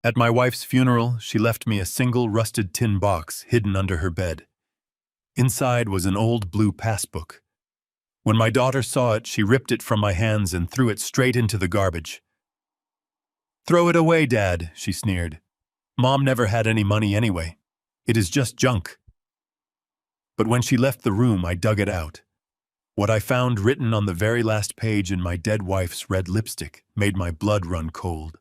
At my wife's funeral, she left me a single rusted tin box hidden under her bed. Inside was an old blue passbook. When my daughter saw it, she ripped it from my hands and threw it straight into the garbage. "Throw it away, Dad," she sneered. "Mom never had any money anyway. It is just junk." But when she left the room, I dug it out. What I found written on the very last page in my dead wife's red lipstick made my blood run cold.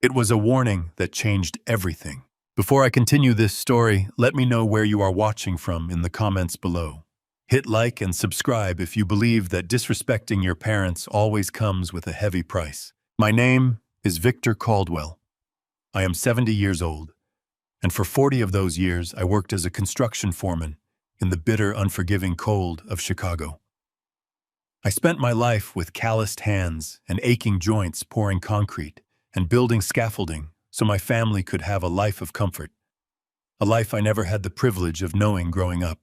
It was a warning that changed everything. Before I continue this story, let me know where you are watching from in the comments below. Hit like and subscribe if you believe that disrespecting your parents always comes with a heavy price. My name is Victor Caldwell. I am 70 years old, and for 40 of those years I worked as a construction foreman in the bitter, unforgiving cold of Chicago. I spent my life with calloused hands and aching joints pouring concrete and building scaffolding so my family could have a life of comfort, a life I never had the privilege of knowing growing up.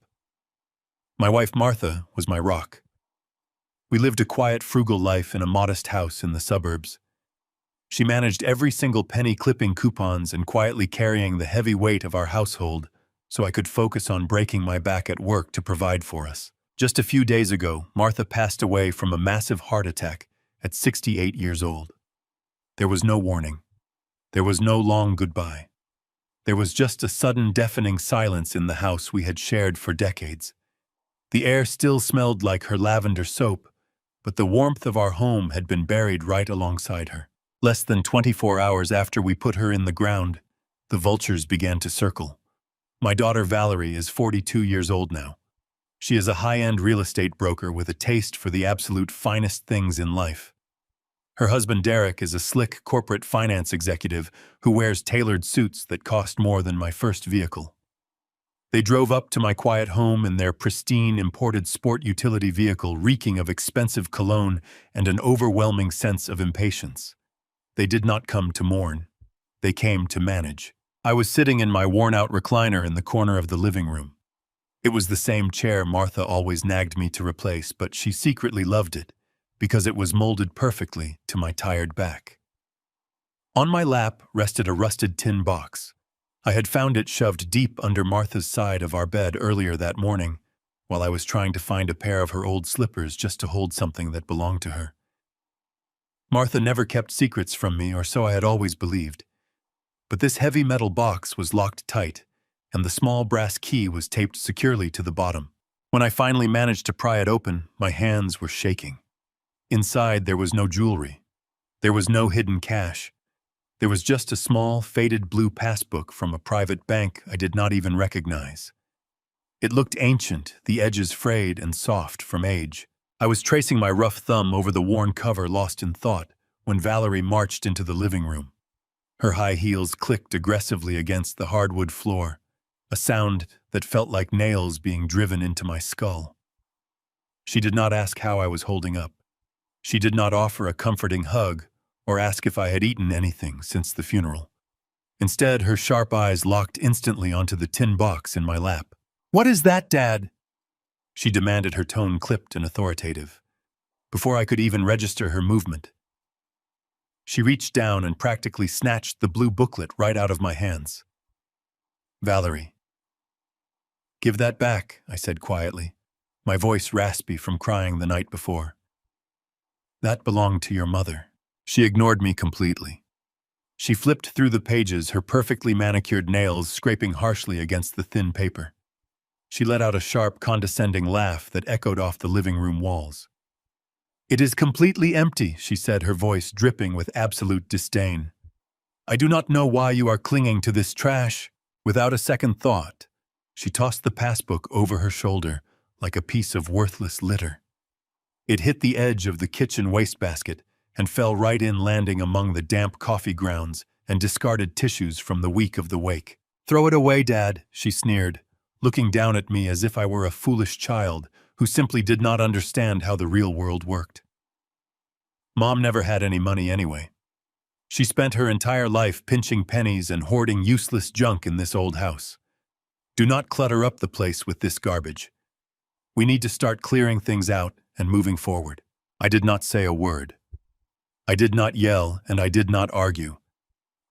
My wife Martha was my rock. We lived a quiet, frugal life in a modest house in the suburbs. She managed every single penny, clipping coupons and quietly carrying the heavy weight of our household so I could focus on breaking my back at work to provide for us. Just a few days ago, Martha passed away from a massive heart attack at 68 years old. There was no warning. There was no long goodbye. There was just a sudden, deafening silence in the house we had shared for decades. The air still smelled like her lavender soap, but the warmth of our home had been buried right alongside her. Less than 24 hours after we put her in the ground, the vultures began to circle. My daughter Valerie is 42 years old now. She is a high-end real estate broker with a taste for the absolute finest things in life. Her husband Derek is a slick corporate finance executive who wears tailored suits that cost more than my first vehicle. They drove up to my quiet home in their pristine imported sport utility vehicle, reeking of expensive cologne and an overwhelming sense of impatience. They did not come to mourn. They came to manage. I was sitting in my worn-out recliner in the corner of the living room. It was the same chair Martha always nagged me to replace, but she secretly loved it because it was molded perfectly to my tired back. On my lap rested a rusted tin box. I had found it shoved deep under Martha's side of our bed earlier that morning, while I was trying to find a pair of her old slippers just to hold something that belonged to her. Martha never kept secrets from me, or so I had always believed. But this heavy metal box was locked tight, and the small brass key was taped securely to the bottom. When I finally managed to pry it open, my hands were shaking. Inside, there was no jewelry. There was no hidden cash. There was just a small, faded blue passbook from a private bank I did not even recognize. It looked ancient, the edges frayed and soft from age. I was tracing my rough thumb over the worn cover, lost in thought, when Valerie marched into the living room. Her high heels clicked aggressively against the hardwood floor, a sound that felt like nails being driven into my skull. She did not ask how I was holding up. She did not offer a comforting hug or ask if I had eaten anything since the funeral. Instead, her sharp eyes locked instantly onto the tin box in my lap. "What is that, Dad?" she demanded, her tone clipped and authoritative. Before I could even register her movement, she reached down and practically snatched the blue booklet right out of my hands. "Valerie." "Give that back," I said quietly, my voice raspy from crying the night before. "That belonged to your mother." She ignored me completely. She flipped through the pages, her perfectly manicured nails scraping harshly against the thin paper. She let out a sharp, condescending laugh that echoed off the living room walls. "It is completely empty," she said, her voice dripping with absolute disdain. "I do not know why you are clinging to this trash." Without a second thought, she tossed the passbook over her shoulder like a piece of worthless litter. It hit the edge of the kitchen wastebasket and fell right in, landing among the damp coffee grounds and discarded tissues from the week of the wake. "Throw it away, Dad," she sneered, looking down at me as if I were a foolish child who simply did not understand how the real world worked. Mom never had any money anyway. She spent her entire life pinching pennies and hoarding useless junk in this old house. Do not clutter up the place with this garbage. We need to start clearing things out and moving forward. I did not say a word. I did not yell, and I did not argue.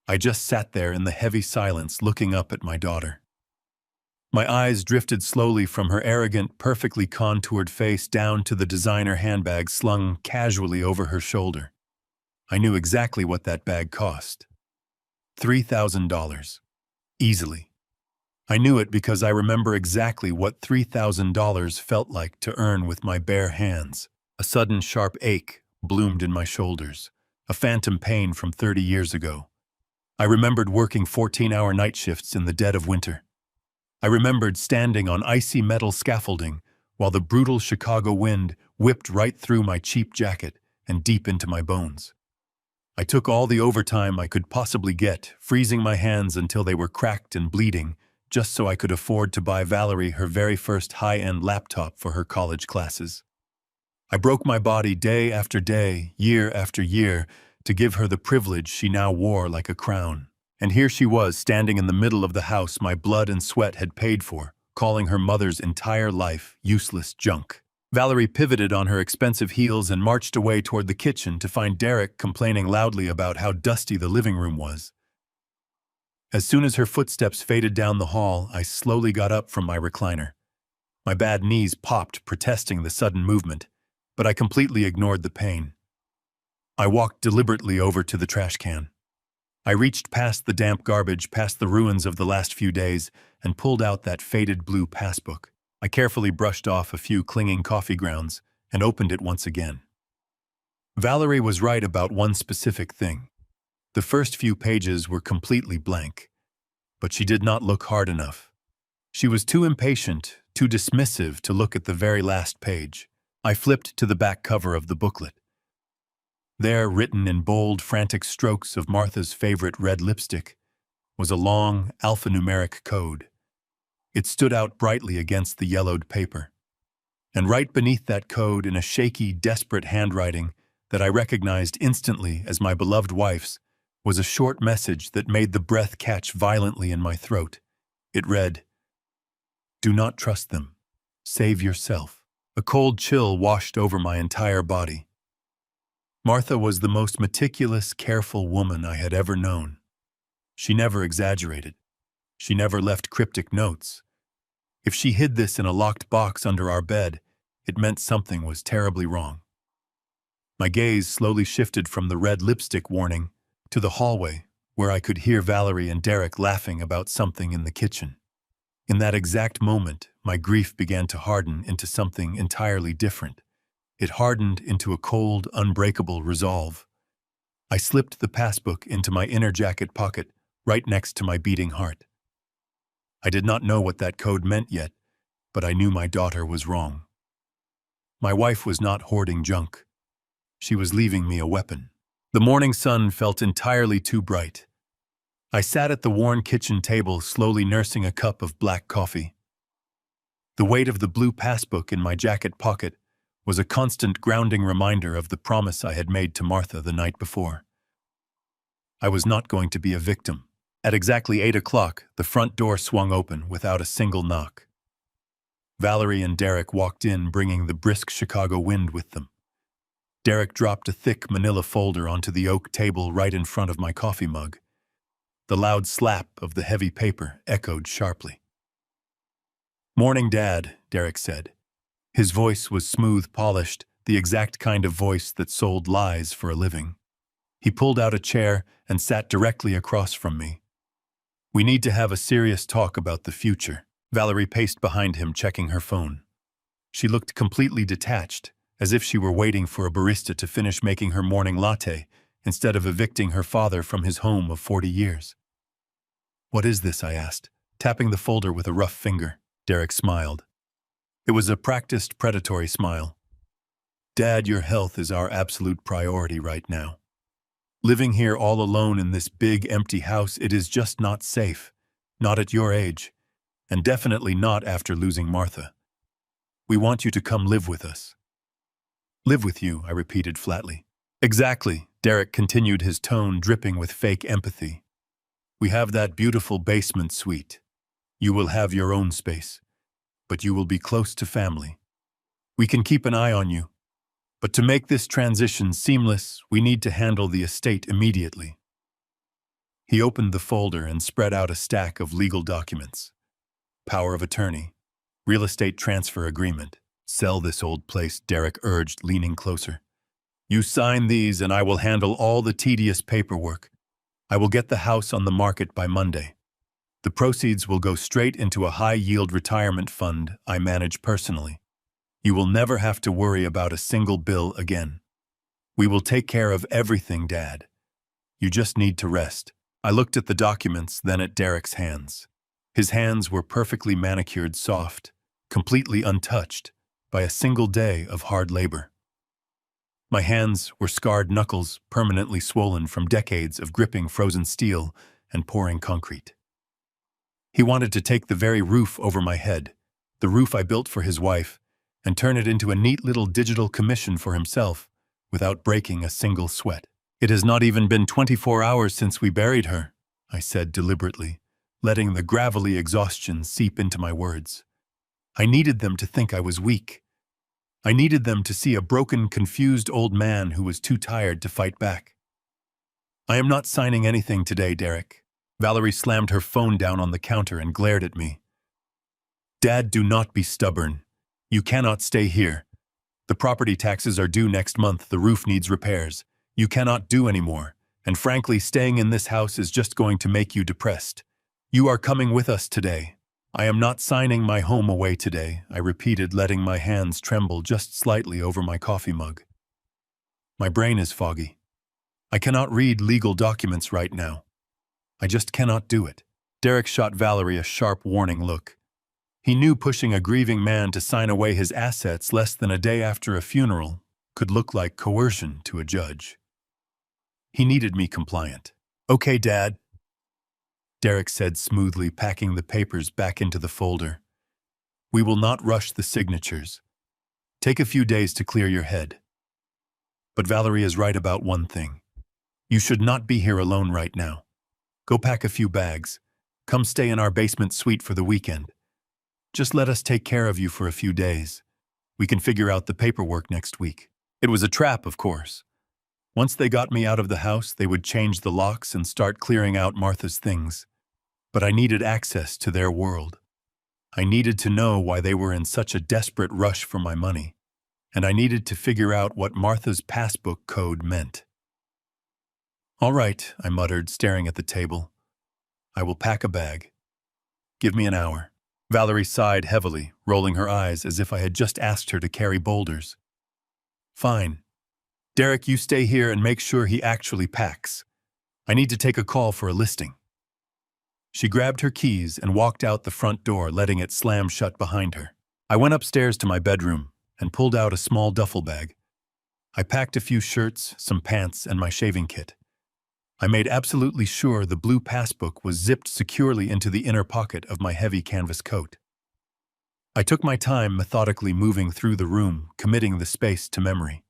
I just sat there in the heavy silence looking up at my daughter. My eyes drifted slowly from her arrogant, perfectly contoured face down to the designer handbag slung casually over her shoulder. I knew exactly what that bag cost. $3,000. Easily. I knew it because I remember exactly what $3,000 felt like to earn with my bare hands. A sudden sharp ache bloomed in my shoulders, a phantom pain from 30 years ago. I remembered working 14-hour night shifts in the dead of winter. I remembered standing on icy metal scaffolding while the brutal Chicago wind whipped right through my cheap jacket and deep into my bones. I took all the overtime I could possibly get, freezing my hands until they were cracked and bleeding, just so I could afford to buy Valerie her very first high-end laptop for her college classes. I broke my body day after day, year after year, to give her the privilege she now wore like a crown. And here she was, standing in the middle of the house my blood and sweat had paid for, calling her mother's entire life useless junk. Valerie pivoted on her expensive heels and marched away toward the kitchen to find Derek complaining loudly about how dusty the living room was. As soon as her footsteps faded down the hall, I slowly got up from my recliner. My bad knees popped, protesting the sudden movement, but I completely ignored the pain. I walked deliberately over to the trash can. I reached past the damp garbage, past the ruins of the last few days, and pulled out that faded blue passbook. I carefully brushed off a few clinging coffee grounds and opened it once again. Valerie was right about one specific thing. The first few pages were completely blank, but she did not look hard enough. She was too impatient, too dismissive to look at the very last page. I flipped to the back cover of the booklet. There, written in bold, frantic strokes of Martha's favorite red lipstick, was a long, alphanumeric code. It stood out brightly against the yellowed paper. And right beneath that code, in a shaky, desperate handwriting that I recognized instantly as my beloved wife's, was a short message that made the breath catch violently in my throat. It read, "Do not trust them. Save yourself." A cold chill washed over my entire body. Martha was the most meticulous, careful woman I had ever known. She never exaggerated. She never left cryptic notes. If she hid this in a locked box under our bed, it meant something was terribly wrong. My gaze slowly shifted from the red lipstick warning to the hallway, where I could hear Valerie and Derek laughing about something in the kitchen. In that exact moment, my grief began to harden into something entirely different. It hardened into a cold, unbreakable resolve. I slipped the passbook into my inner jacket pocket, right next to my beating heart. I did not know what that code meant yet, but I knew my daughter was wrong. My wife was not hoarding junk. She was leaving me a weapon. The morning sun felt entirely too bright. I sat at the worn kitchen table, slowly nursing a cup of black coffee. The weight of the blue passbook in my jacket pocket was a constant grounding reminder of the promise I had made to Martha the night before. I was not going to be a victim. At exactly 8 o'clock, the front door swung open without a single knock. Valerie and Derek walked in, bringing the brisk Chicago wind with them. Derek dropped a thick manila folder onto the oak table right in front of my coffee mug. The loud slap of the heavy paper echoed sharply. "Morning, Dad," Derek said. His voice was smooth, polished, the exact kind of voice that sold lies for a living. He pulled out a chair and sat directly across from me. "We need to have a serious talk about the future." Valerie paced behind him, checking her phone. She looked completely detached, as if she were waiting for a barista to finish making her morning latte instead of evicting her father from his home of 40 years. "What is this?" I asked, tapping the folder with a rough finger. Derek smiled. It was a practiced, predatory smile. "Dad, your health is our absolute priority right now. Living here all alone in this big, empty house, it is just not safe. Not at your age, and definitely not after losing Martha. We want you to come live with us." "Live with you," I repeated flatly. "Exactly," Derek continued, his tone dripping with fake empathy. "We have that beautiful basement suite. You will have your own space, but you will be close to family. We can keep an eye on you. But to make this transition seamless, we need to handle the estate immediately." He opened the folder and spread out a stack of legal documents. Power of attorney, real estate transfer agreement. Sell this old place, Derek urged, leaning closer. You sign these and I will handle all the tedious paperwork. I will get the house on the market by Monday. The proceeds will go straight into a high-yield retirement fund I manage personally. You will never have to worry about a single bill again. We will take care of everything, Dad. You just need to rest. I looked at the documents, then at Derek's hands. His hands were perfectly manicured, soft, completely untouched by a single day of hard labor. My hands were scarred knuckles, permanently swollen from decades of gripping frozen steel and pouring concrete. He wanted to take the very roof over my head, the roof I built for his wife, and turn it into a neat little digital commission for himself without breaking a single sweat. It has not even been 24 hours since we buried her, I said deliberately, letting the gravelly exhaustion seep into my words. I needed them to think I was weak. I needed them to see a broken, confused old man who was too tired to fight back. I am not signing anything today, Derek. Valerie slammed her phone down on the counter and glared at me. Dad, do not be stubborn. You cannot stay here. The property taxes are due next month. The roof needs repairs. You cannot do anymore. And frankly, staying in this house is just going to make you depressed. You are coming with us today. I am not signing my home away today, I repeated, letting my hands tremble just slightly over my coffee mug. My brain is foggy. I cannot read legal documents right now. I just cannot do it. Derek shot Valerie a sharp warning look. He knew pushing a grieving man to sign away his assets less than a day after a funeral could look like coercion to a judge. He needed me compliant. Okay, Dad, Derek said smoothly, packing the papers back into the folder. We will not rush the signatures. Take a few days to clear your head. But Valerie is right about one thing. You should not be here alone right now. Go pack a few bags. Come stay in our basement suite for the weekend. Just let us take care of you for a few days. We can figure out the paperwork next week. It was a trap, of course. Once they got me out of the house, they would change the locks and start clearing out Martha's things. But I needed access to their world. I needed to know why they were in such a desperate rush for my money. And I needed to figure out what Martha's passbook code meant. All right, I muttered, staring at the table. I will pack a bag. Give me an hour. Valerie sighed heavily, rolling her eyes as if I had just asked her to carry boulders. Fine. Derek, you stay here and make sure he actually packs. I need to take a call for a listing. She grabbed her keys and walked out the front door, letting it slam shut behind her. I went upstairs to my bedroom and pulled out a small duffel bag. I packed a few shirts, some pants, and my shaving kit. I made absolutely sure the blue passbook was zipped securely into the inner pocket of my heavy canvas coat. I took my time methodically moving through the room, committing the space to memory.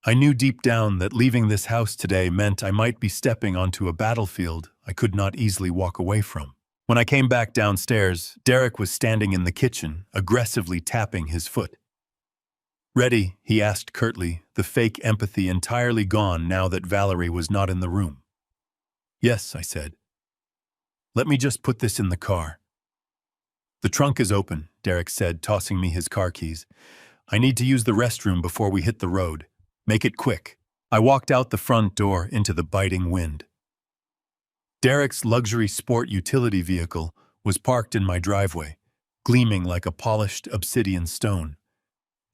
I knew deep down that leaving this house today meant I might be stepping onto a battlefield I could not easily walk away from. When I came back downstairs, Derek was standing in the kitchen, aggressively tapping his foot. Ready? He asked curtly, the fake empathy entirely gone now that Valerie was not in the room. Yes, I said. Let me just put this in the car. The trunk is open, Derek said, tossing me his car keys. I need to use the restroom before we hit the road. Make it quick. I walked out the front door into the biting wind. Derek's luxury sport utility vehicle was parked in my driveway, gleaming like a polished obsidian stone.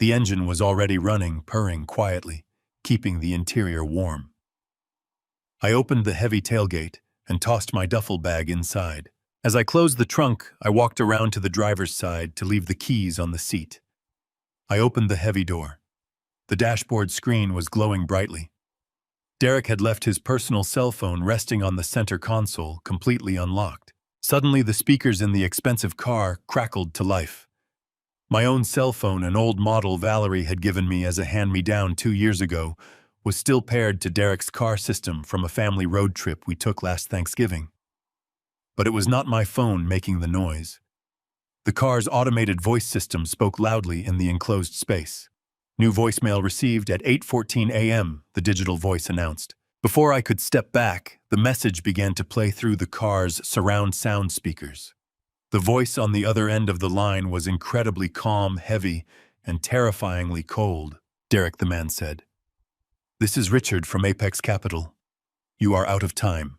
The engine was already running, purring quietly, keeping the interior warm. I opened the heavy tailgate and tossed my duffel bag inside. As I closed the trunk, I walked around to the driver's side to leave the keys on the seat. I opened the heavy door. The dashboard screen was glowing brightly. Derek had left his personal cell phone resting on the center console, completely unlocked. Suddenly, the speakers in the expensive car crackled to life. My own cell phone, an old model Valerie had given me as a hand-me-down 2 years ago, was still paired to Derek's car system from a family road trip we took last Thanksgiving. But it was not my phone making the noise. The car's automated voice system spoke loudly in the enclosed space. New voicemail received at 8:14 a.m., the digital voice announced. Before I could step back, the message began to play through the car's surround sound speakers. The voice on the other end of the line was incredibly calm, heavy, and terrifyingly cold. "Derek," the man said. "This is Richard from Apex Capital. You are out of time.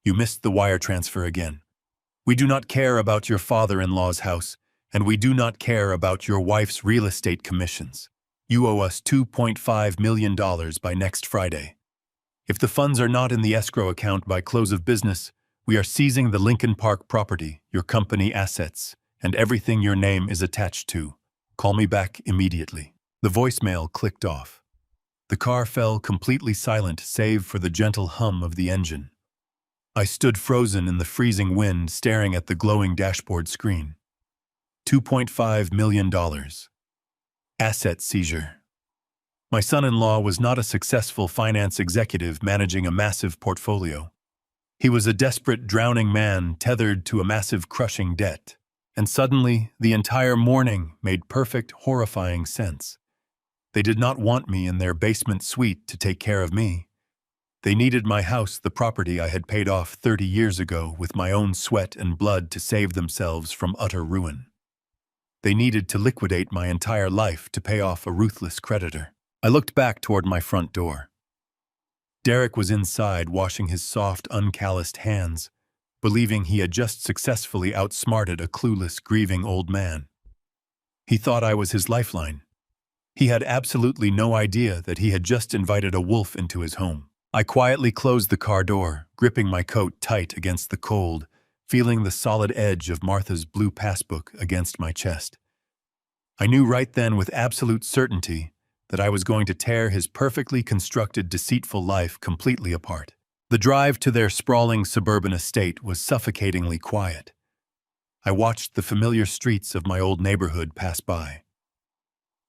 You missed the wire transfer again. We do not care about your father-in-law's house, and we do not care about your wife's real estate commissions. You owe us $2.5 million by next Friday. If the funds are not in the escrow account by close of business, we are seizing the Lincoln Park property, your company assets, and everything your name is attached to. Call me back immediately." The voicemail clicked off. The car fell completely silent save for the gentle hum of the engine. I stood frozen in the freezing wind, staring at the glowing dashboard screen. $2.5 million. Asset seizure. My son-in-law was not a successful finance executive managing a massive portfolio. He was a desperate, drowning man tethered to a massive, crushing debt. And suddenly, the entire morning made perfect, horrifying sense. They did not want me in their basement suite to take care of me. They needed my house, the property I had paid off 30 years ago with my own sweat and blood to save themselves from utter ruin. They needed to liquidate my entire life to pay off a ruthless creditor. I looked back toward my front door. Derek was inside, washing his soft, uncalloused hands, believing he had just successfully outsmarted a clueless, grieving old man. He thought I was his lifeline. He had absolutely no idea that he had just invited a wolf into his home. I quietly closed the car door, gripping my coat tight against the cold, feeling the solid edge of Martha's blue passbook against my chest. I knew right then with absolute certainty that I was going to tear his perfectly constructed, deceitful life completely apart. The drive to their sprawling suburban estate was suffocatingly quiet. I watched the familiar streets of my old neighborhood pass by.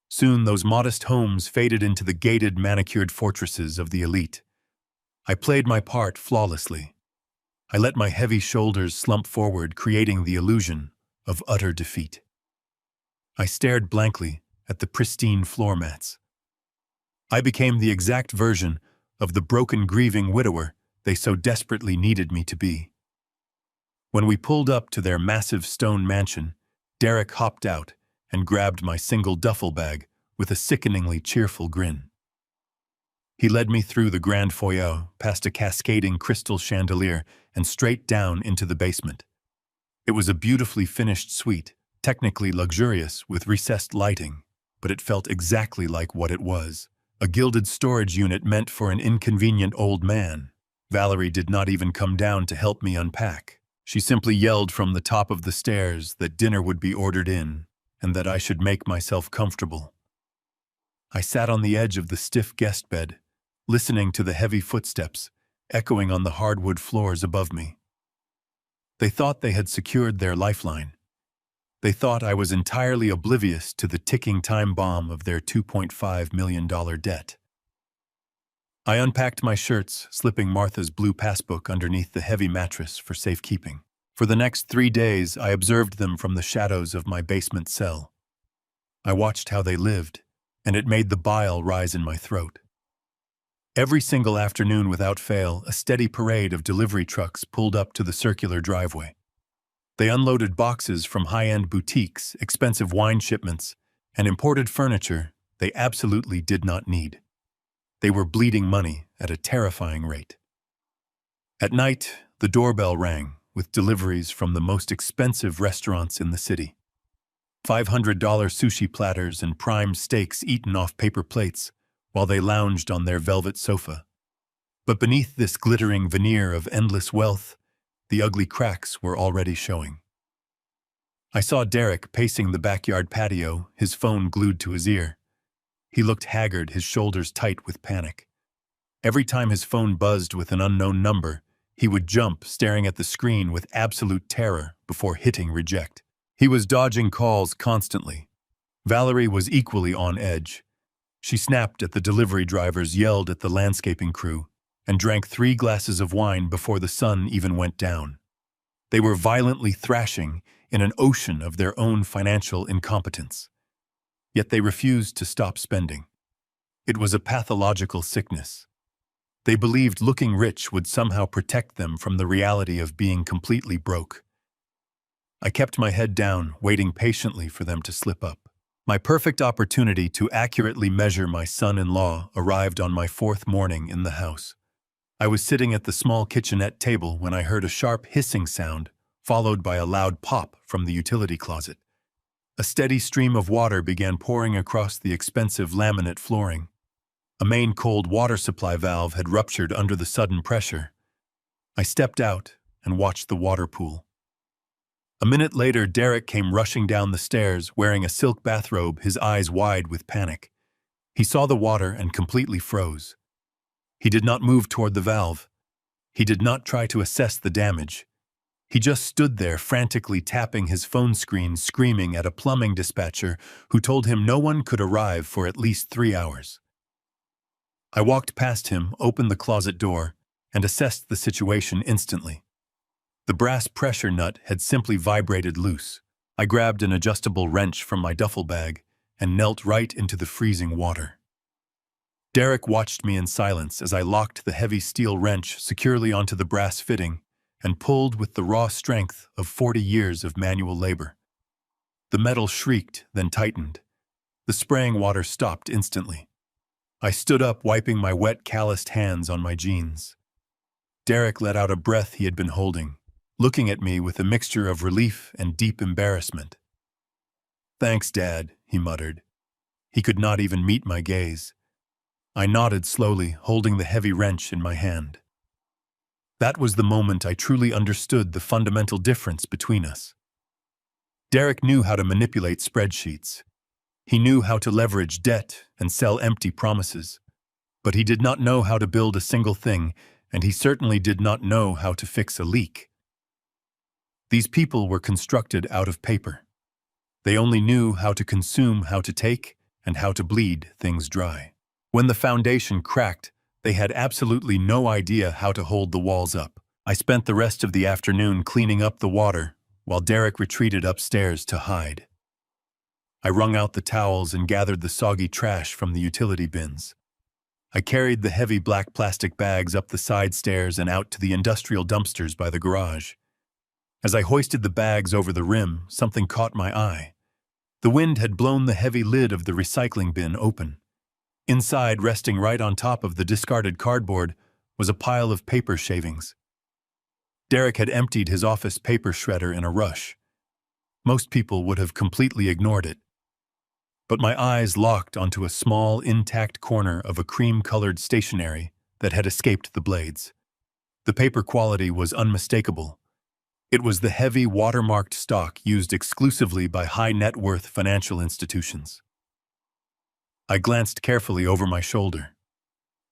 Soon those modest homes faded into the gated, manicured fortresses of the elite. I played my part flawlessly. I let my heavy shoulders slump forward, creating the illusion of utter defeat. I stared blankly at the pristine floor mats. I became the exact version of the broken, grieving widower they so desperately needed me to be. When we pulled up to their massive stone mansion, Derek hopped out and grabbed my single duffel bag with a sickeningly cheerful grin. He led me through the grand foyer, past a cascading crystal chandelier, and straight down into the basement. It was a beautifully finished suite, technically luxurious with recessed lighting, but it felt exactly like what it was. A gilded storage unit meant for an inconvenient old man. Valerie did not even come down to help me unpack. She simply yelled from the top of the stairs that dinner would be ordered in and that I should make myself comfortable. I sat on the edge of the stiff guest bed, listening to the heavy footsteps echoing on the hardwood floors above me. They thought they had secured their lifeline. They thought I was entirely oblivious to the ticking time bomb of their $2.5 million debt. I unpacked my shirts, slipping Martha's blue passbook underneath the heavy mattress for safekeeping. For the next 3 days, I observed them from the shadows of my basement cell. I watched how they lived, and it made the bile rise in my throat. Every single afternoon without fail, a steady parade of delivery trucks pulled up to the circular driveway. They unloaded boxes from high-end boutiques, expensive wine shipments, and imported furniture they absolutely did not need. They were bleeding money at a terrifying rate. At night, the doorbell rang with deliveries from the most expensive restaurants in the city. $500 sushi platters and prime steaks eaten off paper plates while they lounged on their velvet sofa. But beneath this glittering veneer of endless wealth, the ugly cracks were already showing. I saw Derek pacing the backyard patio, his phone glued to his ear. He looked haggard, his shoulders tight with panic. Every time his phone buzzed with an unknown number, he would jump, staring at the screen with absolute terror before hitting reject. He was dodging calls constantly. Valerie was equally on edge. She snapped at the delivery drivers, yelled at the landscaping crew, and drank 3 glasses of wine before the sun even went down. They were violently thrashing in an ocean of their own financial incompetence. Yet they refused to stop spending. It was a pathological sickness. They believed looking rich would somehow protect them from the reality of being completely broke. I kept my head down, waiting patiently for them to slip up. My perfect opportunity to accurately measure my son-in-law arrived on my fourth morning in the house. I was sitting at the small kitchenette table when I heard a sharp hissing sound, followed by a loud pop from the utility closet. A steady stream of water began pouring across the expensive laminate flooring. A main cold water supply valve had ruptured under the sudden pressure. I stepped out and watched the water pool. A minute later, Derek came rushing down the stairs, wearing a silk bathrobe, his eyes wide with panic. He saw the water and completely froze. He did not move toward the valve. He did not try to assess the damage. He just stood there, frantically tapping his phone screen, screaming at a plumbing dispatcher who told him no one could arrive for at least 3 hours. I walked past him, opened the closet door, and assessed the situation instantly. The brass pressure nut had simply vibrated loose. I grabbed an adjustable wrench from my duffel bag and knelt right into the freezing water. Derek watched me in silence as I locked the heavy steel wrench securely onto the brass fitting and pulled with the raw strength of 40 years of manual labor. The metal shrieked, then tightened. The spraying water stopped instantly. I stood up, wiping my wet, calloused hands on my jeans. Derek let out a breath he had been holding, looking at me with a mixture of relief and deep embarrassment. "Thanks, Dad," he muttered. He could not even meet my gaze. I nodded slowly, holding the heavy wrench in my hand. That was the moment I truly understood the fundamental difference between us. Derek knew how to manipulate spreadsheets. He knew how to leverage debt and sell empty promises. But he did not know how to build a single thing, and he certainly did not know how to fix a leak. These people were constructed out of paper. They only knew how to consume, how to take, and how to bleed things dry. When the foundation cracked, they had absolutely no idea how to hold the walls up. I spent the rest of the afternoon cleaning up the water, while Derek retreated upstairs to hide. I wrung out the towels and gathered the soggy trash from the utility bins. I carried the heavy black plastic bags up the side stairs and out to the industrial dumpsters by the garage. As I hoisted the bags over the rim, something caught my eye. The wind had blown the heavy lid of the recycling bin open. Inside, resting right on top of the discarded cardboard, was a pile of paper shavings. Derek had emptied his office paper shredder in a rush. Most people would have completely ignored it. But my eyes locked onto a small, intact corner of a cream-colored stationery that had escaped the blades. The paper quality was unmistakable. It was the heavy, watermarked stock used exclusively by high-net-worth financial institutions. I glanced carefully over my shoulder.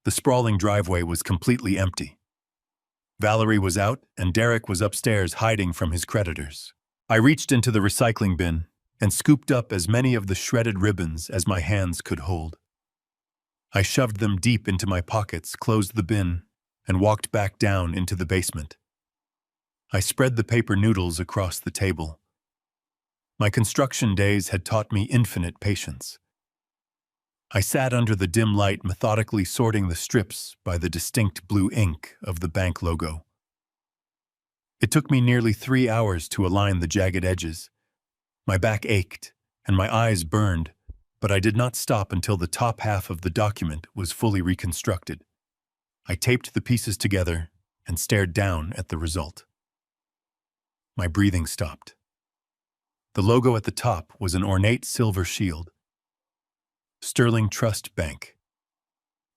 The sprawling driveway was completely empty. Valerie was out, and Derek was upstairs hiding from his creditors. I reached into the recycling bin and scooped up as many of the shredded ribbons as my hands could hold. I shoved them deep into my pockets, closed the bin, and walked back down into the basement. I spread the paper noodles across the table. My construction days had taught me infinite patience. I sat under the dim light, methodically sorting the strips by the distinct blue ink of the bank logo. It took me nearly 3 hours to align the jagged edges. My back ached, and my eyes burned, but I did not stop until the top half of the document was fully reconstructed. I taped the pieces together and stared down at the result. My breathing stopped. The logo at the top was an ornate silver shield. Sterling Trust Bank.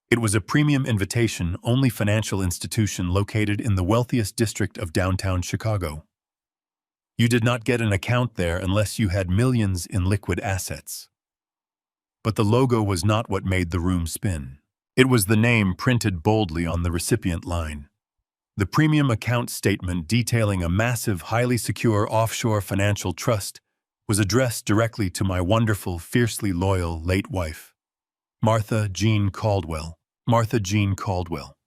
It was a premium invitation-only financial institution located in the wealthiest district of downtown Chicago. You did not get an account there unless you had millions in liquid assets. But the logo was not what made the room spin. It was the name printed boldly on the recipient line. The premium account statement detailing a massive, highly secure offshore financial trust was addressed directly to my wonderful, fiercely loyal late wife, Martha Jean Caldwell. Martha Jean Caldwell.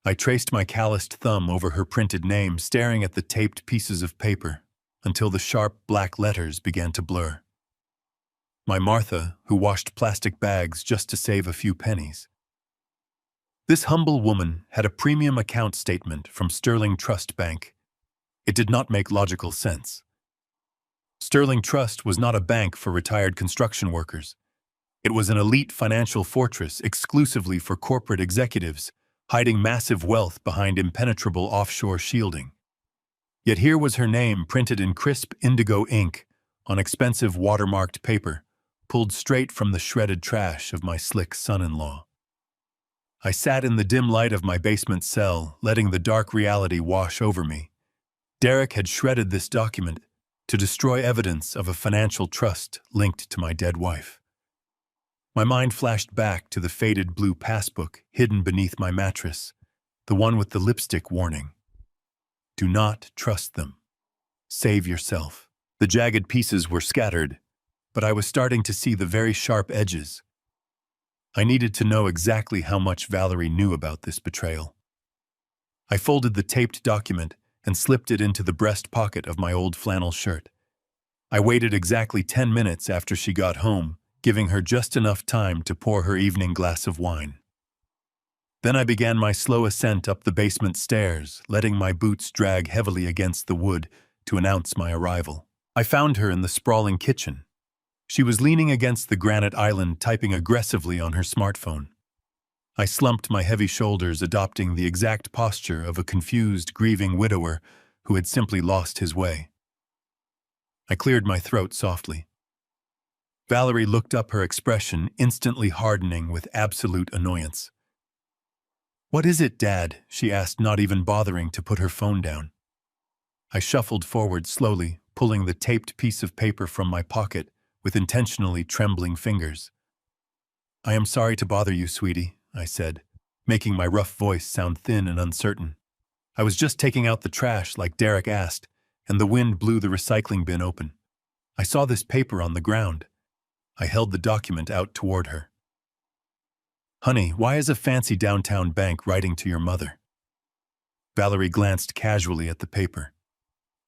I traced my calloused thumb over her printed name, staring at the taped pieces of paper until the sharp black letters began to blur. My Martha, who washed plastic bags just to save a few pennies. This humble woman had a premium account statement from Sterling Trust Bank. It did not make logical sense. Sterling Trust was not a bank for retired construction workers. It was an elite financial fortress exclusively for corporate executives, hiding massive wealth behind impenetrable offshore shielding. Yet here was her name printed in crisp indigo ink on expensive watermarked paper, pulled straight from the shredded trash of my slick son-in-law. I sat in the dim light of my basement cell, letting the dark reality wash over me. Derek had shredded this document to destroy evidence of a financial trust linked to my dead wife. My mind flashed back to the faded blue passbook hidden beneath my mattress, the one with the lipstick warning. Do not trust them. Save yourself. The jagged pieces were scattered, but I was starting to see the very sharp edges. I needed to know exactly how much Valerie knew about this betrayal. I folded the taped document and slipped it into the breast pocket of my old flannel shirt. I waited exactly 10 minutes after she got home, giving her just enough time to pour her evening glass of wine. Then I began my slow ascent up the basement stairs, letting my boots drag heavily against the wood to announce my arrival. I found her in the sprawling kitchen. She was leaning against the granite island, typing aggressively on her smartphone. I slumped my heavy shoulders, adopting the exact posture of a confused, grieving widower who had simply lost his way. I cleared my throat softly. Valerie looked up, her expression instantly hardening with absolute annoyance. "What is it, Dad?" she asked, not even bothering to put her phone down. I shuffled forward slowly, pulling the taped piece of paper from my pocket with intentionally trembling fingers. "I am sorry to bother you, sweetie," I said, making my rough voice sound thin and uncertain. "I was just taking out the trash like Derek asked, and the wind blew the recycling bin open. I saw this paper on the ground." I held the document out toward her. "Honey, why is a fancy downtown bank writing to your mother?" Valerie glanced casually at the paper.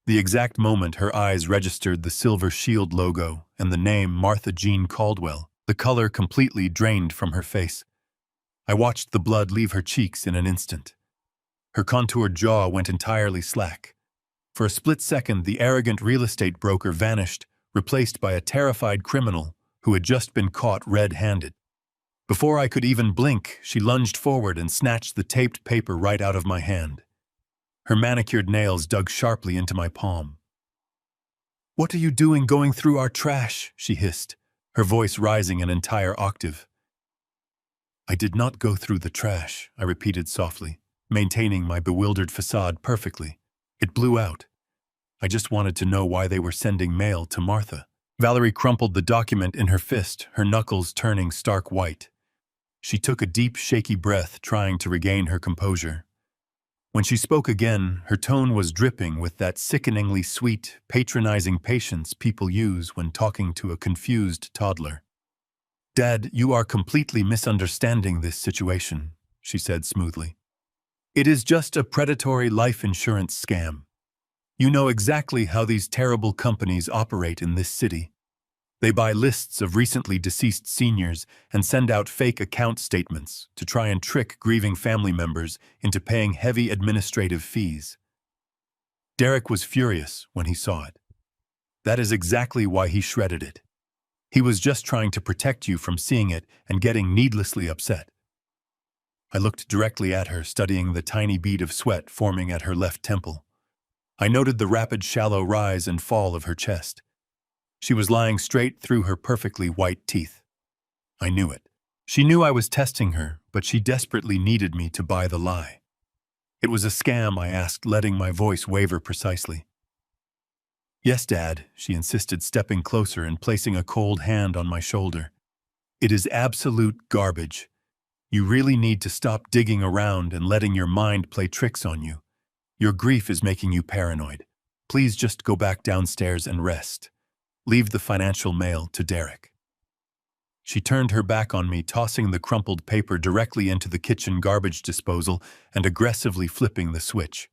The exact moment her eyes registered the Silver Shield logo and the name Martha Jean Caldwell, the color completely drained from her face. I watched the blood leave her cheeks in an instant. Her contoured jaw went entirely slack. For a split second, the arrogant real estate broker vanished, replaced by a terrified criminal who had just been caught red-handed. Before I could even blink, she lunged forward and snatched the taped paper right out of my hand. Her manicured nails dug sharply into my palm. "What are you doing going through our trash?" she hissed, her voice rising an entire octave. "I did not go through the trash," I repeated softly, maintaining my bewildered facade perfectly. "It blew out. I just wanted to know why they were sending mail to Martha." Valerie crumpled the document in her fist, her knuckles turning stark white. She took a deep, shaky breath, trying to regain her composure. When she spoke again, her tone was dripping with that sickeningly sweet, patronizing patience people use when talking to a confused toddler. "Dad, you are completely misunderstanding this situation," she said smoothly. "It is just a predatory life insurance scam. You know exactly how these terrible companies operate in this city. They buy lists of recently deceased seniors and send out fake account statements to try and trick grieving family members into paying heavy administrative fees." Derek was furious when he saw it. That is exactly why he shredded it. He was just trying to protect you from seeing it and getting needlessly upset. I looked directly at her, studying the tiny bead of sweat forming at her left temple. I noted the rapid, shallow rise and fall of her chest. She was lying straight through her perfectly white teeth. I knew it. She knew I was testing her, but she desperately needed me to buy the lie. "It was a scam?" I asked, letting my voice waver precisely. "Yes, Dad," she insisted, stepping closer and placing a cold hand on my shoulder. "It is absolute garbage. You really need to stop digging around and letting your mind play tricks on you. Your grief is making you paranoid. Please just go back downstairs and rest. Leave the financial mail to Derek." She turned her back on me, tossing the crumpled paper directly into the kitchen garbage disposal and aggressively flipping the switch.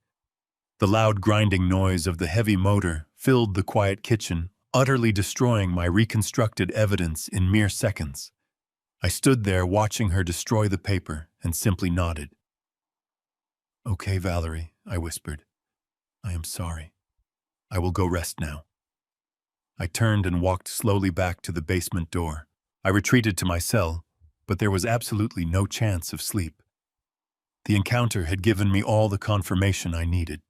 The loud grinding noise of the heavy motor filled the quiet kitchen, utterly destroying my reconstructed evidence in mere seconds. I stood there watching her destroy the paper, and simply nodded. "Okay, Valerie," I whispered. "I am sorry. I will go rest now." I turned and walked slowly back to the basement door. I retreated to my cell, but there was absolutely no chance of sleep. The encounter had given me all the confirmation I needed.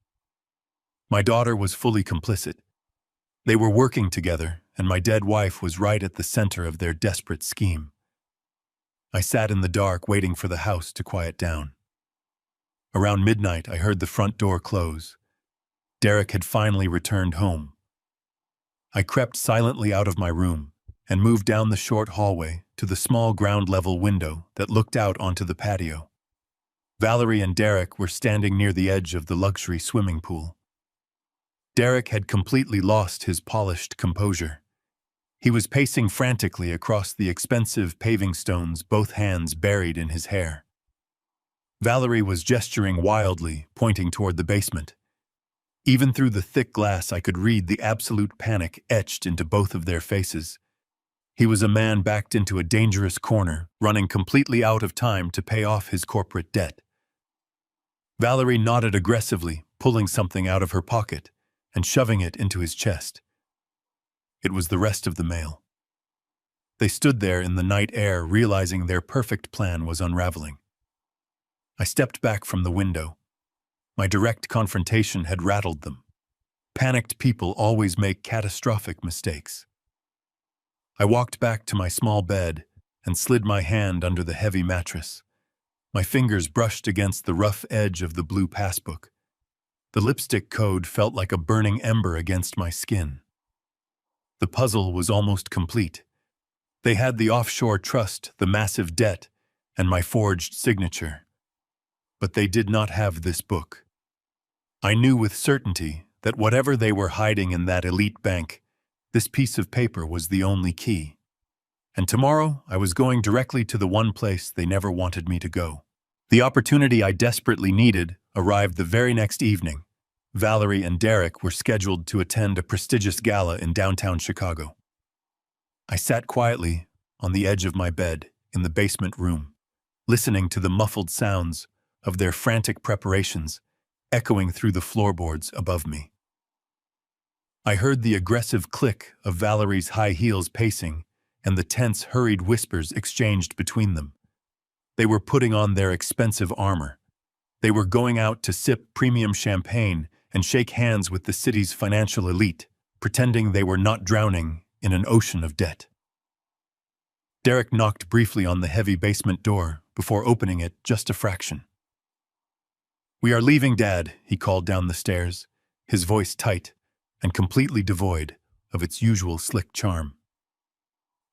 My daughter was fully complicit. They were working together, and my dead wife was right at the center of their desperate scheme. I sat in the dark waiting for the house to quiet down. Around midnight, I heard the front door close. Derek had finally returned home. I crept silently out of my room and moved down the short hallway to the small ground-level window that looked out onto the patio. Valerie and Derek were standing near the edge of the luxury swimming pool. Derek had completely lost his polished composure. He was pacing frantically across the expensive paving stones, both hands buried in his hair. Valerie was gesturing wildly, pointing toward the basement. Even through the thick glass, I could read the absolute panic etched into both of their faces. He was a man backed into a dangerous corner, running completely out of time to pay off his corporate debt. Valerie nodded aggressively, pulling something out of her pocket and shoving it into his chest. It was the rest of the mail. They stood there in the night air, realizing their perfect plan was unraveling. I stepped back from the window. My direct confrontation had rattled them. Panicked people always make catastrophic mistakes. I walked back to my small bed and slid my hand under the heavy mattress. My fingers brushed against the rough edge of the blue passbook. The lipstick code felt like a burning ember against my skin. The puzzle was almost complete. They had the offshore trust, the massive debt, and my forged signature. But they did not have this book. I knew with certainty that whatever they were hiding in that elite bank, this piece of paper was the only key. And tomorrow, I was going directly to the one place they never wanted me to go. The opportunity I desperately needed arrived the very next evening. Valerie and Derek were scheduled to attend a prestigious gala in downtown Chicago. I sat quietly on the edge of my bed in the basement room, listening to the muffled sounds of their frantic preparations echoing through the floorboards above me. I heard the aggressive click of Valerie's high heels pacing and the tense, hurried whispers exchanged between them. They were putting on their expensive armor. They were going out to sip premium champagne and shake hands with the city's financial elite, pretending they were not drowning in an ocean of debt. Derek knocked briefly on the heavy basement door before opening it just a fraction. "We are leaving, Dad," he called down the stairs, his voice tight and completely devoid of its usual slick charm.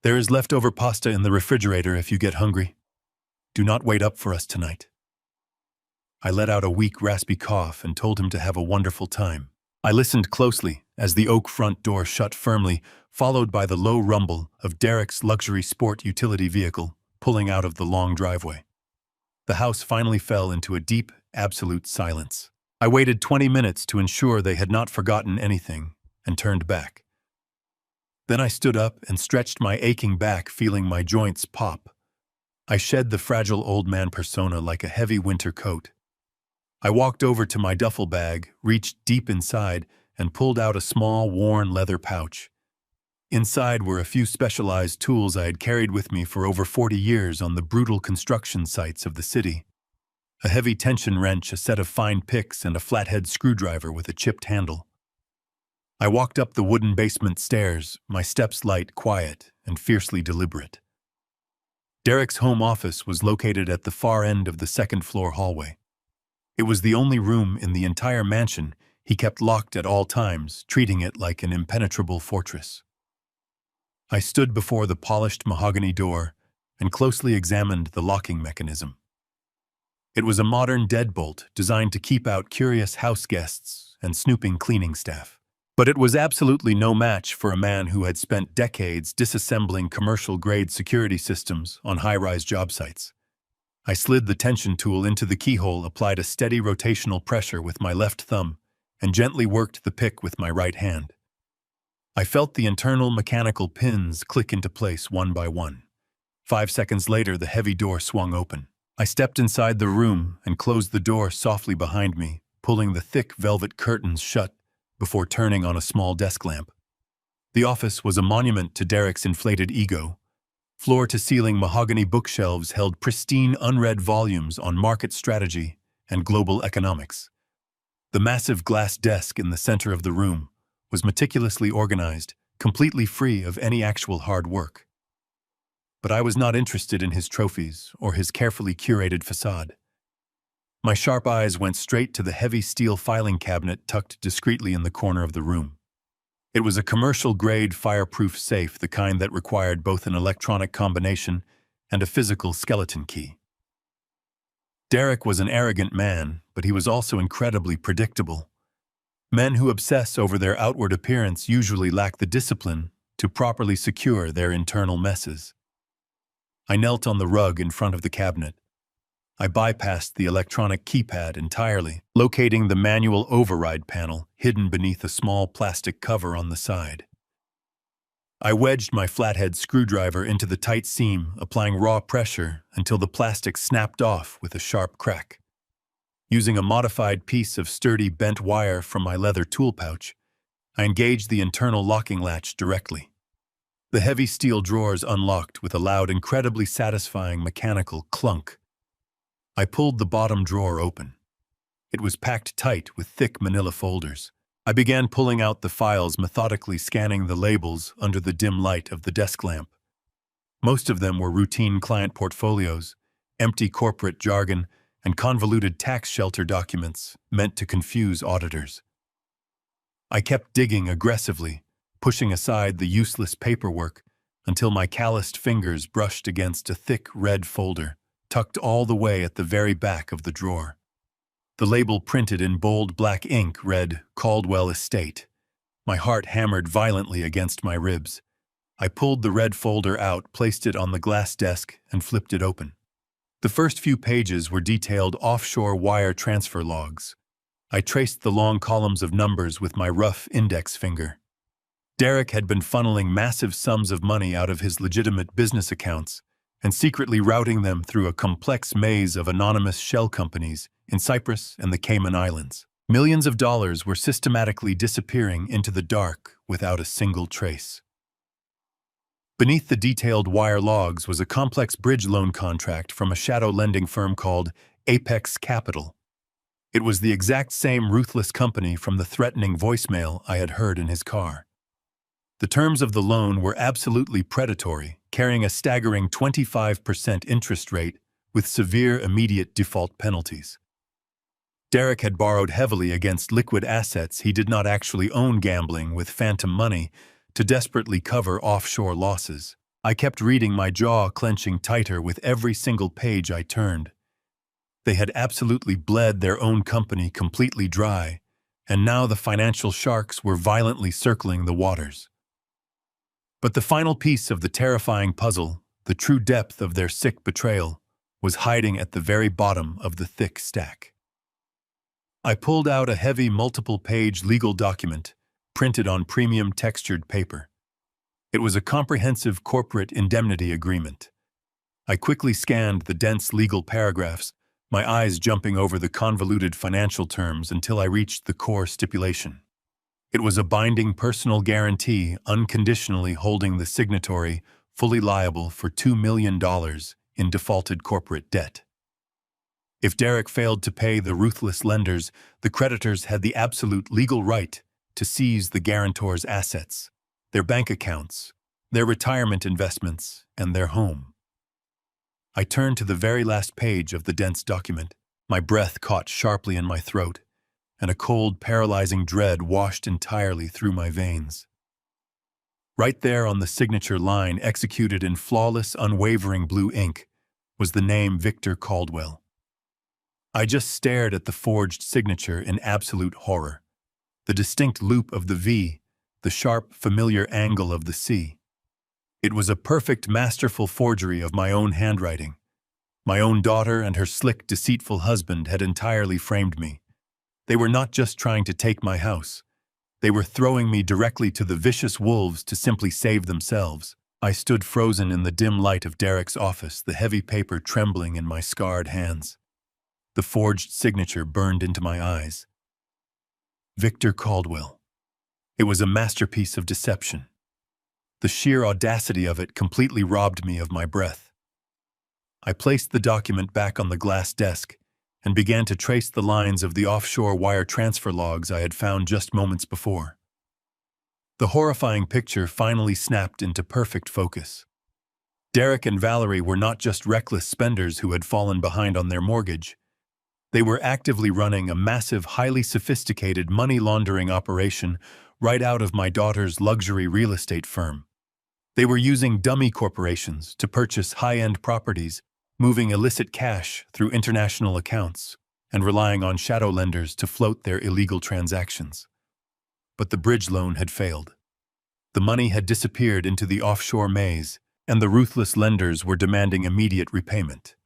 "There is leftover pasta in the refrigerator if you get hungry. Do not wait up for us tonight." I let out a weak, raspy cough and told him to have a wonderful time. I listened closely as the oak front door shut firmly, followed by the low rumble of Derek's luxury sport utility vehicle pulling out of the long driveway. The house finally fell into a deep, absolute silence. I waited 20 minutes to ensure they had not forgotten anything and turned back. Then I stood up and stretched my aching back, feeling my joints pop. I shed the fragile old man persona like a heavy winter coat. I walked over to my duffel bag, reached deep inside, and pulled out a small, worn leather pouch. Inside were a few specialized tools I had carried with me for over 40 years on the brutal construction sites of the city. A heavy tension wrench, a set of fine picks, and a flathead screwdriver with a chipped handle. I walked up the wooden basement stairs, my steps light, quiet, and fiercely deliberate. Derek's home office was located at the far end of the second-floor hallway. It was the only room in the entire mansion he kept locked at all times, treating it like an impenetrable fortress. I stood before the polished mahogany door and closely examined the locking mechanism. It was a modern deadbolt designed to keep out curious house guests and snooping cleaning staff. But it was absolutely no match for a man who had spent decades disassembling commercial-grade security systems on high-rise job sites. I slid the tension tool into the keyhole, applied a steady rotational pressure with my left thumb, and gently worked the pick with my right hand. I felt the internal mechanical pins click into place one by one. 5 seconds later, the heavy door swung open. I stepped inside the room and closed the door softly behind me, pulling the thick velvet curtains shut before turning on a small desk lamp. The office was a monument to Derek's inflated ego. Floor-to-ceiling mahogany bookshelves held pristine unread volumes on market strategy and global economics. The massive glass desk in the center of the room was meticulously organized, completely free of any actual hard work. But I was not interested in his trophies or his carefully curated facade. My sharp eyes went straight to the heavy steel filing cabinet tucked discreetly in the corner of the room. It was a commercial-grade fireproof safe, the kind that required both an electronic combination and a physical skeleton key. Derek was an arrogant man, but he was also incredibly predictable. Men who obsess over their outward appearance usually lack the discipline to properly secure their internal messes. I knelt on the rug in front of the cabinet. I bypassed the electronic keypad entirely, locating the manual override panel hidden beneath a small plastic cover on the side. I wedged my flathead screwdriver into the tight seam, applying raw pressure until the plastic snapped off with a sharp crack. Using a modified piece of sturdy bent wire from my leather tool pouch, I engaged the internal locking latch directly. The heavy steel drawers unlocked with a loud, incredibly satisfying mechanical clunk. I pulled the bottom drawer open. It was packed tight with thick manila folders. I began pulling out the files, methodically scanning the labels under the dim light of the desk lamp. Most of them were routine client portfolios, empty corporate jargon, and convoluted tax shelter documents meant to confuse auditors. I kept digging aggressively, pushing aside the useless paperwork until my calloused fingers brushed against a thick red folder, tucked all the way at the very back of the drawer. The label, printed in bold black ink, read Caldwell Estate. My heart hammered violently against my ribs. I pulled the red folder out, placed it on the glass desk, and flipped it open. The first few pages were detailed offshore wire transfer logs. I traced the long columns of numbers with my rough index finger. Derek had been funneling massive sums of money out of his legitimate business accounts and secretly routing them through a complex maze of anonymous shell companies in Cyprus and the Cayman Islands. Millions of dollars were systematically disappearing into the dark without a single trace. Beneath the detailed wire logs was a complex bridge loan contract from a shadow lending firm called Apex Capital. It was the exact same ruthless company from the threatening voicemail I had heard in his car. The terms of the loan were absolutely predatory, carrying a staggering 25% interest rate with severe immediate default penalties. Derek had borrowed heavily against liquid assets he did not actually own, gambling with phantom money to desperately cover offshore losses. I kept reading, my jaw clenching tighter with every single page I turned. They had absolutely bled their own company completely dry, and now the financial sharks were violently circling the waters. But the final piece of the terrifying puzzle, the true depth of their sick betrayal, was hiding at the very bottom of the thick stack. I pulled out a heavy multiple-page legal document, printed on premium textured paper. It was a comprehensive corporate indemnity agreement. I quickly scanned the dense legal paragraphs, my eyes jumping over the convoluted financial terms until I reached the core stipulation. It was a binding personal guarantee unconditionally holding the signatory fully liable for $2 million in defaulted corporate debt. If Derek failed to pay the ruthless lenders, the creditors had the absolute legal right to seize the guarantor's assets, their bank accounts, their retirement investments, and their home. I turned to the very last page of the dense document. My breath caught sharply in my throat, and a cold, paralyzing dread washed entirely through my veins. Right there on the signature line, executed in flawless, unwavering blue ink, was the name Victor Caldwell. I just stared at the forged signature in absolute horror. The distinct loop of the V, the sharp, familiar angle of the C. It was a perfect, masterful forgery of my own handwriting. My own daughter and her slick, deceitful husband had entirely framed me. They were not just trying to take my house. They were throwing me directly to the vicious wolves to simply save themselves. I stood frozen in the dim light of Derek's office, the heavy paper trembling in my scarred hands. The forged signature burned into my eyes. Victor Caldwell. It was a masterpiece of deception. The sheer audacity of it completely robbed me of my breath. I placed the document back on the glass desk and began to trace the lines of the offshore wire transfer logs I had found just moments before. The horrifying picture finally snapped into perfect focus. Derek and Valerie were not just reckless spenders who had fallen behind on their mortgage. They were actively running a massive, highly sophisticated money laundering operation right out of my daughter's luxury real estate firm. They were using dummy corporations to purchase high-end properties, moving illicit cash through international accounts, and relying on shadow lenders to float their illegal transactions. But the bridge loan had failed. The money had disappeared into the offshore maze, and the ruthless lenders were demanding immediate repayment.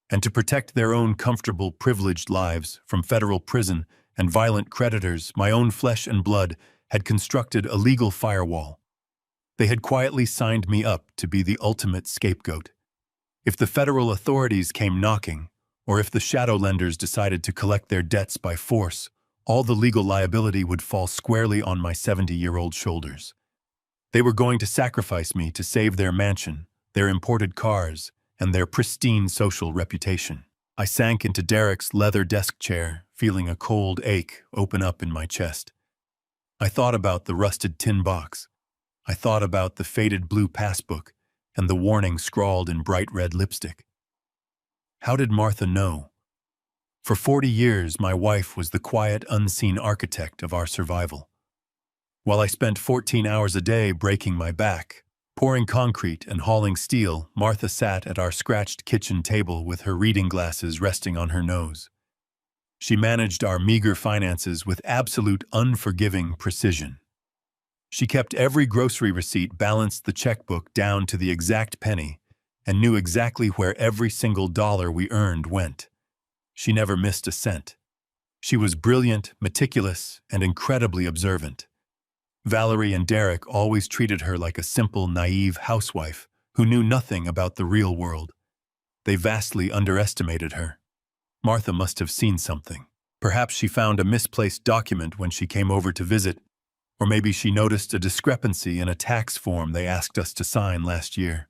And to protect their own comfortable, privileged lives from federal prison and violent creditors, my own flesh and blood had constructed a legal firewall. They had quietly signed me up to be the ultimate scapegoat. If the federal authorities came knocking, or if the shadow lenders decided to collect their debts by force, all the legal liability would fall squarely on my 70-year-old shoulders. They were going to sacrifice me to save their mansion, their imported cars, and their pristine social reputation. I sank into Derek's leather desk chair, feeling a cold ache open up in my chest. I thought about the rusted tin box. I thought about the faded blue passbook and the warning scrawled in bright red lipstick. How did Martha know? For 40 years, my wife was the quiet, unseen architect of our survival. While I spent 14 hours a day breaking my back, pouring concrete and hauling steel, Martha sat at our scratched kitchen table with her reading glasses resting on her nose. She managed our meager finances with absolute unforgiving precision. She kept every grocery receipt, balanced the checkbook down to the exact penny, and knew exactly where every single dollar we earned went. She never missed a cent. She was brilliant, meticulous, and incredibly observant. Valerie and Derek always treated her like a simple, naive housewife who knew nothing about the real world. They vastly underestimated her. Martha must have seen something. Perhaps she found a misplaced document when she came over to visit, or maybe she noticed a discrepancy in a tax form they asked us to sign last year.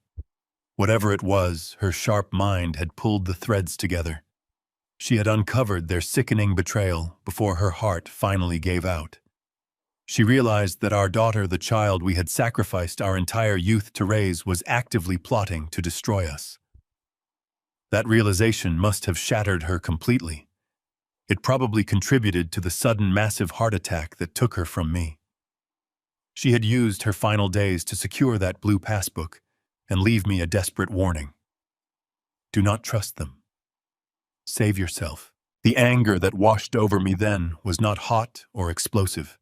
Whatever it was, her sharp mind had pulled the threads together. She had uncovered their sickening betrayal before her heart finally gave out. She realized that our daughter, the child we had sacrificed our entire youth to raise, was actively plotting to destroy us. That realization must have shattered her completely. It probably contributed to the sudden massive heart attack that took her from me. She had used her final days to secure that blue passbook and leave me a desperate warning. Do not trust them. Save yourself. The anger that washed over me then was not hot or explosive.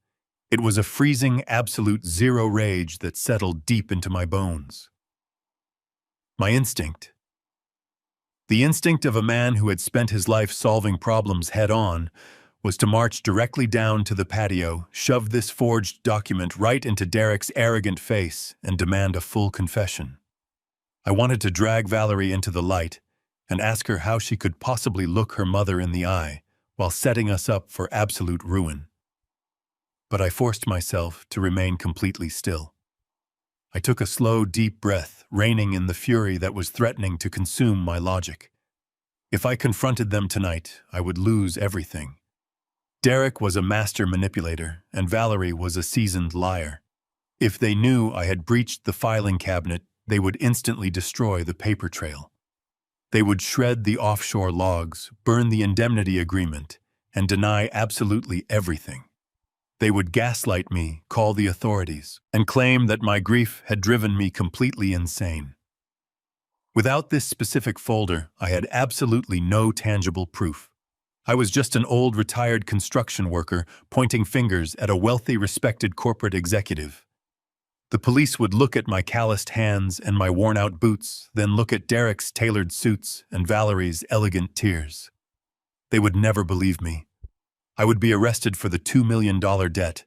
It was a freezing, absolute zero rage that settled deep into my bones. My instinct. The instinct of a man who had spent his life solving problems head-on was to march directly down to the patio, shove this forged document right into Derek's arrogant face, and demand a full confession. I wanted to drag Valerie into the light and ask her how she could possibly look her mother in the eye while setting us up for absolute ruin. But I forced myself to remain completely still. I took a slow, deep breath, reining in the fury that was threatening to consume my logic. If I confronted them tonight, I would lose everything. Derek was a master manipulator, and Valerie was a seasoned liar. If they knew I had breached the filing cabinet, they would instantly destroy the paper trail. They would shred the offshore logs, burn the indemnity agreement, and deny absolutely everything. They would gaslight me, call the authorities, and claim that my grief had driven me completely insane. Without this specific folder, I had absolutely no tangible proof. I was just an old retired construction worker pointing fingers at a wealthy, respected corporate executive. The police would look at my calloused hands and my worn-out boots, then look at Derek's tailored suits and Valerie's elegant tears. They would never believe me. I would be arrested for the $2 million debt,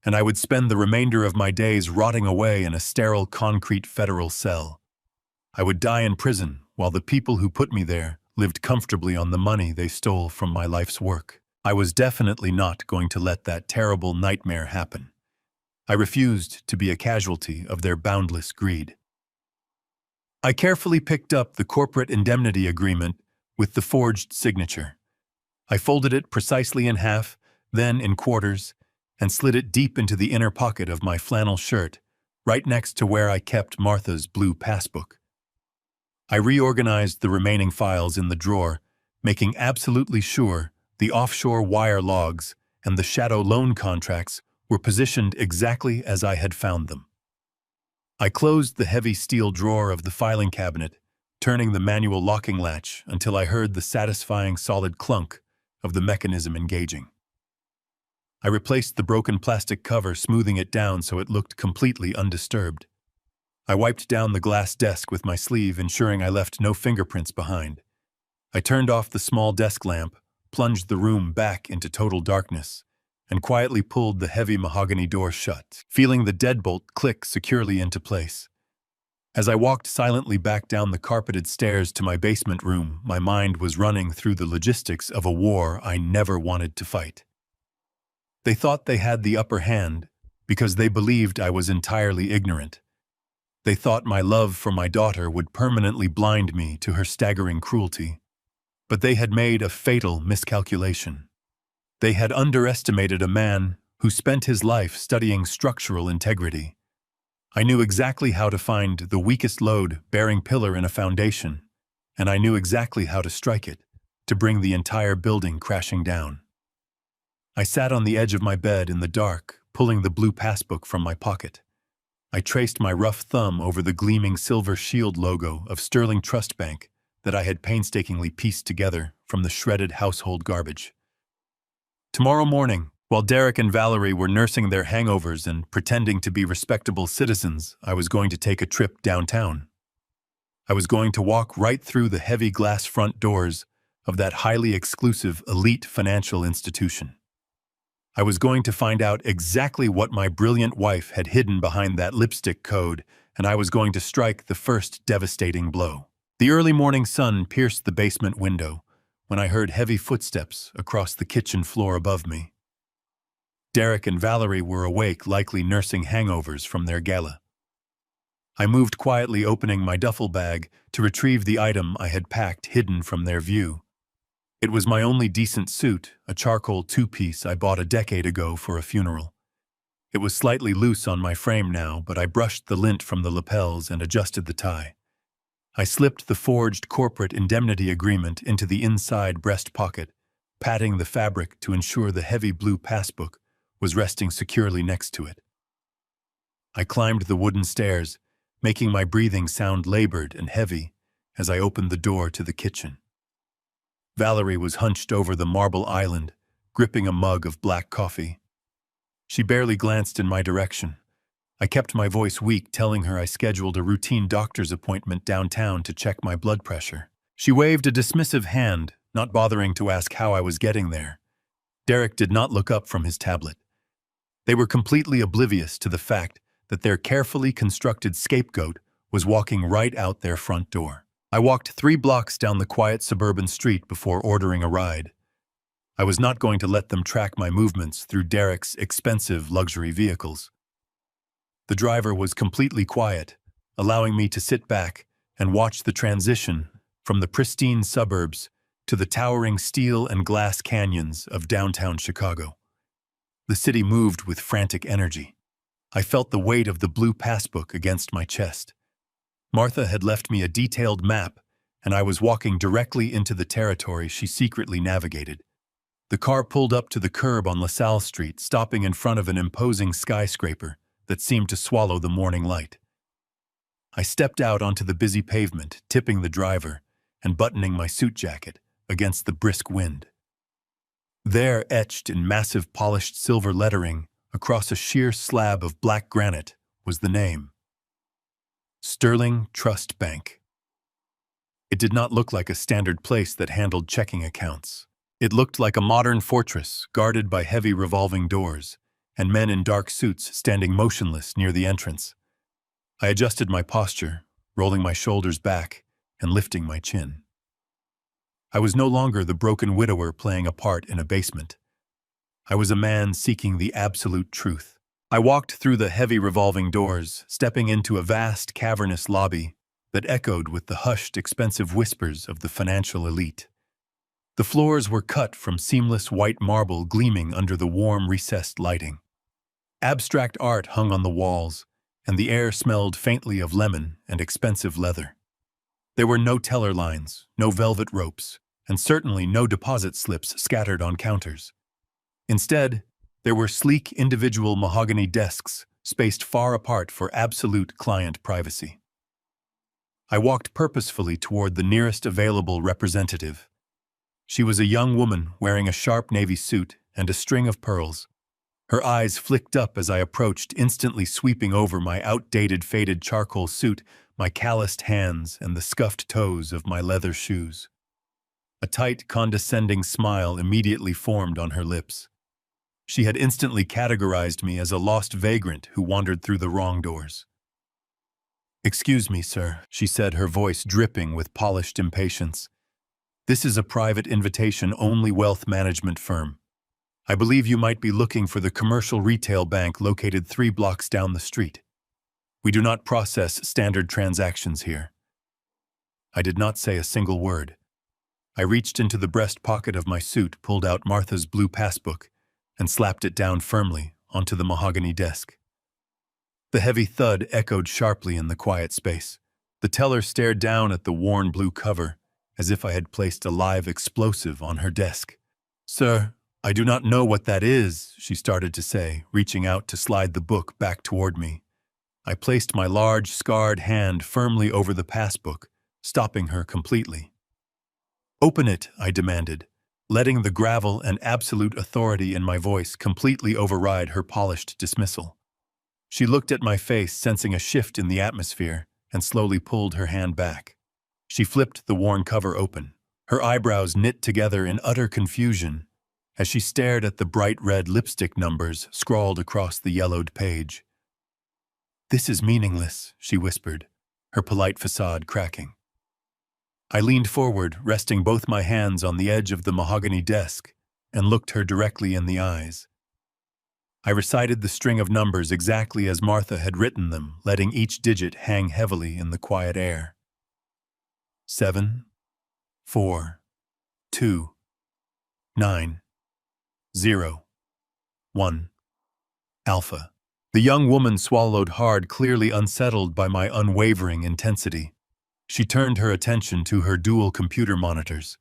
and I would spend the remainder of my days rotting away in a sterile concrete federal cell. I would die in prison while the people who put me there lived comfortably on the money they stole from my life's work. I was definitely not going to let that terrible nightmare happen. I refused to be a casualty of their boundless greed. I carefully picked up the corporate indemnity agreement with the forged signature. I folded it precisely in half, then in quarters, and slid it deep into the inner pocket of my flannel shirt, right next to where I kept Martha's blue passbook. I reorganized the remaining files in the drawer, making absolutely sure the offshore wire logs and the shadow loan contracts were positioned exactly as I had found them. I closed the heavy steel drawer of the filing cabinet, turning the manual locking latch until I heard the satisfying solid clunk of the mechanism engaging. I replaced the broken plastic cover, smoothing it down so it looked completely undisturbed. I wiped down the glass desk with my sleeve, ensuring I left no fingerprints behind. I turned off the small desk lamp, plunged the room back into total darkness, and quietly pulled the heavy mahogany door shut, feeling the deadbolt click securely into place. As I walked silently back down the carpeted stairs to my basement room, my mind was running through the logistics of a war I never wanted to fight. They thought they had the upper hand because they believed I was entirely ignorant. They thought my love for my daughter would permanently blind me to her staggering cruelty. But they had made a fatal miscalculation. They had underestimated a man who spent his life studying structural integrity. I knew exactly how to find the weakest load-bearing pillar in a foundation, and I knew exactly how to strike it to bring the entire building crashing down. I sat on the edge of my bed in the dark, pulling the blue passbook from my pocket. I traced my rough thumb over the gleaming silver shield logo of Sterling Trust Bank that I had painstakingly pieced together from the shredded household garbage. Tomorrow morning, while Derek and Valerie were nursing their hangovers and pretending to be respectable citizens, I was going to take a trip downtown. I was going to walk right through the heavy glass front doors of that highly exclusive elite financial institution. I was going to find out exactly what my brilliant wife had hidden behind that lipstick code, and I was going to strike the first devastating blow. The early morning sun pierced the basement window when I heard heavy footsteps across the kitchen floor above me. Derek and Valerie were awake, likely nursing hangovers from their gala. I moved quietly, opening my duffel bag to retrieve the item I had packed hidden from their view. It was my only decent suit, a charcoal two-piece I bought a decade ago for a funeral. It was slightly loose on my frame now, but I brushed the lint from the lapels and adjusted the tie. I slipped the forged corporate indemnity agreement into the inside breast pocket, patting the fabric to ensure the heavy blue passbook was resting securely next to it. I climbed the wooden stairs, making my breathing sound labored and heavy as I opened the door to the kitchen. Valerie was hunched over the marble island, gripping a mug of black coffee. She barely glanced in my direction. I kept my voice weak, telling her I scheduled a routine doctor's appointment downtown to check my blood pressure. She waved a dismissive hand, not bothering to ask how I was getting there. Derek did not look up from his tablet. They were completely oblivious to the fact that their carefully constructed scapegoat was walking right out their front door. I walked 3 blocks down the quiet suburban street before ordering a ride. I was not going to let them track my movements through Derek's expensive luxury vehicles. The driver was completely quiet, allowing me to sit back and watch the transition from the pristine suburbs to the towering steel and glass canyons of downtown Chicago. The city moved with frantic energy. I felt the weight of the blue passbook against my chest. Martha had left me a detailed map, and I was walking directly into the territory she secretly navigated. The car pulled up to the curb on LaSalle Street, stopping in front of an imposing skyscraper that seemed to swallow the morning light. I stepped out onto the busy pavement, tipping the driver and buttoning my suit jacket against the brisk wind. There, etched in massive polished silver lettering across a sheer slab of black granite, was the name: Sterling Trust Bank. It did not look like a standard place that handled checking accounts. It looked like a modern fortress guarded by heavy revolving doors, and men in dark suits standing motionless near the entrance. I adjusted my posture, rolling my shoulders back and lifting my chin. I was no longer the broken widower playing a part in a basement. I was a man seeking the absolute truth. I walked through the heavy revolving doors, stepping into a vast, cavernous lobby that echoed with the hushed, expensive whispers of the financial elite. The floors were cut from seamless white marble gleaming under the warm, recessed lighting. Abstract art hung on the walls, and the air smelled faintly of lemon and expensive leather. There were no teller lines, no velvet ropes, and certainly no deposit slips scattered on counters. Instead, there were sleek individual mahogany desks spaced far apart for absolute client privacy. I walked purposefully toward the nearest available representative. She was a young woman wearing a sharp navy suit and a string of pearls. Her eyes flicked up as I approached, instantly sweeping over my outdated faded charcoal suit, my calloused hands, and the scuffed toes of my leather shoes. A tight, condescending smile immediately formed on her lips. She had instantly categorized me as a lost vagrant who wandered through the wrong doors. "Excuse me, sir," she said, her voice dripping with polished impatience. "This is a private invitation-only wealth management firm. I believe you might be looking for the commercial retail bank located 3 blocks down the street. We do not process standard transactions here." I did not say a single word. I reached into the breast pocket of my suit, pulled out Martha's blue passbook, and slapped it down firmly onto the mahogany desk. The heavy thud echoed sharply in the quiet space. The teller stared down at the worn blue cover, as if I had placed a live explosive on her desk. "Sir, I do not know what that is," she started to say, reaching out to slide the book back toward me. I placed my large, scarred hand firmly over the passbook, stopping her completely. "Open it," I demanded, letting the gravel and absolute authority in my voice completely override her polished dismissal. She looked at my face, sensing a shift in the atmosphere, and slowly pulled her hand back. She flipped the worn cover open, her eyebrows knit together in utter confusion as she stared at the bright red lipstick numbers scrawled across the yellowed page. "This is meaningless," she whispered, her polite facade cracking. I leaned forward, resting both my hands on the edge of the mahogany desk, and looked her directly in the eyes. I recited the string of numbers exactly as Martha had written them, letting each digit hang heavily in the quiet air. 7, 4, 2, 9, 0, 1. Alpha. The young woman swallowed hard, clearly unsettled by my unwavering intensity. She turned her attention to her dual computer monitors,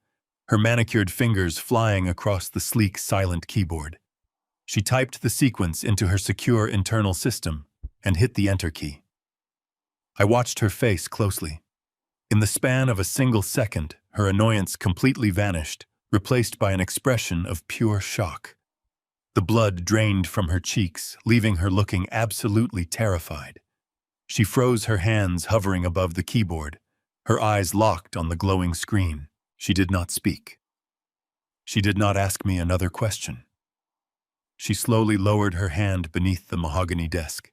her manicured fingers flying across the sleek, silent keyboard. She typed the sequence into her secure internal system and hit the enter key. I watched her face closely. In the span of a single second, her annoyance completely vanished, replaced by an expression of pure shock. The blood drained from her cheeks, leaving her looking absolutely terrified. She froze, her hands hovering above the keyboard, her eyes locked on the glowing screen. She did not speak. She did not ask me another question. She slowly lowered her hand beneath the mahogany desk.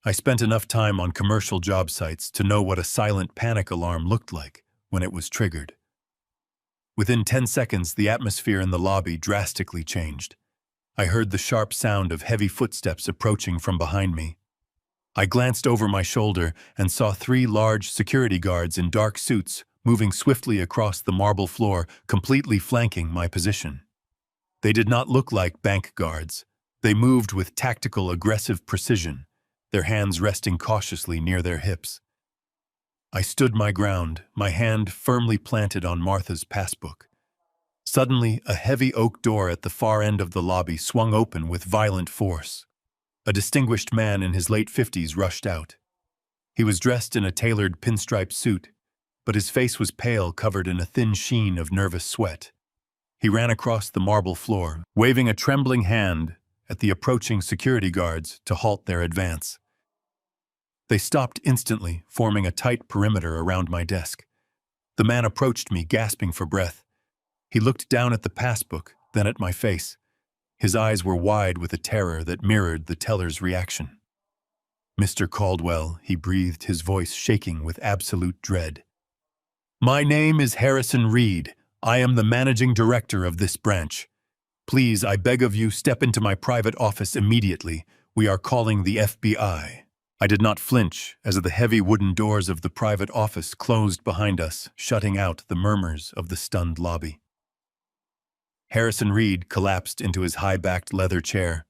I spent enough time on commercial job sites to know what a silent panic alarm looked like when it was triggered. Within 10 seconds, the atmosphere in the lobby drastically changed. I heard the sharp sound of heavy footsteps approaching from behind me. I glanced over my shoulder and saw 3 large security guards in dark suits moving swiftly across the marble floor, completely flanking my position. They did not look like bank guards. They moved with tactical, aggressive precision, their hands resting cautiously near their hips. I stood my ground, my hand firmly planted on Martha's passbook. Suddenly, a heavy oak door at the far end of the lobby swung open with violent force. A distinguished man in his late 50s rushed out. He was dressed in a tailored pinstripe suit, but his face was pale, covered in a thin sheen of nervous sweat. He ran across the marble floor, waving a trembling hand at the approaching security guards to halt their advance. They stopped instantly, forming a tight perimeter around my desk. The man approached me, gasping for breath. He looked down at the passbook, then at my face. His eyes were wide with a terror that mirrored the teller's reaction. "Mr. Caldwell," he breathed, his voice shaking with absolute dread. "My name is Harrison Reed. I am the managing director of this branch. Please, I beg of you, step into my private office immediately. We are calling the FBI." I did not flinch as the heavy wooden doors of the private office closed behind us, shutting out the murmurs of the stunned lobby. Harrison Reed collapsed into his high-backed leather chair,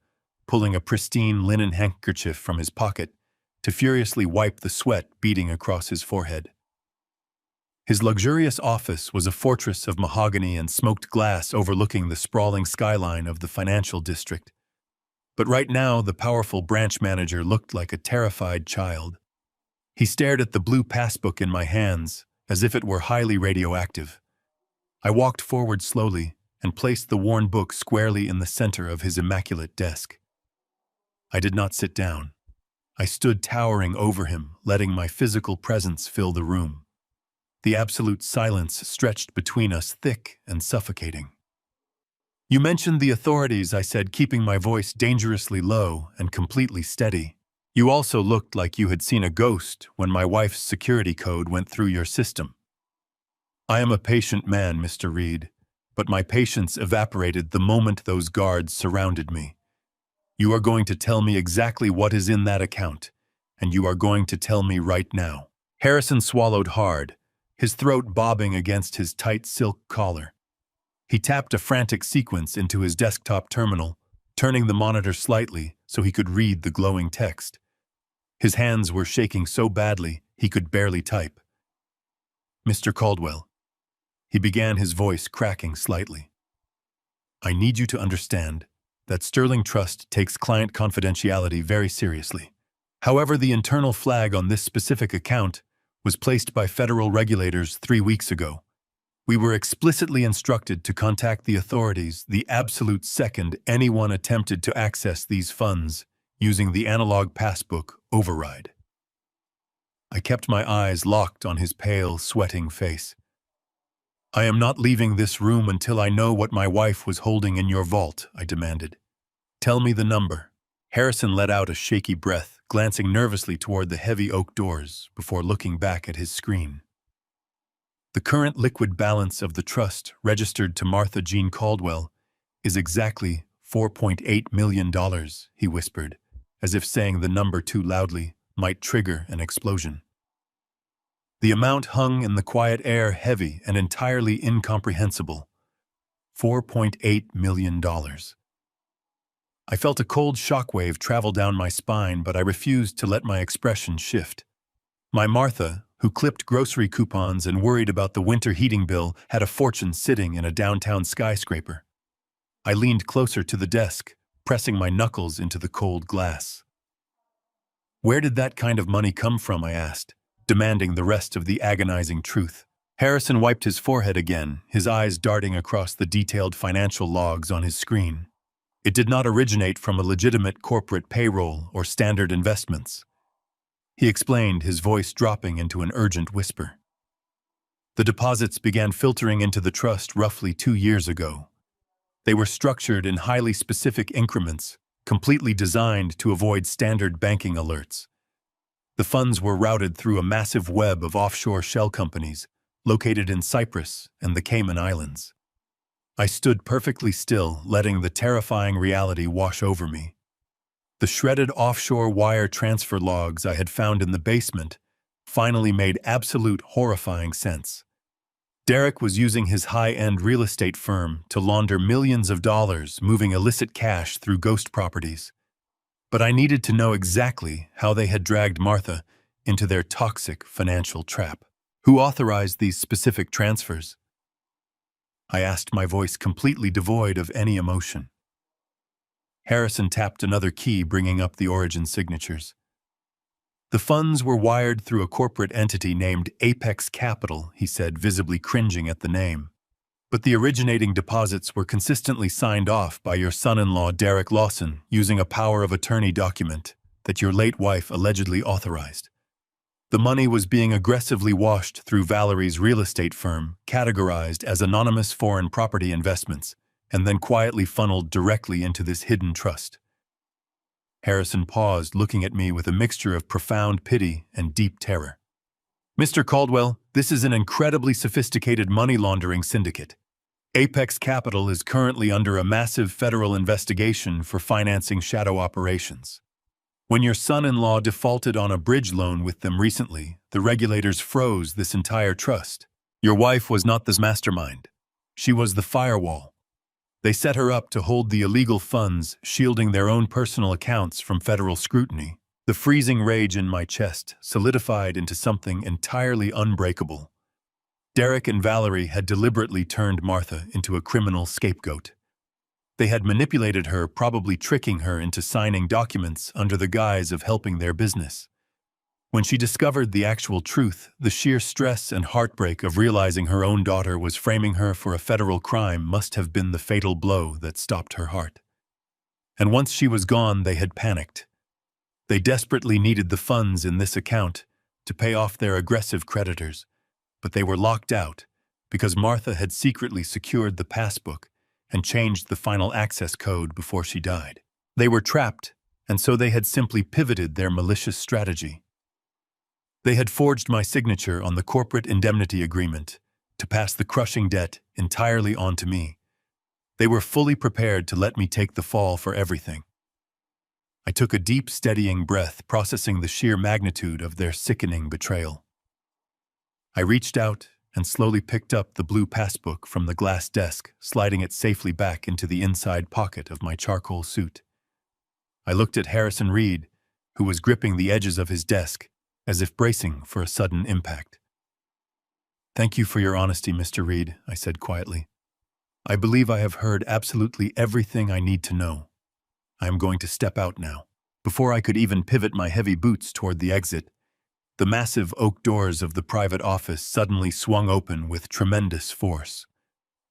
pulling a pristine linen handkerchief from his pocket to furiously wipe the sweat beading across his forehead. His luxurious office was a fortress of mahogany and smoked glass overlooking the sprawling skyline of the financial district. But right now, the powerful branch manager looked like a terrified child. He stared at the blue passbook in my hands, as if it were highly radioactive. I walked forward slowly and placed the worn book squarely in the center of his immaculate desk. I did not sit down. I stood towering over him, letting my physical presence fill the room. The absolute silence stretched between us, thick and suffocating. "You mentioned the authorities," I said, keeping my voice dangerously low and completely steady. "You also looked like you had seen a ghost when my wife's security code went through your system." "I am a patient man, Mr. Reed, but my patience evaporated the moment those guards surrounded me. You are going to tell me exactly what is in that account, and you are going to tell me right now." Harrison swallowed hard, his throat bobbing against his tight silk collar. He tapped a frantic sequence into his desktop terminal, turning the monitor slightly so he could read the glowing text. His hands were shaking so badly he could barely type. "Mr. Caldwell," he began, his voice cracking slightly, "I need you to understand that Sterling Trust takes client confidentiality very seriously. However, the internal flag on this specific account was placed by federal regulators 3 weeks ago. We were explicitly instructed to contact the authorities the absolute second anyone attempted to access these funds using the analog passbook override." I kept my eyes locked on his pale, sweating face. "I am not leaving this room until I know what my wife was holding in your vault," I demanded. "Tell me the number." Harrison let out a shaky breath, glancing nervously toward the heavy oak doors before looking back at his screen. "The current liquid balance of the trust registered to Martha Jean Caldwell is exactly $4.8 million, he whispered, as if saying the number too loudly might trigger an explosion. The amount hung in the quiet air, heavy and entirely incomprehensible. $4.8 million. I felt a cold shockwave travel down my spine, but I refused to let my expression shift. My Martha, who clipped grocery coupons and worried about the winter heating bill, had a fortune sitting in a downtown skyscraper. I leaned closer to the desk, pressing my knuckles into the cold glass. "Where did that kind of money come from?" I asked, demanding the rest of the agonizing truth. Harrison wiped his forehead again, his eyes darting across the detailed financial logs on his screen. "It did not originate from a legitimate corporate payroll or standard investments," he explained, his voice dropping into an urgent whisper. "The deposits began filtering into the trust roughly 2 years ago. They were structured in highly specific increments, completely designed to avoid standard banking alerts. The funds were routed through a massive web of offshore shell companies located in Cyprus and the Cayman Islands." I stood perfectly still, letting the terrifying reality wash over me. The shredded offshore wire transfer logs I had found in the basement finally made absolute horrifying sense. Derek was using his high-end real estate firm to launder millions of dollars, moving illicit cash through ghost properties. But I needed to know exactly how they had dragged Martha into their toxic financial trap. Who authorized these specific transfers? I asked, my voice completely devoid of any emotion. Harrison tapped another key, bringing up the origin signatures. "The funds were wired through a corporate entity named Apex Capital," he said, visibly cringing at the name. "But the originating deposits were consistently signed off by your son-in-law, Derek Lawson, using a power of attorney document that your late wife allegedly authorized. The money was being aggressively washed through Valerie's real estate firm, categorized as anonymous foreign property investments, and then quietly funneled directly into this hidden trust. Harrison paused, looking at me with a mixture of profound pity and deep terror. "Mr. Caldwell, this is an incredibly sophisticated money laundering syndicate. Apex Capital is currently under a massive federal investigation for financing shadow operations. When your son-in-law defaulted on a bridge loan with them recently, the regulators froze this entire trust. Your wife was not the mastermind. She was the firewall. They set her up to hold the illegal funds, shielding their own personal accounts from federal scrutiny." The freezing rage in my chest solidified into something entirely unbreakable. Derek and Valerie had deliberately turned Martha into a criminal scapegoat. They had manipulated her, probably tricking her into signing documents under the guise of helping their business. When she discovered the actual truth, the sheer stress and heartbreak of realizing her own daughter was framing her for a federal crime must have been the fatal blow that stopped her heart. And once she was gone, they had panicked. They desperately needed the funds in this account to pay off their aggressive creditors, but they were locked out because Martha had secretly secured the passbook and changed the final access code before she died. They were trapped, and so they had simply pivoted their malicious strategy. They had forged my signature on the corporate indemnity agreement to pass the crushing debt entirely onto me. They were fully prepared to let me take the fall for everything. I took a deep, steadying breath, processing the sheer magnitude of their sickening betrayal. I reached out and slowly picked up the blue passbook from the glass desk, sliding it safely back into the inside pocket of my charcoal suit. I looked at Harrison Reed, who was gripping the edges of his desk, as if bracing for a sudden impact. "Thank you for your honesty, Mr. Reed," I said quietly. "I believe I have heard absolutely everything I need to know. I am going to step out now." Before I could even pivot my heavy boots toward the exit, the massive oak doors of the private office suddenly swung open with tremendous force.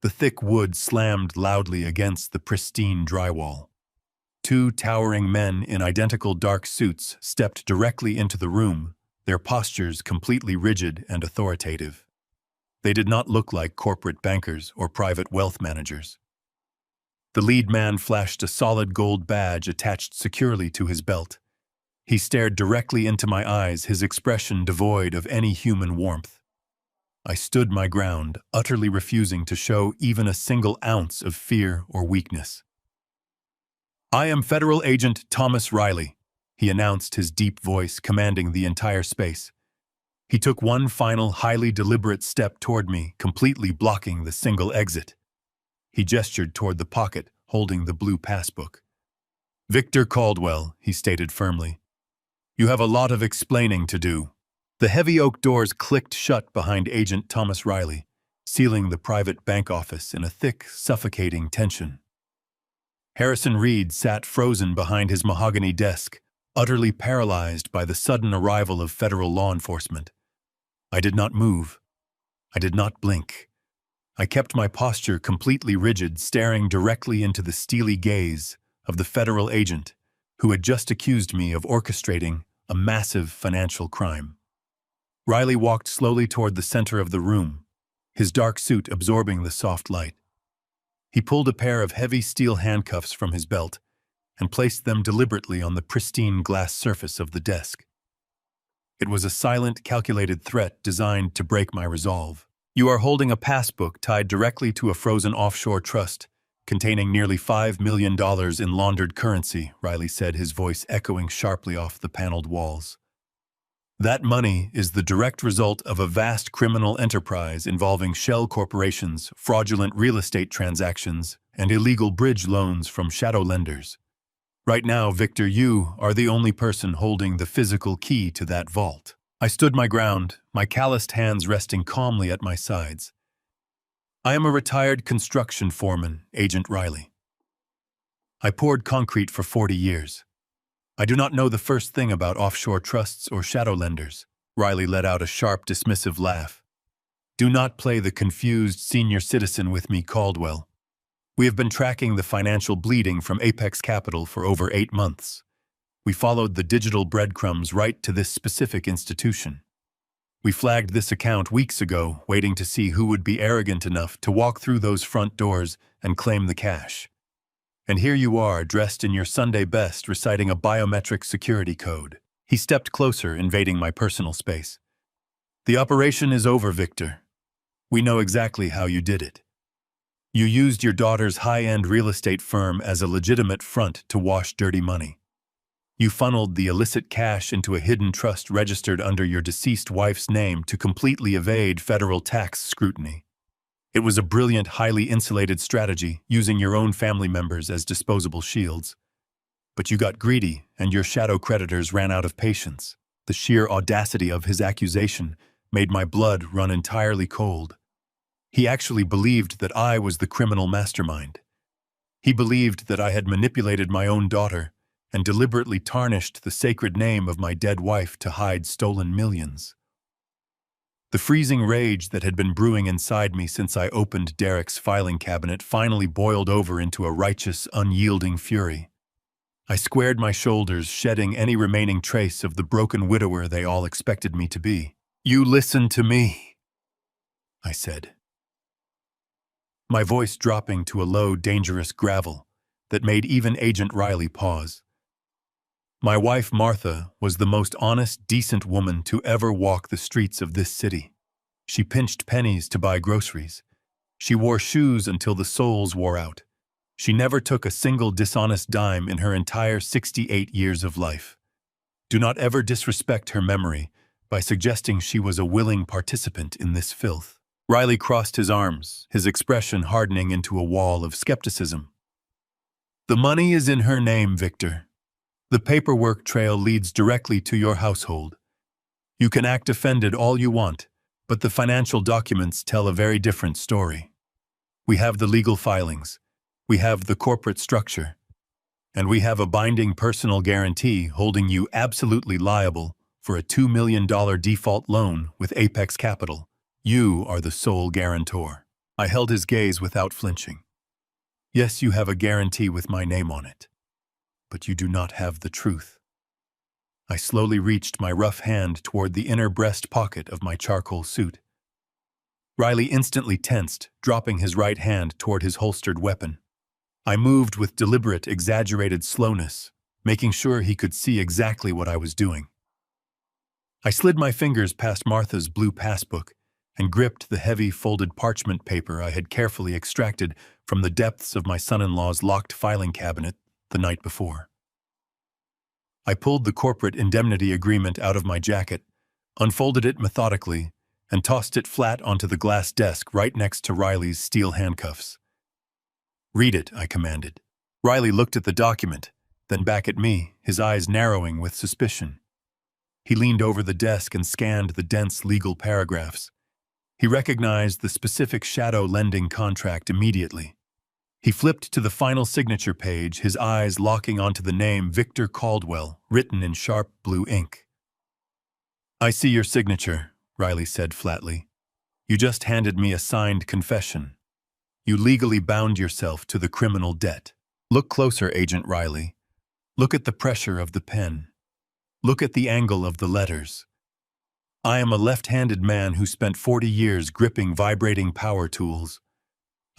The thick wood slammed loudly against the pristine drywall. Two towering men in identical dark suits stepped directly into the room, their postures completely rigid and authoritative. They did not look like corporate bankers or private wealth managers. The lead man flashed a solid gold badge attached securely to his belt. He stared directly into my eyes, his expression devoid of any human warmth. I stood my ground, utterly refusing to show even a single ounce of fear or weakness. "I am Federal Agent Thomas Riley," he announced, his deep voice commanding the entire space. He took one final, highly deliberate step toward me, completely blocking the single exit. He gestured toward the pocket, holding the blue passbook. "Victor Caldwell," he stated firmly. "You have a lot of explaining to do." The heavy oak doors clicked shut behind Agent Thomas Riley, sealing the private bank office in a thick, suffocating tension. Harrison Reed sat frozen behind his mahogany desk, utterly paralyzed by the sudden arrival of federal law enforcement. I did not move. I did not blink. I kept my posture completely rigid, staring directly into the steely gaze of the federal agent who had just accused me of orchestrating a massive financial crime. Riley walked slowly toward the center of the room, his dark suit absorbing the soft light. He pulled a pair of heavy steel handcuffs from his belt and placed them deliberately on the pristine glass surface of the desk. It was a silent, calculated threat designed to break my resolve. "You are holding a passbook tied directly to a frozen offshore trust containing nearly $5 million in laundered currency," Riley said, his voice echoing sharply off the paneled walls. "That money is the direct result of a vast criminal enterprise involving shell corporations, fraudulent real estate transactions, and illegal bridge loans from shadow lenders. Right now, Victor, you are the only person holding the physical key to that vault." I stood my ground, my calloused hands resting calmly at my sides. "I am a retired construction foreman, Agent Riley. I poured concrete for 40 years. I do not know the first thing about offshore trusts or shadow lenders." Riley let out a sharp, dismissive laugh. "Do not play the confused senior citizen with me, Caldwell. We have been tracking the financial bleeding from Apex Capital for over 8 months. We followed the digital breadcrumbs right to this specific institution. We flagged this account weeks ago, waiting to see who would be arrogant enough to walk through those front doors and claim the cash. And here you are, dressed in your Sunday best, reciting a biometric security code." He stepped closer, invading my personal space. "The operation is over, Victor. We know exactly how you did it. You used your daughter's high-end real estate firm as a legitimate front to wash dirty money. You funneled the illicit cash into a hidden trust registered under your deceased wife's name to completely evade federal tax scrutiny. It was a brilliant, highly insulated strategy, using your own family members as disposable shields. But you got greedy, and your shadow creditors ran out of patience. The sheer audacity of his accusation made my blood run entirely cold. He actually believed that I was the criminal mastermind. He believed that I had manipulated my own daughter and deliberately tarnished the sacred name of my dead wife to hide stolen millions. The freezing rage that had been brewing inside me since I opened Derek's filing cabinet finally boiled over into a righteous, unyielding fury. I squared my shoulders, shedding any remaining trace of the broken widower they all expected me to be. "You listen to me," I said, my voice dropping to a low, dangerous gravel that made even Agent Riley pause. My wife, Martha, was the most honest, decent woman to ever walk the streets of this city. She pinched pennies to buy groceries. She wore shoes until the soles wore out. She never took a single dishonest dime in her entire 68 years of life. Do not ever disrespect her memory by suggesting she was a willing participant in this filth. Riley crossed his arms, his expression hardening into a wall of skepticism. "The money is in her name, Victor. The paperwork trail leads directly to your household. You can act offended all you want, but the financial documents tell a very different story. We have the legal filings, we have the corporate structure, and we have a binding personal guarantee holding you absolutely liable for a $2 million default loan with Apex Capital. You are the sole guarantor." I held his gaze without flinching. "Yes, you have a guarantee with my name on it, but you do not have the truth." I slowly reached my rough hand toward the inner breast pocket of my charcoal suit. Riley instantly tensed, dropping his right hand toward his holstered weapon. I moved with deliberate, exaggerated slowness, making sure he could see exactly what I was doing. I slid my fingers past Martha's blue passbook and gripped the heavy, folded parchment paper I had carefully extracted from the depths of my son-in-law's locked filing cabinet the night before. I pulled the corporate indemnity agreement out of my jacket, unfolded it methodically, and tossed it flat onto the glass desk right next to Riley's steel handcuffs. "Read it," I commanded. Riley looked at the document, then back at me, his eyes narrowing with suspicion. He leaned over the desk and scanned the dense legal paragraphs. He recognized the specific shadow lending contract immediately. He flipped to the final signature page, his eyes locking onto the name Victor Caldwell, written in sharp blue ink. "I see your signature," Riley said flatly. "You just handed me a signed confession. You legally bound yourself to the criminal debt. Look closer, Agent Riley. Look at the pressure of the pen. Look at the angle of the letters. I am a left-handed man who spent 40 years gripping vibrating power tools.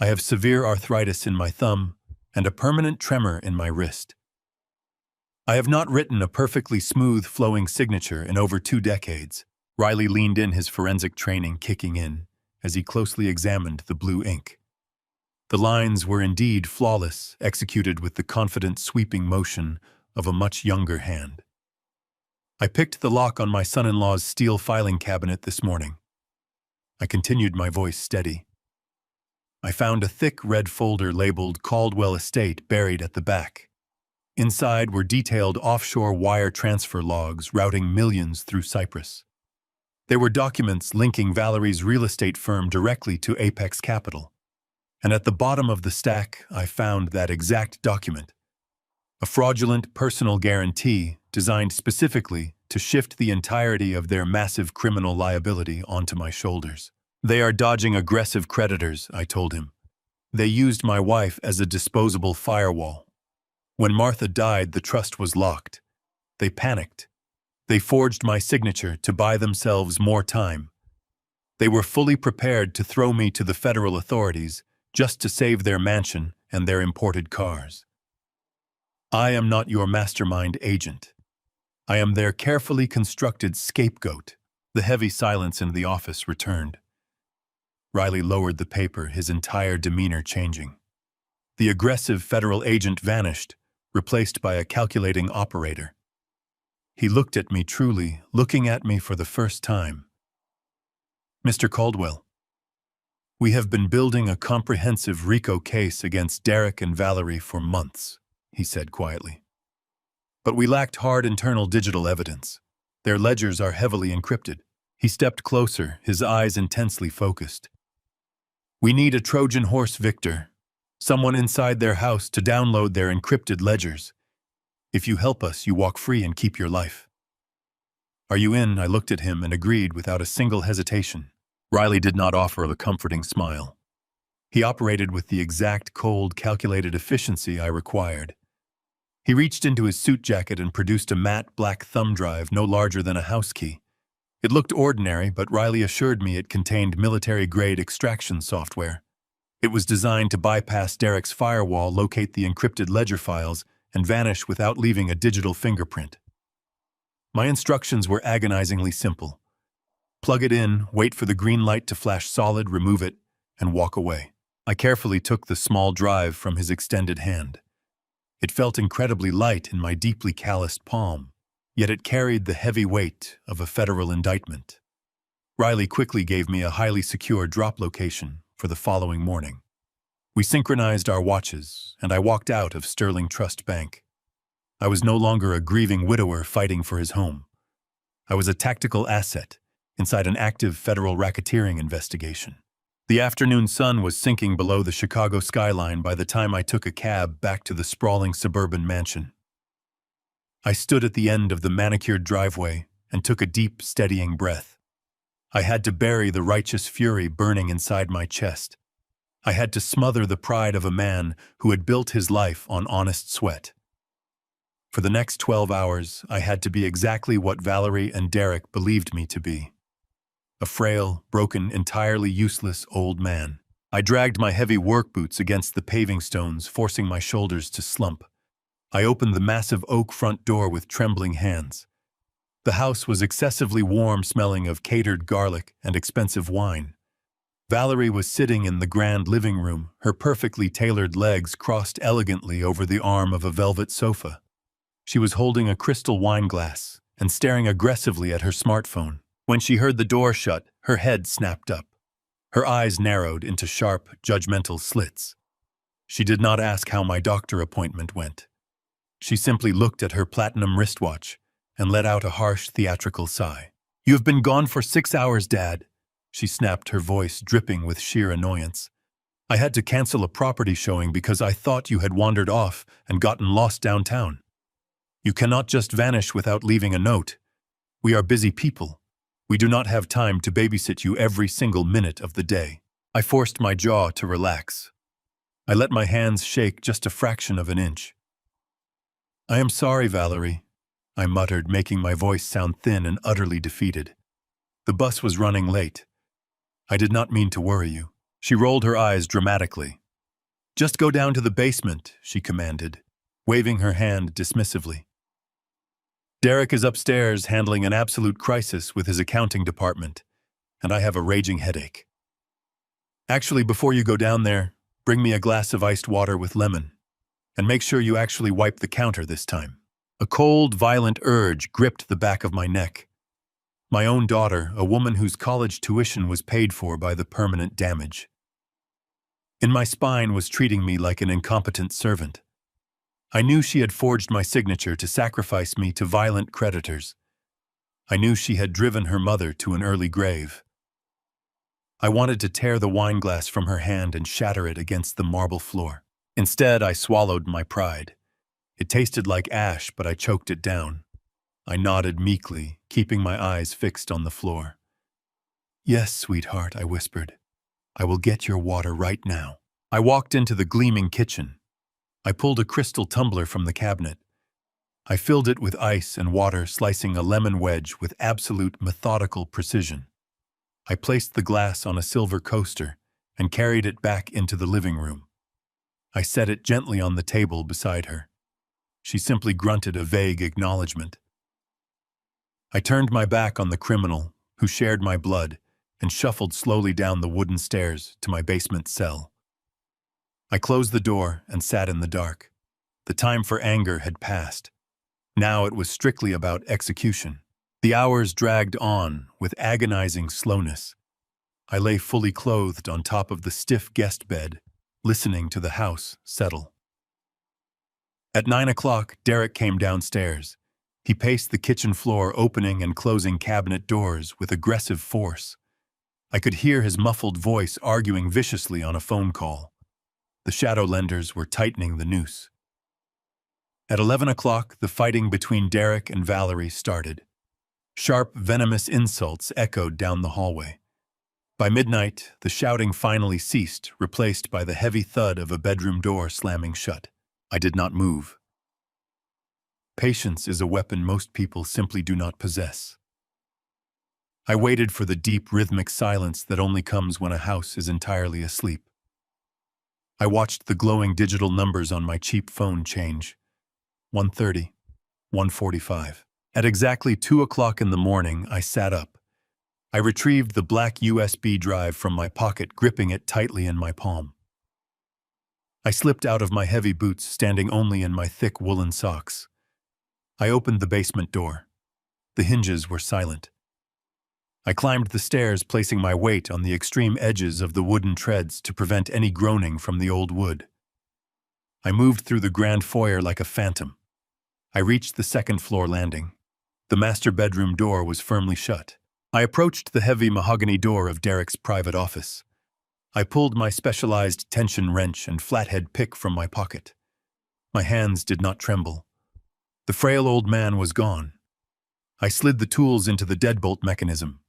I have severe arthritis in my thumb and a permanent tremor in my wrist. I have not written a perfectly smooth, flowing signature in over 2 decades. Riley leaned in, his forensic training kicking in, as he closely examined the blue ink. The lines were indeed flawless, executed with the confident, sweeping motion of a much younger hand. I picked the lock on my son-in-law's steel filing cabinet this morning. I continued, my voice steady. I found a thick red folder labeled Caldwell Estate buried at the back. Inside were detailed offshore wire transfer logs routing millions through Cyprus. There were documents linking Valerie's real estate firm directly to Apex Capital. And at the bottom of the stack, I found that exact document. A fraudulent personal guarantee designed specifically to shift the entirety of their massive criminal liability onto my shoulders. They are dodging aggressive creditors, I told him. They used my wife as a disposable firewall. When Martha died, the trust was locked. They panicked. They forged my signature to buy themselves more time. They were fully prepared to throw me to the federal authorities just to save their mansion and their imported cars. I am not your mastermind agent. I am their carefully constructed scapegoat. The heavy silence in the office returned. Riley lowered the paper, his entire demeanor changing. The aggressive federal agent vanished, replaced by a calculating operator. He looked at me truly, looking at me for the first time. Mr. Caldwell, we have been building a comprehensive RICO case against Derek and Valerie for months, he said quietly. But we lacked hard internal digital evidence. Their ledgers are heavily encrypted. He stepped closer, his eyes intensely focused. We need a Trojan horse victor, someone inside their house to download their encrypted ledgers. If you help us, you walk free and keep your life. Are you in? I looked at him and agreed without a single hesitation. Riley did not offer a comforting smile. He operated with the exact cold, calculated efficiency I required. He reached into his suit jacket and produced a matte black thumb drive no larger than a house key. It looked ordinary, but Riley assured me it contained military-grade extraction software. It was designed to bypass Derek's firewall, locate the encrypted ledger files, and vanish without leaving a digital fingerprint. My instructions were agonizingly simple. Plug it in, wait for the green light to flash solid, remove it, and walk away. I carefully took the small drive from his extended hand. It felt incredibly light in my deeply calloused palm, yet it carried the heavy weight of a federal indictment. Riley quickly gave me a highly secure drop location for the following morning. We synchronized our watches, and I walked out of Sterling Trust Bank. I was no longer a grieving widower fighting for his home. I was a tactical asset inside an active federal racketeering investigation. The afternoon sun was sinking below the Chicago skyline by the time I took a cab back to the sprawling suburban mansion. I stood at the end of the manicured driveway and took a deep, steadying breath. I had to bury the righteous fury burning inside my chest. I had to smother the pride of a man who had built his life on honest sweat. For the next 12 hours, I had to be exactly what Valerie and Derek believed me to be. A frail, broken, entirely useless old man. I dragged my heavy work boots against the paving stones, forcing my shoulders to slump. I opened the massive oak front door with trembling hands. The house was excessively warm, smelling of catered garlic and expensive wine. Valerie was sitting in the grand living room, her perfectly tailored legs crossed elegantly over the arm of a velvet sofa. She was holding a crystal wine glass and staring aggressively at her smartphone. When she heard the door shut, her head snapped up. Her eyes narrowed into sharp, judgmental slits. She did not ask how my doctor appointment went. She simply looked at her platinum wristwatch and let out a harsh, theatrical sigh. "You have been gone for 6 hours, Dad," she snapped, her voice dripping with sheer annoyance. "I had to cancel a property showing because I thought you had wandered off and gotten lost downtown. You cannot just vanish without leaving a note. We are busy people. We do not have time to babysit you every single minute of the day." I forced my jaw to relax. I let my hands shake just a fraction of an inch. "I am sorry, Valerie," I muttered, making my voice sound thin and utterly defeated. "The bus was running late. I did not mean to worry you." She rolled her eyes dramatically. "Just go down to the basement," she commanded, waving her hand dismissively. "Derek is upstairs handling an absolute crisis with his accounting department, and I have a raging headache. Actually, before you go down there, bring me a glass of iced water with lemon, and make sure you actually wipe the counter this time." A cold, violent urge gripped the back of my neck. My own daughter, a woman whose college tuition was paid for by the permanent damage. In my spine was treating me like an incompetent servant. I knew she had forged my signature to sacrifice me to violent creditors. I knew she had driven her mother to an early grave. I wanted to tear the wine glass from her hand and shatter it against the marble floor. Instead, I swallowed my pride. It tasted like ash, but I choked it down. I nodded meekly, keeping my eyes fixed on the floor. "Yes, sweetheart," I whispered. "I will get your water right now." I walked into the gleaming kitchen. I pulled a crystal tumbler from the cabinet. I filled it with ice and water, slicing a lemon wedge with absolute methodical precision. I placed the glass on a silver coaster and carried it back into the living room. I set it gently on the table beside her. She simply grunted a vague acknowledgement. I turned my back on the criminal, who shared my blood, and shuffled slowly down the wooden stairs to my basement cell. I closed the door and sat in the dark. The time for anger had passed. Now it was strictly about execution. The hours dragged on with agonizing slowness. I lay fully clothed on top of the stiff guest bed, listening to the house settle. At 9 o'clock, Derek came downstairs. He paced the kitchen floor, opening and closing cabinet doors with aggressive force. I could hear his muffled voice arguing viciously on a phone call. The shadow lenders were tightening the noose. At 11 o'clock, the fighting between Derek and Valerie started. Sharp, venomous insults echoed down the hallway. By midnight, the shouting finally ceased, replaced by the heavy thud of a bedroom door slamming shut. I did not move. Patience is a weapon most people simply do not possess. I waited for the deep, rhythmic silence that only comes when a house is entirely asleep. I watched the glowing digital numbers on my cheap phone change. 1:30, 1:45. At exactly 2 o'clock in the morning, I sat up. I retrieved the black USB drive from my pocket, gripping it tightly in my palm. I slipped out of my heavy boots, standing only in my thick woolen socks. I opened the basement door. The hinges were silent. I climbed the stairs, placing my weight on the extreme edges of the wooden treads to prevent any groaning from the old wood. I moved through the grand foyer like a phantom. I reached the second-floor landing. The master bedroom door was firmly shut. I approached the heavy mahogany door of Derek's private office. I pulled my specialized tension wrench and flathead pick from my pocket. My hands did not tremble. The frail old man was gone. I slid the tools into the deadbolt mechanism.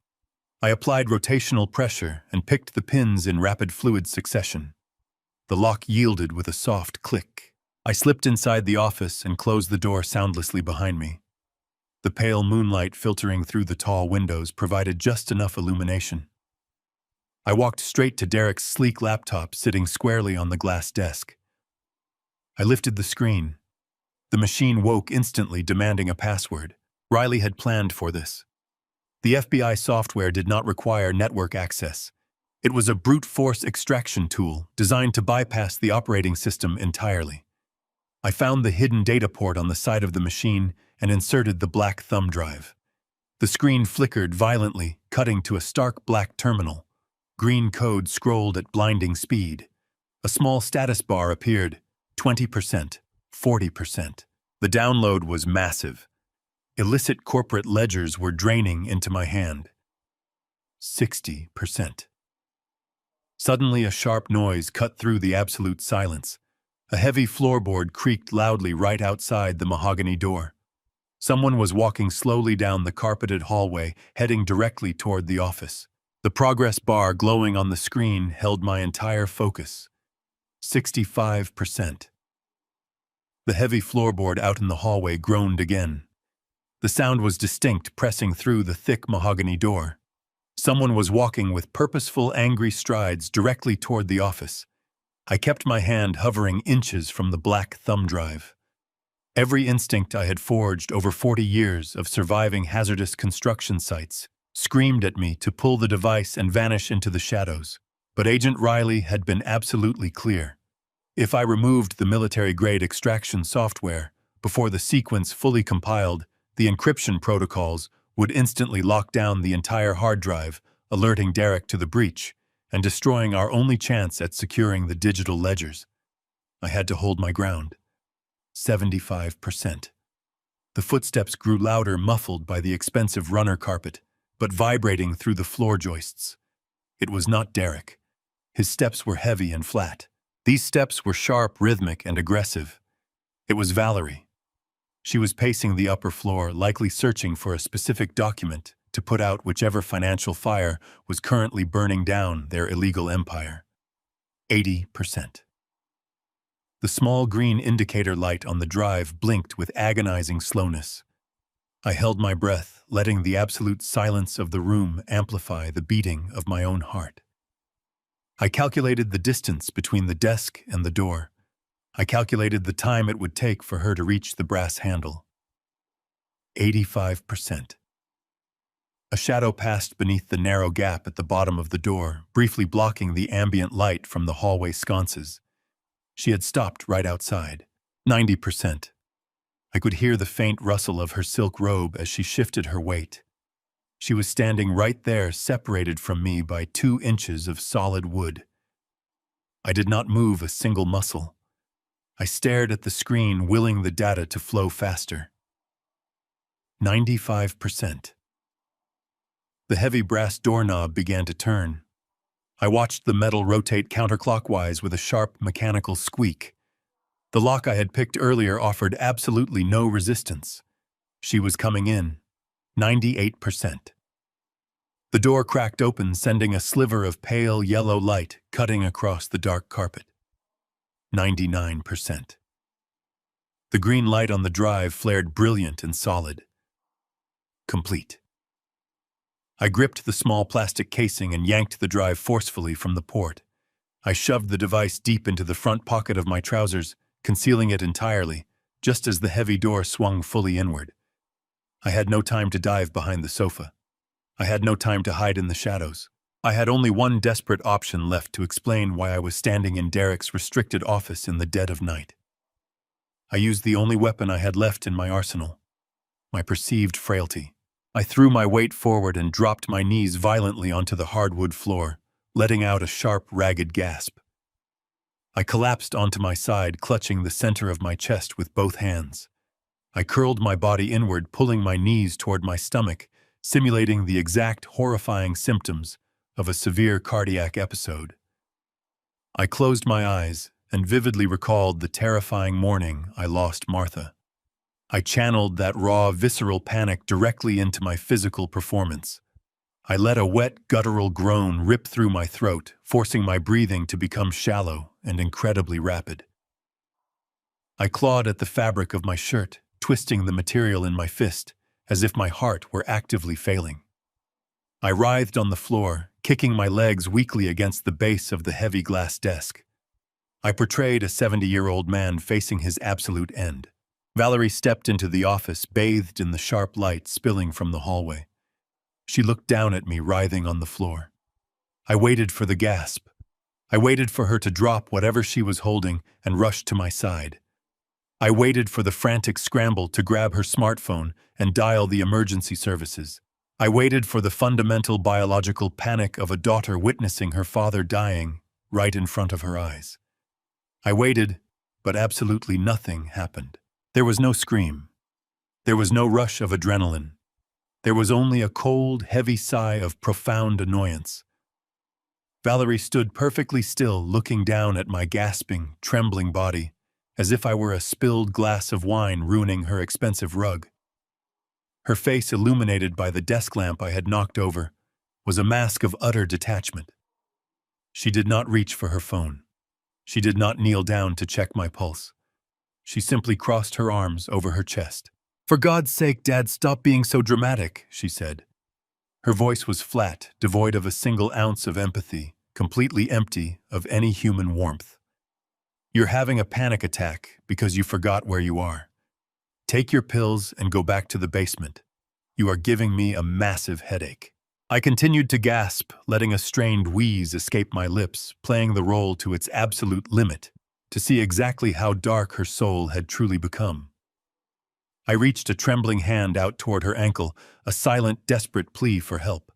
I applied rotational pressure and picked the pins in rapid fluid succession. The lock yielded with a soft click. I slipped inside the office and closed the door soundlessly behind me. The pale moonlight filtering through the tall windows provided just enough illumination. I walked straight to Derek's sleek laptop sitting squarely on the glass desk. I lifted the screen. The machine woke instantly, demanding a password. Riley had planned for this. The FBI software did not require network access. It was a brute force extraction tool designed to bypass the operating system entirely. I found the hidden data port on the side of the machine and inserted the black thumb drive. The screen flickered violently, cutting to a stark black terminal. Green code scrolled at blinding speed. A small status bar appeared, 20%, 40%. The download was massive. Illicit corporate ledgers were draining into my hand. 60%. Suddenly, a sharp noise cut through the absolute silence. A heavy floorboard creaked loudly right outside the mahogany door. Someone was walking slowly down the carpeted hallway, heading directly toward the office. The progress bar glowing on the screen held my entire focus. 65%. The heavy floorboard out in the hallway groaned again. The sound was distinct, pressing through the thick mahogany door. Someone was walking with purposeful, angry strides directly toward the office. I kept my hand hovering inches from the black thumb drive. Every instinct I had forged over 40 years of surviving hazardous construction sites screamed at me to pull the device and vanish into the shadows. But Agent Riley had been absolutely clear. If I removed the military-grade extraction software before the sequence fully compiled, the encryption protocols would instantly lock down the entire hard drive, alerting Derek to the breach and destroying our only chance at securing the digital ledgers. I had to hold my ground. 75%. The footsteps grew louder, muffled by the expensive runner carpet, but vibrating through the floor joists. It was not Derek. His steps were heavy and flat. These steps were sharp, rhythmic, and aggressive. It was Valerie. She was pacing the upper floor, likely searching for a specific document to put out whichever financial fire was currently burning down their illegal empire. 80%. The small green indicator light on the drive blinked with agonizing slowness. I held my breath, letting the absolute silence of the room amplify the beating of my own heart. I calculated the distance between the desk and the door. I calculated the time it would take for her to reach the brass handle. 85%. A shadow passed beneath the narrow gap at the bottom of the door, briefly blocking the ambient light from the hallway sconces. She had stopped right outside. 90%. I could hear the faint rustle of her silk robe as she shifted her weight. She was standing right there, separated from me by 2 inches of solid wood. I did not move a single muscle. I stared at the screen, willing the data to flow faster. 95%. The heavy brass doorknob began to turn. I watched the metal rotate counterclockwise with a sharp mechanical squeak. The lock I had picked earlier offered absolutely no resistance. She was coming in. 98%. The door cracked open, sending a sliver of pale yellow light cutting across the dark carpet. 99%. The green light on the drive flared brilliant and solid. Complete. I gripped the small plastic casing and yanked the drive forcefully from the port. I shoved the device deep into the front pocket of my trousers, concealing it entirely, just as the heavy door swung fully inward. I had no time to dive behind the sofa. I had no time to hide in the shadows. I had only one desperate option left to explain why I was standing in Derek's restricted office in the dead of night. I used the only weapon I had left in my arsenal, my perceived frailty. I threw my weight forward and dropped my knees violently onto the hardwood floor, letting out a sharp, ragged gasp. I collapsed onto my side, clutching the center of my chest with both hands. I curled my body inward, pulling my knees toward my stomach, simulating the exact horrifying symptoms of a severe cardiac episode. I closed my eyes and vividly recalled the terrifying morning I lost Martha. I channeled that raw, visceral panic directly into my physical performance. I let a wet, guttural groan rip through my throat, forcing my breathing to become shallow and incredibly rapid. I clawed at the fabric of my shirt, twisting the material in my fist, as if my heart were actively failing. I writhed on the floor, kicking my legs weakly against the base of the heavy glass desk. I portrayed a 70-year-old man facing his absolute end. Valerie stepped into the office, bathed in the sharp light spilling from the hallway. She looked down at me, writhing on the floor. I waited for the gasp. I waited for her to drop whatever she was holding and rush to my side. I waited for the frantic scramble to grab her smartphone and dial the emergency services. I waited for the fundamental biological panic of a daughter witnessing her father dying right in front of her eyes. I waited, but absolutely nothing happened. There was no scream. There was no rush of adrenaline. There was only a cold, heavy sigh of profound annoyance. Valerie stood perfectly still, looking down at my gasping, trembling body, as if I were a spilled glass of wine ruining her expensive rug. Her face, illuminated by the desk lamp I had knocked over, was a mask of utter detachment. She did not reach for her phone. She did not kneel down to check my pulse. She simply crossed her arms over her chest. "For God's sake, Dad, stop being so dramatic," she said. Her voice was flat, devoid of a single ounce of empathy, completely empty of any human warmth. "You're having a panic attack because you forgot where you are. Take your pills and go back to the basement. You are giving me a massive headache." I continued to gasp, letting a strained wheeze escape my lips, playing the role to its absolute limit, to see exactly how dark her soul had truly become. I reached a trembling hand out toward her ankle, a silent, desperate plea for help.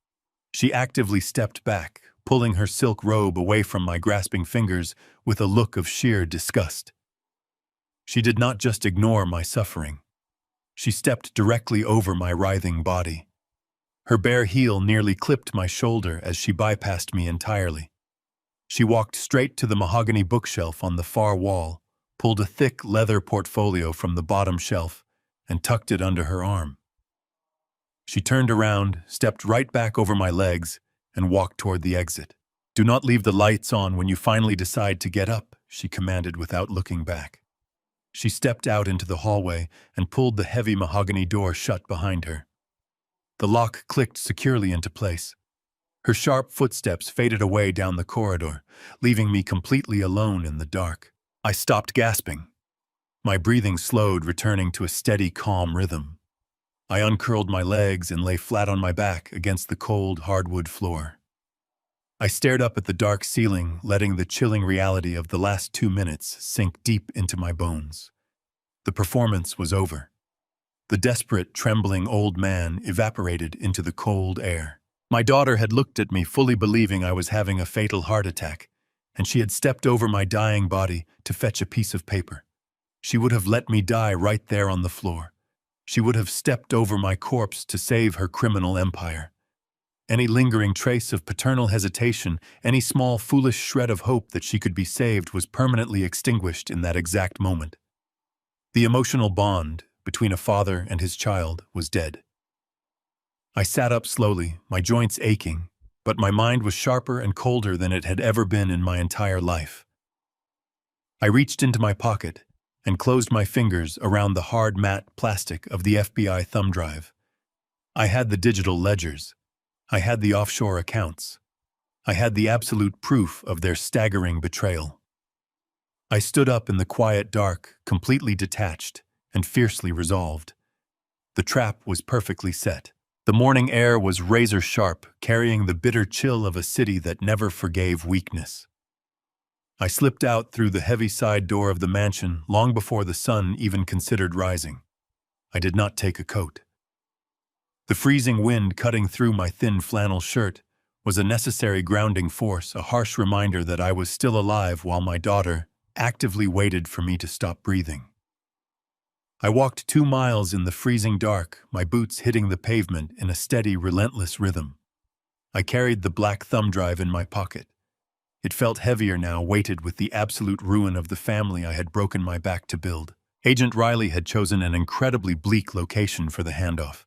She actively stepped back, pulling her silk robe away from my grasping fingers with a look of sheer disgust. She did not just ignore my suffering. She stepped directly over my writhing body. Her bare heel nearly clipped my shoulder as she bypassed me entirely. She walked straight to the mahogany bookshelf on the far wall, pulled a thick leather portfolio from the bottom shelf, and tucked it under her arm. She turned around, stepped right back over my legs, and walked toward the exit. "Do not leave the lights on when you finally decide to get up," she commanded without looking back. She stepped out into the hallway and pulled the heavy mahogany door shut behind her. The lock clicked securely into place. Her sharp footsteps faded away down the corridor, leaving me completely alone in the dark. I stopped gasping. My breathing slowed, returning to a steady, calm rhythm. I uncurled my legs and lay flat on my back against the cold, hardwood floor. I stared up at the dark ceiling, letting the chilling reality of the last 2 minutes sink deep into my bones. The performance was over. The desperate, trembling old man evaporated into the cold air. My daughter had looked at me, fully believing I was having a fatal heart attack, and she had stepped over my dying body to fetch a piece of paper. She would have let me die right there on the floor. She would have stepped over my corpse to save her criminal empire. Any lingering trace of paternal hesitation, any small, foolish shred of hope that she could be saved was permanently extinguished in that exact moment. The emotional bond between a father and his child was dead. I sat up slowly, my joints aching, but my mind was sharper and colder than it had ever been in my entire life. I reached into my pocket and closed my fingers around the hard matte plastic of the FBI thumb drive. I had the digital ledgers. I had the offshore accounts. I had the absolute proof of their staggering betrayal. I stood up in the quiet dark, completely detached and fiercely resolved. The trap was perfectly set. The morning air was razor sharp, carrying the bitter chill of a city that never forgave weakness. I slipped out through the heavy side door of the mansion long before the sun even considered rising. I did not take a coat. The freezing wind cutting through my thin flannel shirt was a necessary grounding force, a harsh reminder that I was still alive while my daughter actively waited for me to stop breathing. I walked 2 miles in the freezing dark, my boots hitting the pavement in a steady, relentless rhythm. I carried the black thumb drive in my pocket. It felt heavier now, weighted with the absolute ruin of the family I had broken my back to build. Agent Riley had chosen an incredibly bleak location for the handoff.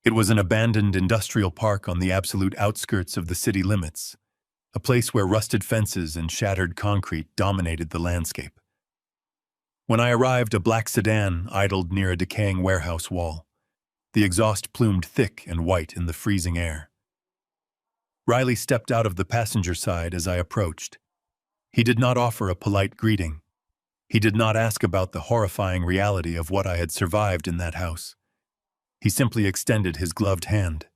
It was an abandoned industrial park on the absolute outskirts of the city limits, a place where rusted fences and shattered concrete dominated the landscape. When I arrived, a black sedan idled near a decaying warehouse wall, the exhaust plumed thick and white in the freezing air. Riley stepped out of the passenger side as I approached. He did not offer a polite greeting. He did not ask about the horrifying reality of what I had survived in that house. He simply extended his gloved hand.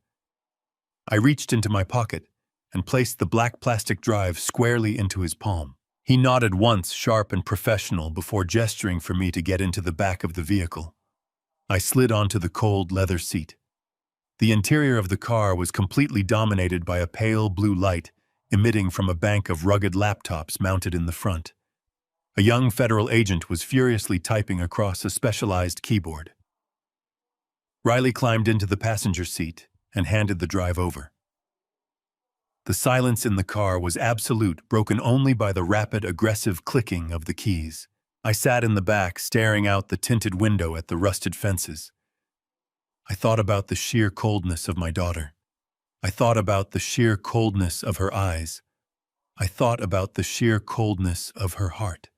I reached into my pocket and placed the black plastic drive squarely into his palm. He nodded once, sharp and professional, before gesturing for me to get into the back of the vehicle. I slid onto the cold leather seat. The interior of the car was completely dominated by a pale blue light emitting from a bank of rugged laptops mounted in the front. A young federal agent was furiously typing across a specialized keyboard. Riley climbed into the passenger seat and handed the drive over. The silence in the car was absolute, broken only by the rapid, aggressive clicking of the keys. I sat in the back, staring out the tinted window at the rusted fences. I thought about the sheer coldness of my daughter. I thought about the sheer coldness of her eyes. I thought about the sheer coldness of her heart.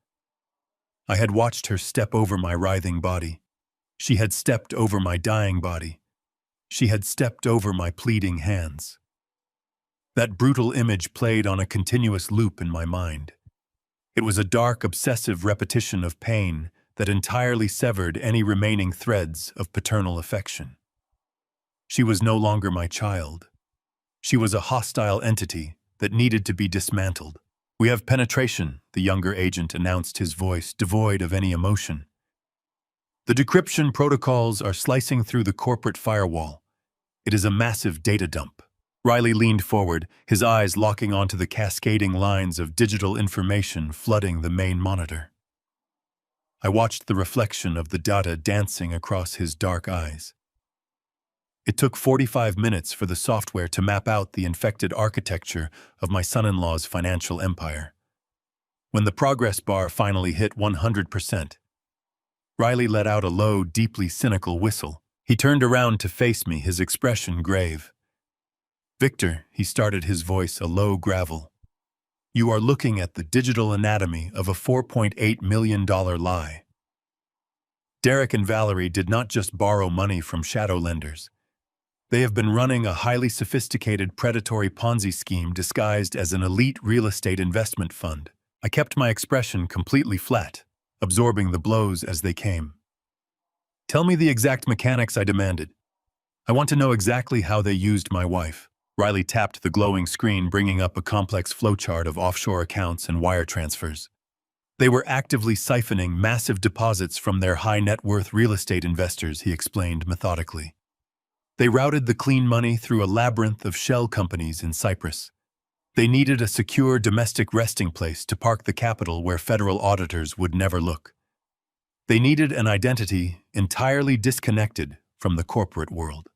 I had watched her step over my writhing body. She had stepped over my dying body. She had stepped over my pleading hands. That brutal image played on a continuous loop in my mind. It was a dark, obsessive repetition of pain that entirely severed any remaining threads of paternal affection. She was no longer my child. She was a hostile entity that needed to be dismantled. "We have penetration," the younger agent announced, his voice devoid of any emotion. "The decryption protocols are slicing through the corporate firewall. It is a massive data dump." Riley leaned forward, his eyes locking onto the cascading lines of digital information flooding the main monitor. I watched the reflection of the data dancing across his dark eyes. It took 45 minutes for the software to map out the infected architecture of my son-in-law's financial empire. When the progress bar finally hit 100%, Riley let out a low, deeply cynical whistle. He turned around to face me, his expression grave. "Victor," he started, his voice a low gravel. You are looking at the digital anatomy of a $4.8 million lie. Derek and Valerie did not just borrow money from shadow lenders. They have been running a highly sophisticated predatory Ponzi scheme disguised as an elite real estate investment fund. I kept my expression completely flat, absorbing the blows as they came. Tell me the exact mechanics, I demanded. I want to know exactly how they used my wife. Riley tapped the glowing screen, bringing up a complex flowchart of offshore accounts and wire transfers. They were actively siphoning massive deposits from their high-net-worth real estate investors, he explained methodically. They routed the clean money through a labyrinth of shell companies in Cyprus. They needed a secure domestic resting place to park the capital where federal auditors would never look. They needed an identity entirely disconnected from the corporate world.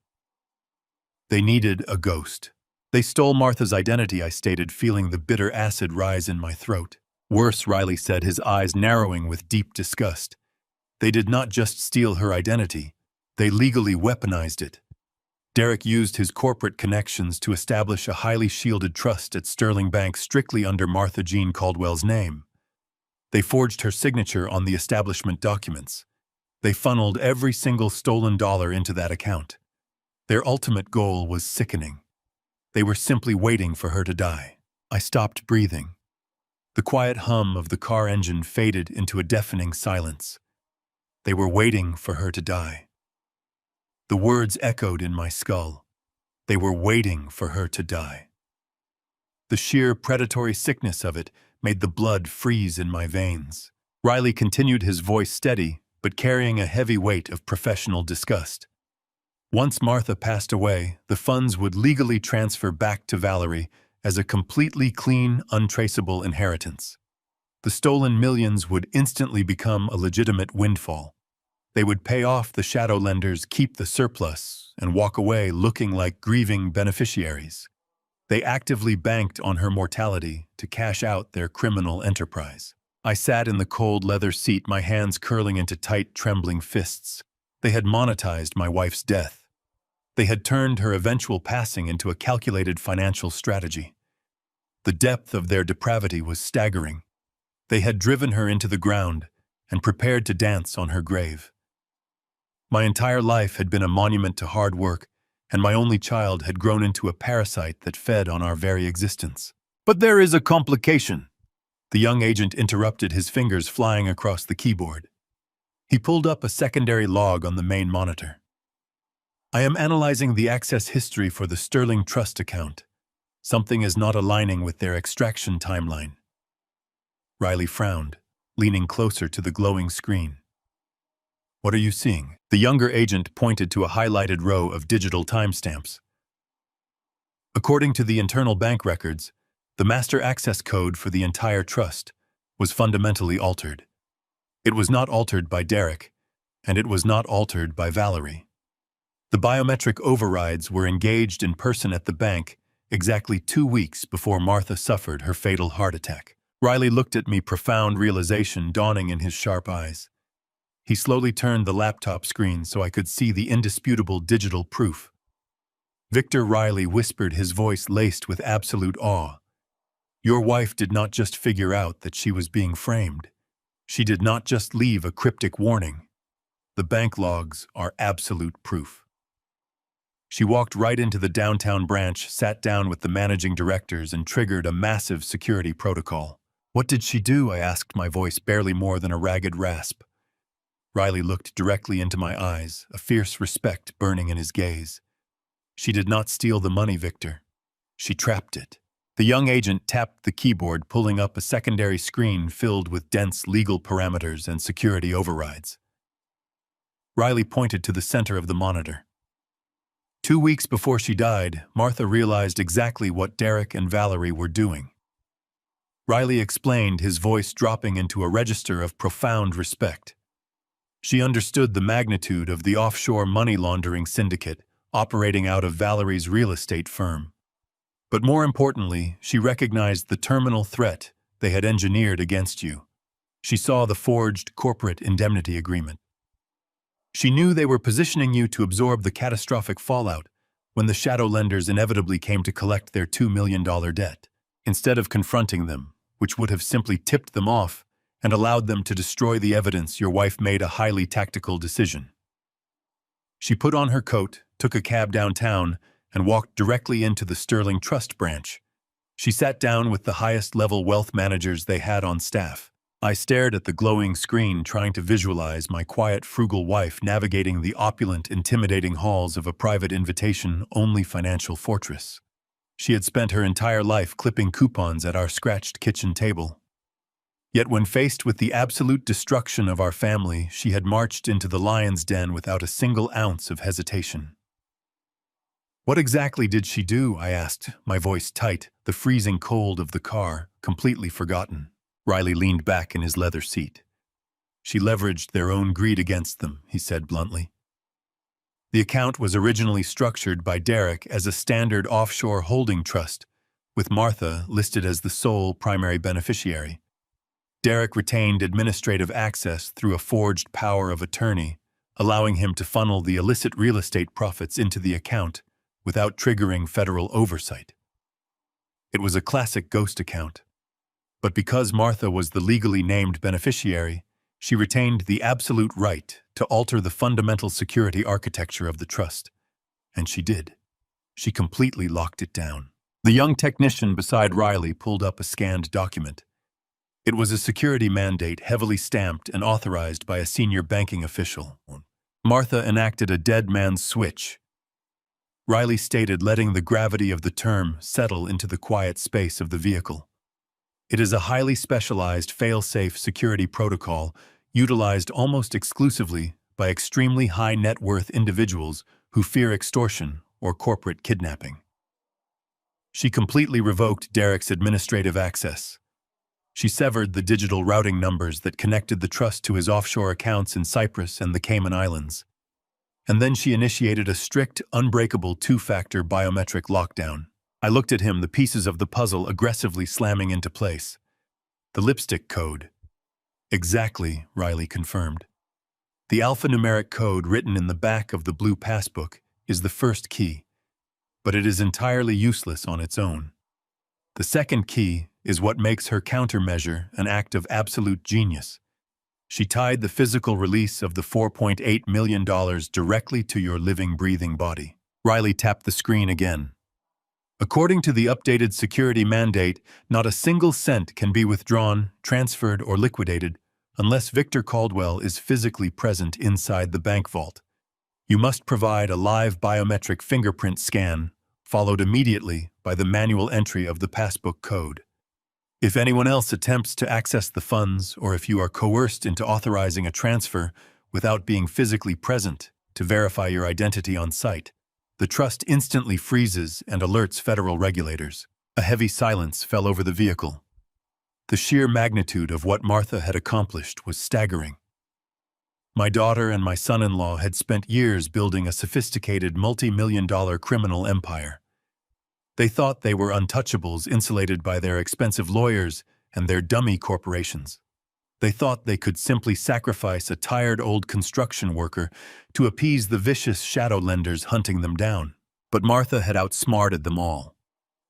They needed a ghost. They stole Martha's identity, I stated, feeling the bitter acid rise in my throat. Worse, Riley said, his eyes narrowing with deep disgust. They did not just steal her identity, they legally weaponized it. Derek used his corporate connections to establish a highly shielded trust at Sterling Bank strictly under Martha Jean Caldwell's name. They forged her signature on the establishment documents. They funneled every single stolen dollar into that account. Their ultimate goal was sickening. They were simply waiting for her to die. I stopped breathing. The quiet hum of the car engine faded into a deafening silence. They were waiting for her to die. The words echoed in my skull. They were waiting for her to die. The sheer predatory sickness of it made the blood freeze in my veins. Riley continued, his voice steady, but carrying a heavy weight of professional disgust. Once Martha passed away, the funds would legally transfer back to Valerie as a completely clean, untraceable inheritance. The stolen millions would instantly become a legitimate windfall. They would pay off the shadow lenders, keep the surplus, and walk away looking like grieving beneficiaries. They actively banked on her mortality to cash out their criminal enterprise. I sat in the cold leather seat, my hands curling into tight, trembling fists. They had monetized my wife's death. They had turned her eventual passing into a calculated financial strategy. The depth of their depravity was staggering. They had driven her into the ground and prepared to dance on her grave. My entire life had been a monument to hard work, and my only child had grown into a parasite that fed on our very existence. But there is a complication. The young agent interrupted, his fingers flying across the keyboard. He pulled up a secondary log on the main monitor. I am analyzing the access history for the Sterling Trust account. Something is not aligning with their extraction timeline. Riley frowned, leaning closer to the glowing screen. What are you seeing? The younger agent pointed to a highlighted row of digital timestamps. According to the internal bank records, the master access code for the entire trust was fundamentally altered. It was not altered by Derek, and it was not altered by Valerie. The biometric overrides were engaged in person at the bank exactly 2 weeks before Martha suffered her fatal heart attack. Riley looked at me, profound realization dawning in his sharp eyes. He slowly turned the laptop screen so I could see the indisputable digital proof. Victor, Riley whispered, his voice laced with absolute awe. Your wife did not just figure out that she was being framed. She did not just leave a cryptic warning. The bank logs are absolute proof. She walked right into the downtown branch, sat down with the managing directors, and triggered a massive security protocol. What did she do? I asked, my voice barely more than a ragged rasp. Riley looked directly into my eyes, a fierce respect burning in his gaze. She did not steal the money, Victor. She trapped it. The young agent tapped the keyboard, pulling up a secondary screen filled with dense legal parameters and security overrides. Riley pointed to the center of the monitor. 2 weeks before she died, Martha realized exactly what Derek and Valerie were doing. Riley explained, his voice dropping into a register of profound respect. She understood the magnitude of the offshore money laundering syndicate operating out of Valerie's real estate firm. But more importantly, she recognized the terminal threat they had engineered against you. She saw the forged corporate indemnity agreement. She knew they were positioning you to absorb the catastrophic fallout when the shadow lenders inevitably came to collect their $2 million debt. instead of confronting them, which would have simply tipped them off and allowed them to destroy the evidence. Your wife made a highly tactical decision. She put on her coat, took a cab downtown, and walked directly into the Sterling Trust branch. She sat down with the highest-level wealth managers they had on staff. I stared at the glowing screen, trying to visualize my quiet, frugal wife navigating the opulent, intimidating halls of a private invitation-only financial fortress. She had spent her entire life clipping coupons at our scratched kitchen table. Yet when faced with the absolute destruction of our family, she had marched into the lion's den without a single ounce of hesitation. "What exactly did she do?" I asked, my voice tight, the freezing cold of the car completely forgotten. Riley leaned back in his leather seat. "She leveraged their own greed against them," he said bluntly. The account was originally structured by Derek as a standard offshore holding trust, with Martha listed as the sole primary beneficiary. Derek retained administrative access through a forged power of attorney, allowing him to funnel the illicit real estate profits into the account without triggering federal oversight. It was a classic ghost account. But because Martha was the legally named beneficiary, she retained the absolute right to alter the fundamental security architecture of the trust. And she did. She completely locked it down. The young technician beside Riley pulled up a scanned document. It was a security mandate heavily stamped and authorized by a senior banking official. Martha enacted a dead man's switch. Riley stated, letting the gravity of the term settle into the quiet space of the vehicle. It is a highly specialized fail-safe security protocol utilized almost exclusively by extremely high net worth individuals who fear extortion or corporate kidnapping. She completely revoked Derek's administrative access. She severed the digital routing numbers that connected the trust to his offshore accounts in Cyprus and the Cayman Islands. And then she initiated a strict, unbreakable two-factor biometric lockdown. I looked at him, the pieces of the puzzle aggressively slamming into place. The lipstick code. "Exactly," Riley confirmed. "The alphanumeric code written in the back of the blue passbook is the first key, but it is entirely useless on its own. The second key is what makes her countermeasure an act of absolute genius. She tied the physical release of the $4.8 million directly to your living, breathing body." Riley tapped the screen again. "According to the updated security mandate, not a single cent can be withdrawn, transferred, or liquidated unless Victor Caldwell is physically present inside the bank vault. You must provide a live biometric fingerprint scan, followed immediately by the manual entry of the passbook code. If anyone else attempts to access the funds, or if you are coerced into authorizing a transfer without being physically present to verify your identity on site, the trust instantly freezes and alerts federal regulators." A heavy silence fell over the vehicle. The sheer magnitude of what Martha had accomplished was staggering. My daughter and my son-in-law had spent years building a sophisticated multi-million-dollar criminal empire. They thought they were untouchables, insulated by their expensive lawyers and their dummy corporations. They thought they could simply sacrifice a tired old construction worker to appease the vicious shadow lenders hunting them down. But Martha had outsmarted them all.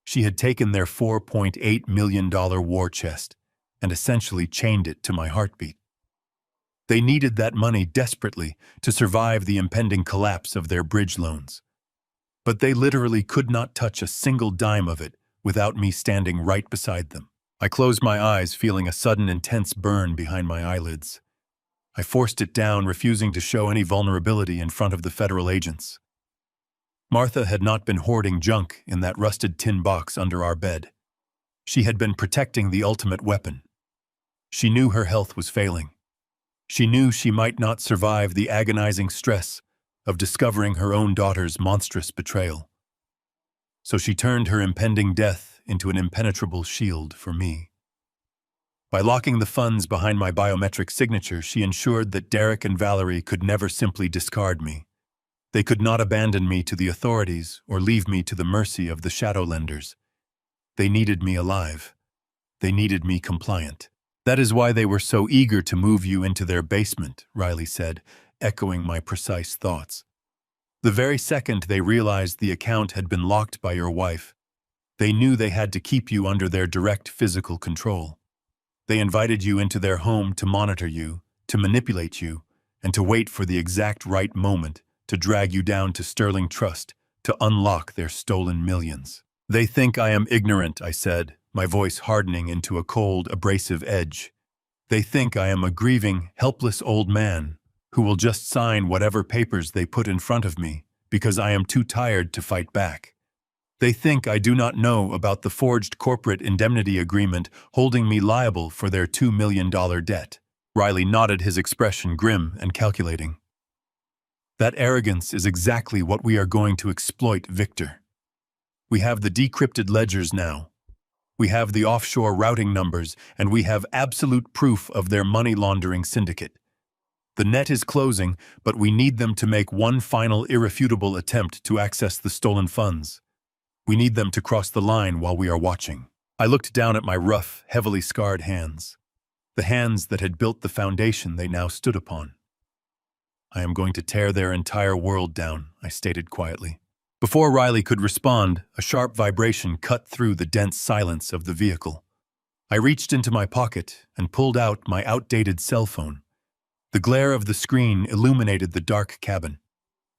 She had taken their $4.8 million war chest and essentially chained it to my heartbeat. They needed that money desperately to survive the impending collapse of their bridge loans. But they literally could not touch a single dime of it without me standing right beside them. I closed my eyes, feeling a sudden intense burn behind my eyelids. I forced it down, refusing to show any vulnerability in front of the federal agents. Martha had not been hoarding junk in that rusted tin box under our bed. She had been protecting the ultimate weapon. She knew her health was failing. She knew she might not survive the agonizing stress of discovering her own daughter's monstrous betrayal. So she turned her impending death into an impenetrable shield for me. By locking the funds behind my biometric signature, she ensured that Derek and Valerie could never simply discard me. They could not abandon me to the authorities or leave me to the mercy of the shadow lenders. They needed me alive. They needed me compliant. "That is why they were so eager to move you into their basement," Riley said, echoing my precise thoughts. "The very second they realized the account had been locked by your wife, They knew they had to keep you under their direct physical control. They invited you into their home to monitor you, to manipulate you, and to wait for the exact right moment to drag you down to Sterling Trust to unlock their stolen millions. They think I am ignorant, I said, my voice hardening into a cold, abrasive edge. They think I am a grieving, helpless old man who will just sign whatever papers they put in front of me because I am too tired to fight back. They think I do not know about the forged corporate indemnity agreement holding me liable for their $2 million debt. Riley nodded, his expression grim and calculating. That arrogance is exactly what we are going to exploit, Victor. We have the decrypted ledgers now. We have the offshore routing numbers, and we have absolute proof of their money laundering syndicate. The net is closing, but we need them to make one final irrefutable attempt to access the stolen funds. We need them to cross the line while we are watching. I looked down at my rough, heavily scarred hands, the hands that had built the foundation they now stood upon. I am going to tear their entire world down, I stated quietly. Before Riley could respond, a sharp vibration cut through the dense silence of the vehicle. I reached into my pocket and pulled out my outdated cell phone. The glare of the screen illuminated the dark cabin.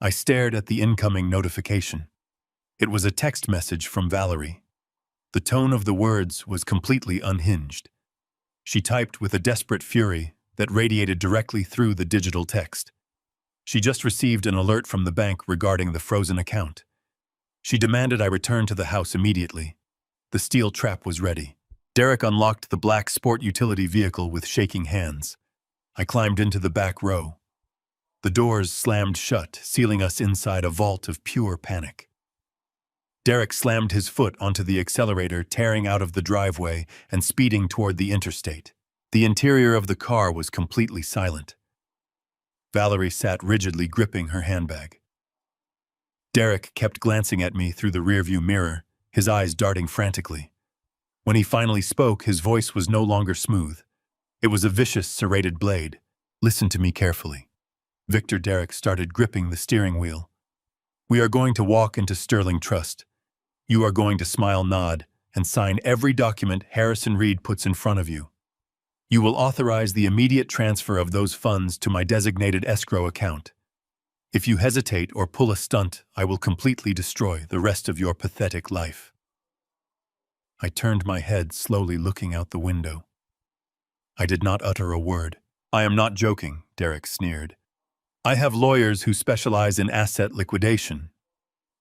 I stared at the incoming notification. It was a text message from Valerie. The tone of the words was completely unhinged. She typed with a desperate fury that radiated directly through the digital text. She just received an alert from the bank regarding the frozen account. She demanded I return to the house immediately. The steel trap was ready. Derek unlocked the black sport utility vehicle with shaking hands. I climbed into the back row. The doors slammed shut, sealing us inside a vault of pure panic. Derek slammed his foot onto the accelerator, tearing out of the driveway and speeding toward the interstate. The interior of the car was completely silent. Valerie sat rigidly gripping her handbag. Derek kept glancing at me through the rearview mirror, his eyes darting frantically. When he finally spoke, his voice was no longer smooth. It was a vicious, serrated blade. Listen to me carefully. Victor. Derek started gripping the steering wheel. We are going to walk into Sterling Trust. You are going to smile, nod, and sign every document Harrison Reed puts in front of you. You will authorize the immediate transfer of those funds to my designated escrow account. If you hesitate or pull a stunt, I will completely destroy the rest of your pathetic life. I turned my head, slowly looking out the window. I did not utter a word. I am not joking, Derek sneered. I have lawyers who specialize in asset liquidation.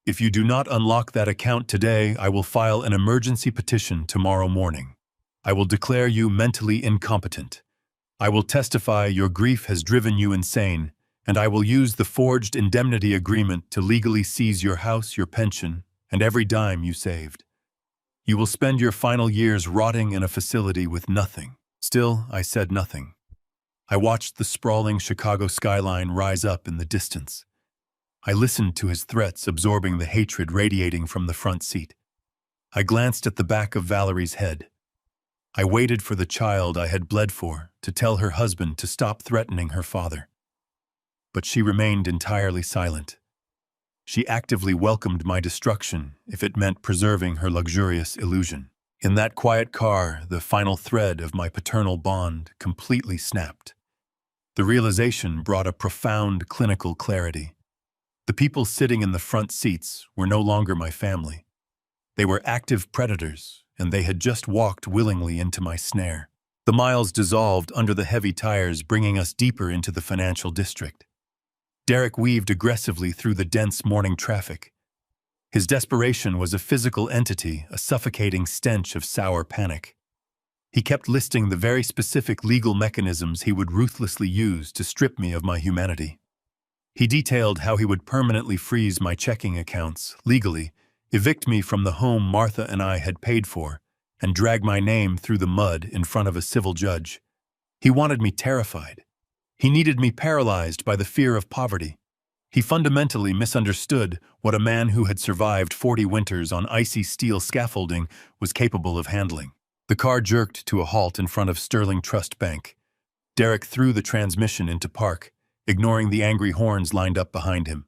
If you do not unlock that account today, I will file an emergency petition tomorrow morning. I will declare you mentally incompetent. I will testify your grief has driven you insane, and I will use the forged indemnity agreement to legally seize your house, your pension, and every dime you saved. You will spend your final years rotting in a facility with nothing. Still, I said nothing. I watched the sprawling Chicago skyline rise up in the distance. I listened to his threats, absorbing the hatred radiating from the front seat. I glanced at the back of Valerie's head. I waited for the child I had bled for to tell her husband to stop threatening her father. But she remained entirely silent. She actively welcomed my destruction if it meant preserving her luxurious illusion. In that quiet car, the final thread of my paternal bond completely snapped. The realization brought a profound clinical clarity. The people sitting in the front seats were no longer my family. They were active predators, and they had just walked willingly into my snare. The miles dissolved under the heavy tires, bringing us deeper into the financial district. Derek weaved aggressively through the dense morning traffic. His desperation was a physical entity, a suffocating stench of sour panic. He kept listing the very specific legal mechanisms he would ruthlessly use to strip me of my humanity. He detailed how he would permanently freeze my checking accounts, legally, evict me from the home Martha and I had paid for, and drag my name through the mud in front of a civil judge. He wanted me terrified. He needed me paralyzed by the fear of poverty. He fundamentally misunderstood what a man who had survived 40 winters on icy steel scaffolding was capable of handling. The car jerked to a halt in front of Sterling Trust Bank. Derek threw the transmission into park, ignoring the angry horns lined up behind him.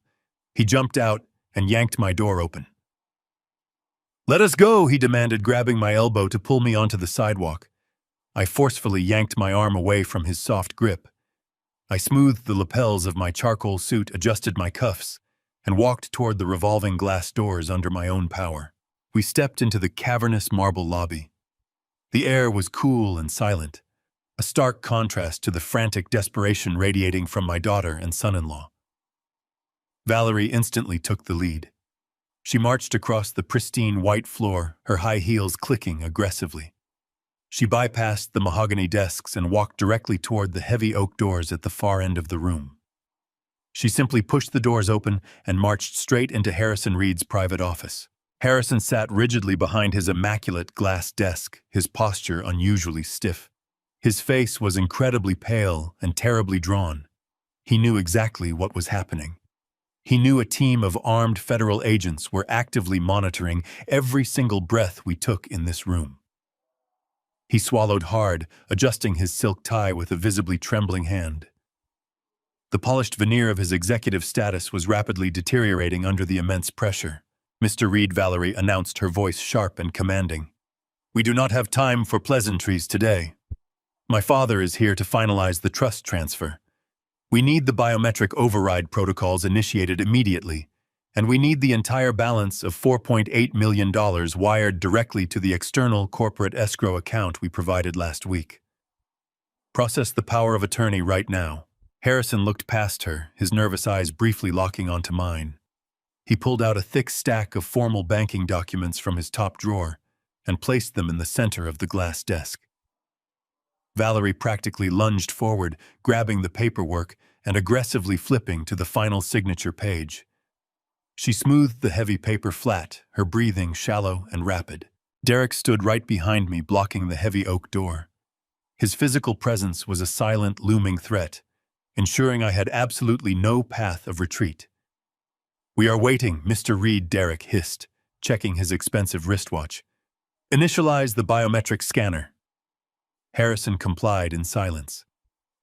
He jumped out and yanked my door open. "Let us go," he demanded, grabbing my elbow to pull me onto the sidewalk. I forcefully yanked my arm away from his soft grip. I smoothed the lapels of my charcoal suit, adjusted my cuffs, and walked toward the revolving glass doors under my own power. We stepped into the cavernous marble lobby. The air was cool and silent, a stark contrast to the frantic desperation radiating from my daughter and son-in-law. Valerie instantly took the lead. She marched across the pristine white floor, her high heels clicking aggressively. She bypassed the mahogany desks and walked directly toward the heavy oak doors at the far end of the room. She simply pushed the doors open and marched straight into Harrison Reed's private office. Harrison sat rigidly behind his immaculate glass desk, his posture unusually stiff. His face was incredibly pale and terribly drawn. He knew exactly what was happening. He knew a team of armed federal agents were actively monitoring every single breath we took in this room. He swallowed hard, adjusting his silk tie with a visibly trembling hand. The polished veneer of his executive status was rapidly deteriorating under the immense pressure. "Mr. Reed," Valerie announced, her voice sharp and commanding. "We do not have time for pleasantries today. My father is here to finalize the trust transfer. We need the biometric override protocols initiated immediately, and we need the entire balance of $4.8 million wired directly to the external corporate escrow account we provided last week. Process the power of attorney right now." Harrison looked past her, his nervous eyes briefly locking onto mine. He pulled out a thick stack of formal banking documents from his top drawer and placed them in the center of the glass desk. Valerie practically lunged forward, grabbing the paperwork and aggressively flipping to the final signature page. She smoothed the heavy paper flat, her breathing shallow and rapid. Derek stood right behind me, blocking the heavy oak door. His physical presence was a silent, looming threat, ensuring I had absolutely no path of retreat. "We are waiting, Mr. Reed," Derek hissed, checking his expensive wristwatch. "Initialize the biometric scanner." Harrison complied in silence.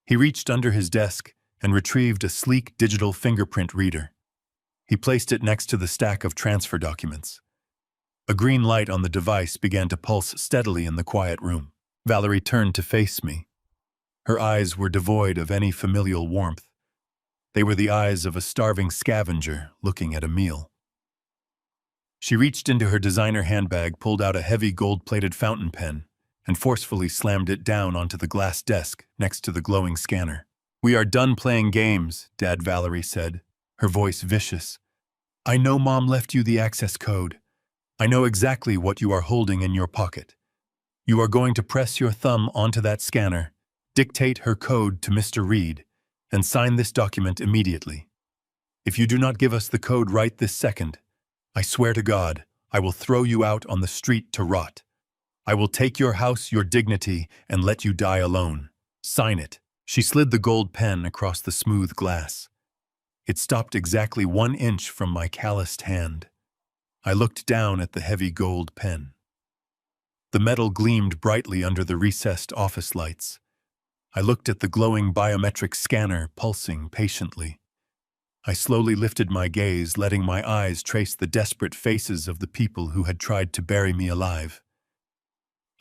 He reached under his desk and retrieved a sleek digital fingerprint reader. He placed it next to the stack of transfer documents. A green light on the device began to pulse steadily in the quiet room. Valerie turned to face me. Her eyes were devoid of any familial warmth. They were the eyes of a starving scavenger looking at a meal. She reached into her designer handbag, pulled out a heavy gold-plated fountain pen, and forcefully slammed it down onto the glass desk next to the glowing scanner. "We are done playing games," Dad, Valerie said, her voice vicious. "I know Mom left you the access code. I know exactly what you are holding in your pocket. You are going to press your thumb onto that scanner, dictate her code to Mr. Reed, and sign this document immediately. If you do not give us the code right this second, I swear to God, I will throw you out on the street to rot. I will take your house, your dignity, and let you die alone. Sign it." She slid the gold pen across the smooth glass. It stopped exactly 1 inch from my calloused hand. I looked down at the heavy gold pen. The metal gleamed brightly under the recessed office lights. I looked at the glowing biometric scanner pulsing patiently. I slowly lifted my gaze, letting my eyes trace the desperate faces of the people who had tried to bury me alive.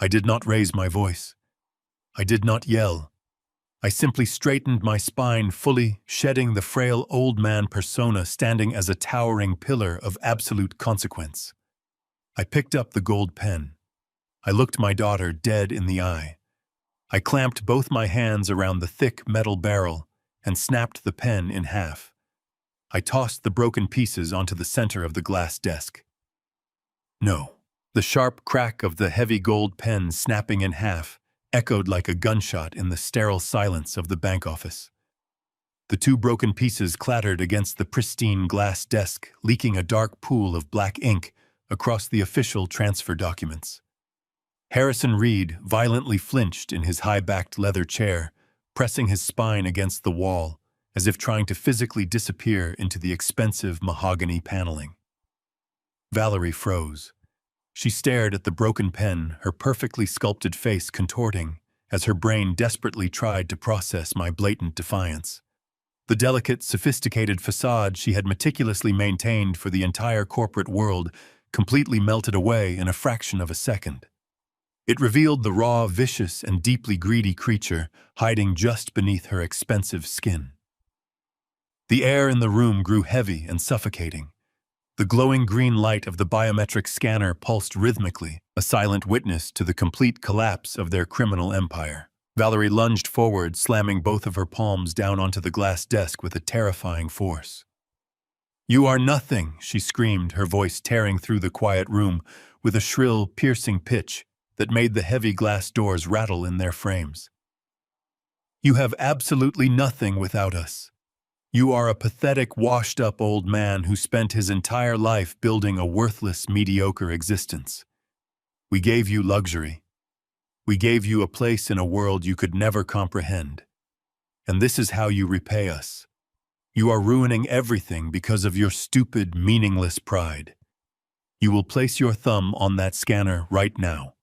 I did not raise my voice. I did not yell. I simply straightened my spine fully, shedding the frail old man persona standing as a towering pillar of absolute consequence. I picked up the gold pen. I looked my daughter dead in the eye. I clamped both my hands around the thick metal barrel and snapped the pen in half. I tossed the broken pieces onto the center of the glass desk. No. The sharp crack of the heavy gold pen snapping in half echoed like a gunshot in the sterile silence of the bank office. The 2 broken pieces clattered against the pristine glass desk, leaking a dark pool of black ink across the official transfer documents. Harrison Reed violently flinched in his high-backed leather chair, pressing his spine against the wall, as if trying to physically disappear into the expensive mahogany paneling. Valerie froze. She stared at the broken pen, her perfectly sculpted face contorting, as her brain desperately tried to process my blatant defiance. The delicate, sophisticated facade she had meticulously maintained for the entire corporate world completely melted away in a fraction of a second. It revealed the raw, vicious, and deeply greedy creature hiding just beneath her expensive skin. The air in the room grew heavy and suffocating. The glowing green light of the biometric scanner pulsed rhythmically, a silent witness to the complete collapse of their criminal empire. Valerie lunged forward, slamming both of her palms down onto the glass desk with a terrifying force. "You are nothing," she screamed, her voice tearing through the quiet room with a shrill, piercing pitch that made the heavy glass doors rattle in their frames. "You have absolutely nothing without us. You are a pathetic, washed-up old man who spent his entire life building a worthless, mediocre existence. We gave you luxury. We gave you a place in a world you could never comprehend. And this is how you repay us. You are ruining everything because of your stupid, meaningless pride. You will place your thumb on that scanner right now.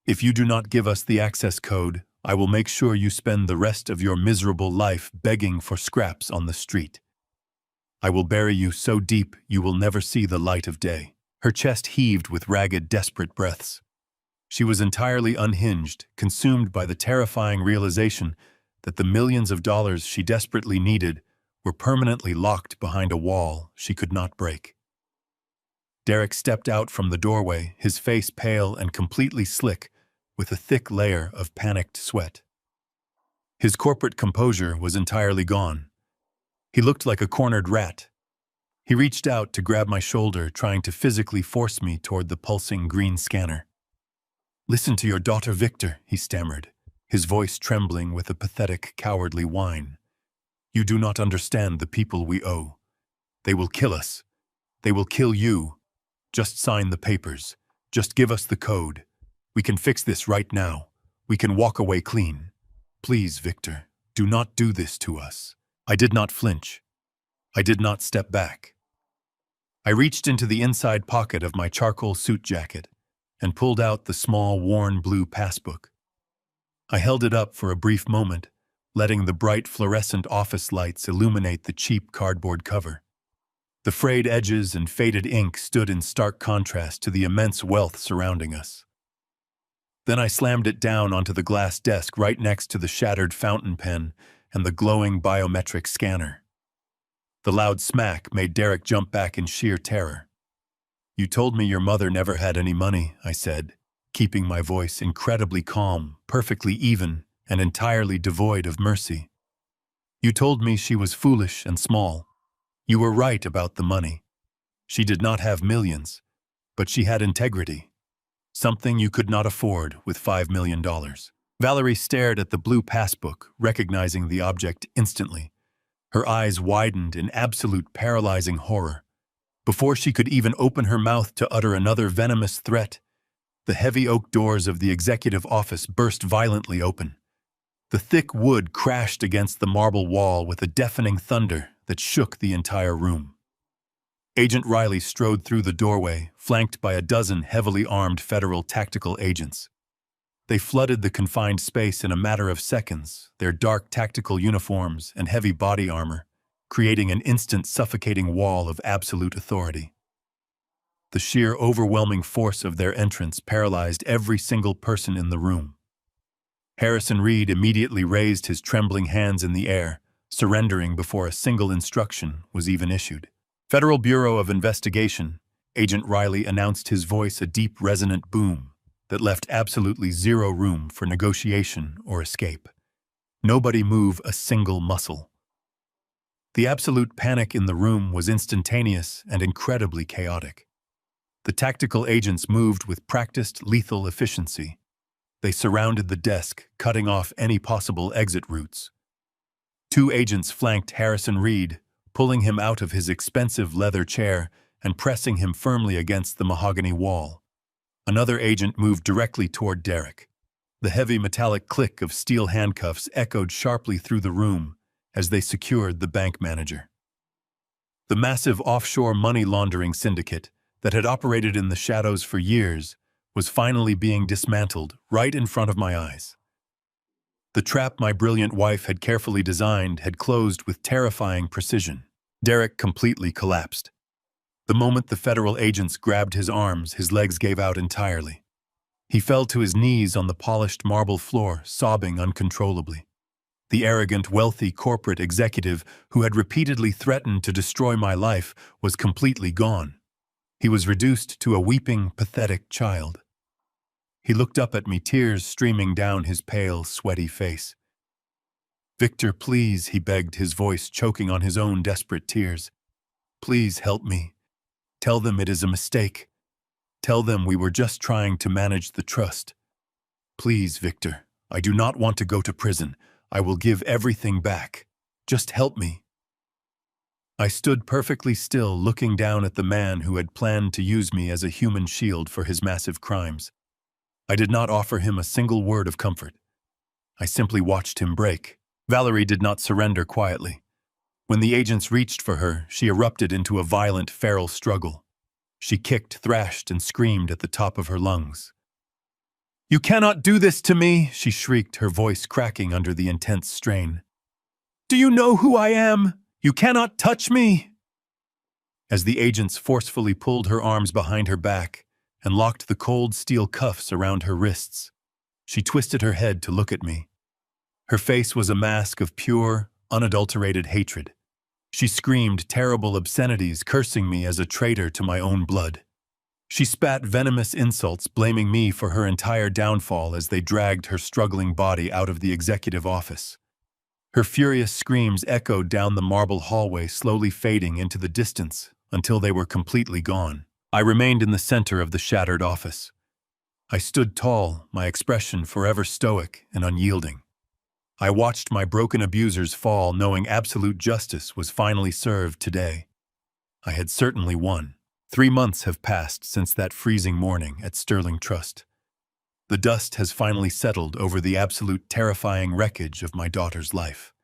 If you do not give us the access code, I will make sure you spend the rest of your miserable life begging for scraps on the street. I will bury you so deep you will never see the light of day." Her chest heaved with ragged, desperate breaths. She was entirely unhinged, consumed by the terrifying realization that the millions of dollars she desperately needed were permanently locked behind a wall she could not break. Derek stepped out from the doorway, his face pale and completely slick, with a thick layer of panicked sweat. His corporate composure was entirely gone. He looked like a cornered rat. He reached out to grab my shoulder, trying to physically force me toward the pulsing green scanner. "Listen to your daughter, Victor," he stammered, his voice trembling with a pathetic, cowardly whine. "You do not understand the people we owe. They will kill us. They will kill you. Just sign the papers. Just give us the code. We can fix this right now. We can walk away clean. Please, Victor, do not do this to us." I did not flinch. I did not step back. I reached into the inside pocket of my charcoal suit jacket and pulled out the small, worn blue passbook. I held it up for a brief moment, letting the bright fluorescent office lights illuminate the cheap cardboard cover. The frayed edges and faded ink stood in stark contrast to the immense wealth surrounding us. Then I slammed it down onto the glass desk right next to the shattered fountain pen and the glowing biometric scanner. The loud smack made Derek jump back in sheer terror. "You told me your mother never had any money," I said, keeping my voice incredibly calm, perfectly even, and entirely devoid of mercy. "You told me she was foolish and small. You were right about the money. She did not have millions, but she had integrity. Something you could not afford with $5 million. Valerie stared at the blue passbook, recognizing the object instantly. Her eyes widened in absolute paralyzing horror. Before she could even open her mouth to utter another venomous threat, the heavy oak doors of the executive office burst violently open. The thick wood crashed against the marble wall with a deafening thunder that shook the entire room. Agent Riley strode through the doorway, flanked by a dozen heavily armed federal tactical agents. They flooded the confined space in a matter of seconds, their dark tactical uniforms and heavy body armor, creating an instant suffocating wall of absolute authority. The sheer overwhelming force of their entrance paralyzed every single person in the room. Harrison Reed immediately raised his trembling hands in the air, surrendering before a single instruction was even issued. "Federal Bureau of Investigation," Agent Riley announced, his voice a deep, resonant boom that left absolutely zero room for negotiation or escape. Nobody move a single muscle. The absolute panic in the room was instantaneous and incredibly chaotic. The tactical agents moved with practiced, lethal efficiency. They surrounded the desk, cutting off any possible exit routes. Two agents flanked Harrison Reed, pulling him out of his expensive leather chair and pressing him firmly against the mahogany wall. Another agent moved directly toward Derek. The heavy metallic click of steel handcuffs echoed sharply through the room as they secured the bank manager. The massive offshore money laundering syndicate that had operated in the shadows for years was finally being dismantled right in front of my eyes. The trap my brilliant wife had carefully designed had closed with terrifying precision. Derek completely collapsed. The moment the federal agents grabbed his arms, his legs gave out entirely. He fell to his knees on the polished marble floor, sobbing uncontrollably. The arrogant, wealthy corporate executive who had repeatedly threatened to destroy my life was completely gone. He was reduced to a weeping, pathetic child. He looked up at me, tears streaming down his pale, sweaty face. "Victor, please," he begged, his voice choking on his own desperate tears. "Please help me. Tell them it is a mistake. Tell them we were just trying to manage the trust. Please, Victor, I do not want to go to prison. I will give everything back. Just help me." I stood perfectly still, looking down at the man who had planned to use me as a human shield for his massive crimes. I did not offer him a single word of comfort. I simply watched him break. Valerie did not surrender quietly. When the agents reached for her, she erupted into a violent, feral struggle. She kicked, thrashed, and screamed at the top of her lungs. "You cannot do this to me," she shrieked, her voice cracking under the intense strain. "Do you know who I am? You cannot touch me!" As the agents forcefully pulled her arms behind her back and locked the cold steel cuffs around her wrists, she twisted her head to look at me. Her face was a mask of pure, unadulterated hatred. She screamed terrible obscenities, cursing me as a traitor to my own blood. She spat venomous insults, blaming me for her entire downfall as they dragged her struggling body out of the executive office. Her furious screams echoed down the marble hallway, slowly fading into the distance until they were completely gone. I remained in the center of the shattered office. I stood tall, my expression forever stoic and unyielding. I watched my broken abusers fall, knowing absolute justice was finally served today. I had certainly won. 3 months have passed since that freezing morning at Sterling Trust. The dust has finally settled over the absolute terrifying wreckage of my daughter's life.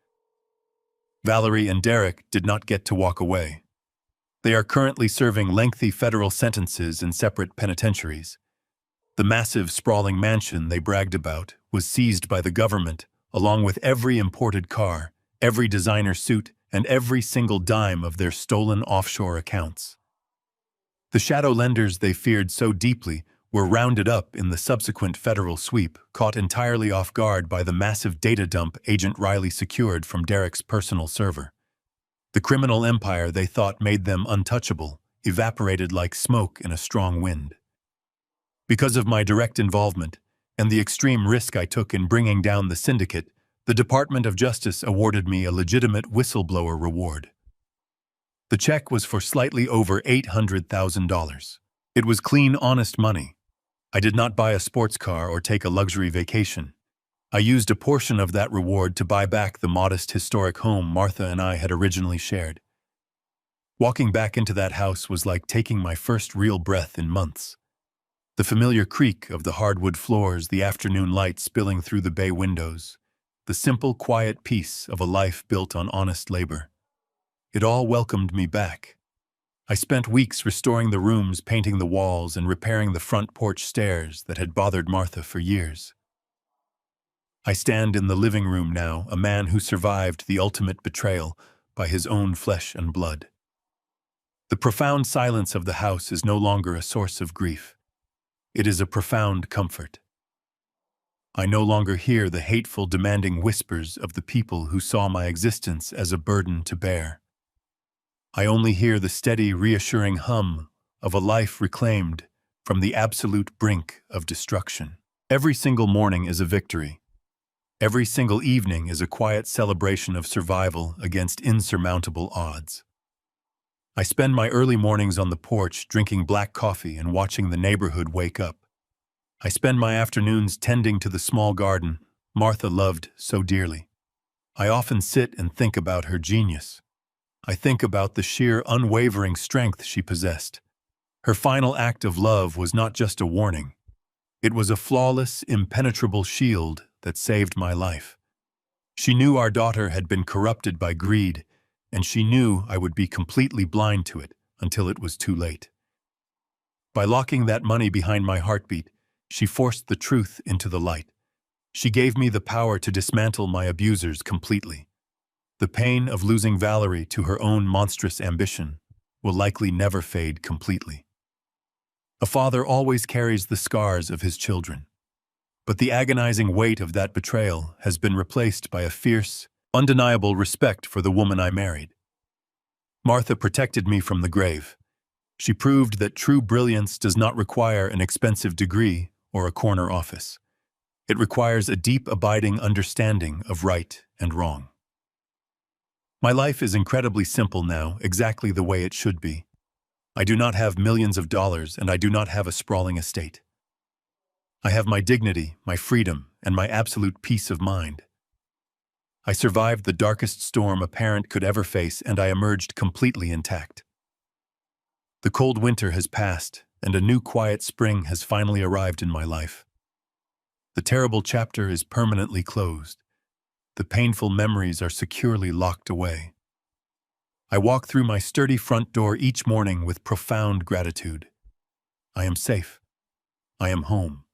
Valerie and Derek did not get to walk away. They are currently serving lengthy federal sentences in separate penitentiaries. The massive, sprawling mansion they bragged about was seized by the government, along with every imported car, every designer suit, and every single dime of their stolen offshore accounts. The shadow lenders they feared so deeply were rounded up in the subsequent federal sweep, caught entirely off guard by the massive data dump Agent Riley secured from Derek's personal server. The criminal empire they thought made them untouchable evaporated like smoke in a strong wind. Because of my direct involvement and the extreme risk I took in bringing down the syndicate, the Department of Justice awarded me a legitimate whistleblower reward. The check was for slightly over $800,000. It was clean, honest money. I did not buy a sports car or take a luxury vacation. I used a portion of that reward to buy back the modest historic home Martha and I had originally shared. Walking back into that house was like taking my first real breath in months. The familiar creak of the hardwood floors, the afternoon light spilling through the bay windows, the simple, quiet peace of a life built on honest labor. It all welcomed me back. I spent weeks restoring the rooms, painting the walls, and repairing the front porch stairs that had bothered Martha for years. I stand in the living room now, a man who survived the ultimate betrayal by his own flesh and blood. The profound silence of the house is no longer a source of grief. It is a profound comfort. I no longer hear the hateful, demanding whispers of the people who saw my existence as a burden to bear. I only hear the steady, reassuring hum of a life reclaimed from the absolute brink of destruction. Every single morning is a victory. Every single evening is a quiet celebration of survival against insurmountable odds. I spend my early mornings on the porch drinking black coffee and watching the neighborhood wake up. I spend my afternoons tending to the small garden Martha loved so dearly. I often sit and think about her genius. I think about the sheer, unwavering strength she possessed. Her final act of love was not just a warning. It was a flawless, impenetrable shield that saved my life. She knew our daughter had been corrupted by greed, and she knew I would be completely blind to it until it was too late. By locking that money behind my heartbeat, she forced the truth into the light. She gave me the power to dismantle my abusers completely. The pain of losing Valerie to her own monstrous ambition will likely never fade completely. A father always carries the scars of his children, but the agonizing weight of that betrayal has been replaced by a fierce, undeniable respect for the woman I married. Martha protected me from the grave. She proved that true brilliance does not require an expensive degree or a corner office. It requires a deep, abiding understanding of right and wrong. My life is incredibly simple now, exactly the way it should be. I do not have millions of dollars, and I do not have a sprawling estate. I have my dignity, my freedom, and my absolute peace of mind. I survived the darkest storm a parent could ever face, and I emerged completely intact. The cold winter has passed, and a new quiet spring has finally arrived in my life. The terrible chapter is permanently closed. The painful memories are securely locked away. I walk through my sturdy front door each morning with profound gratitude. I am safe. I am home.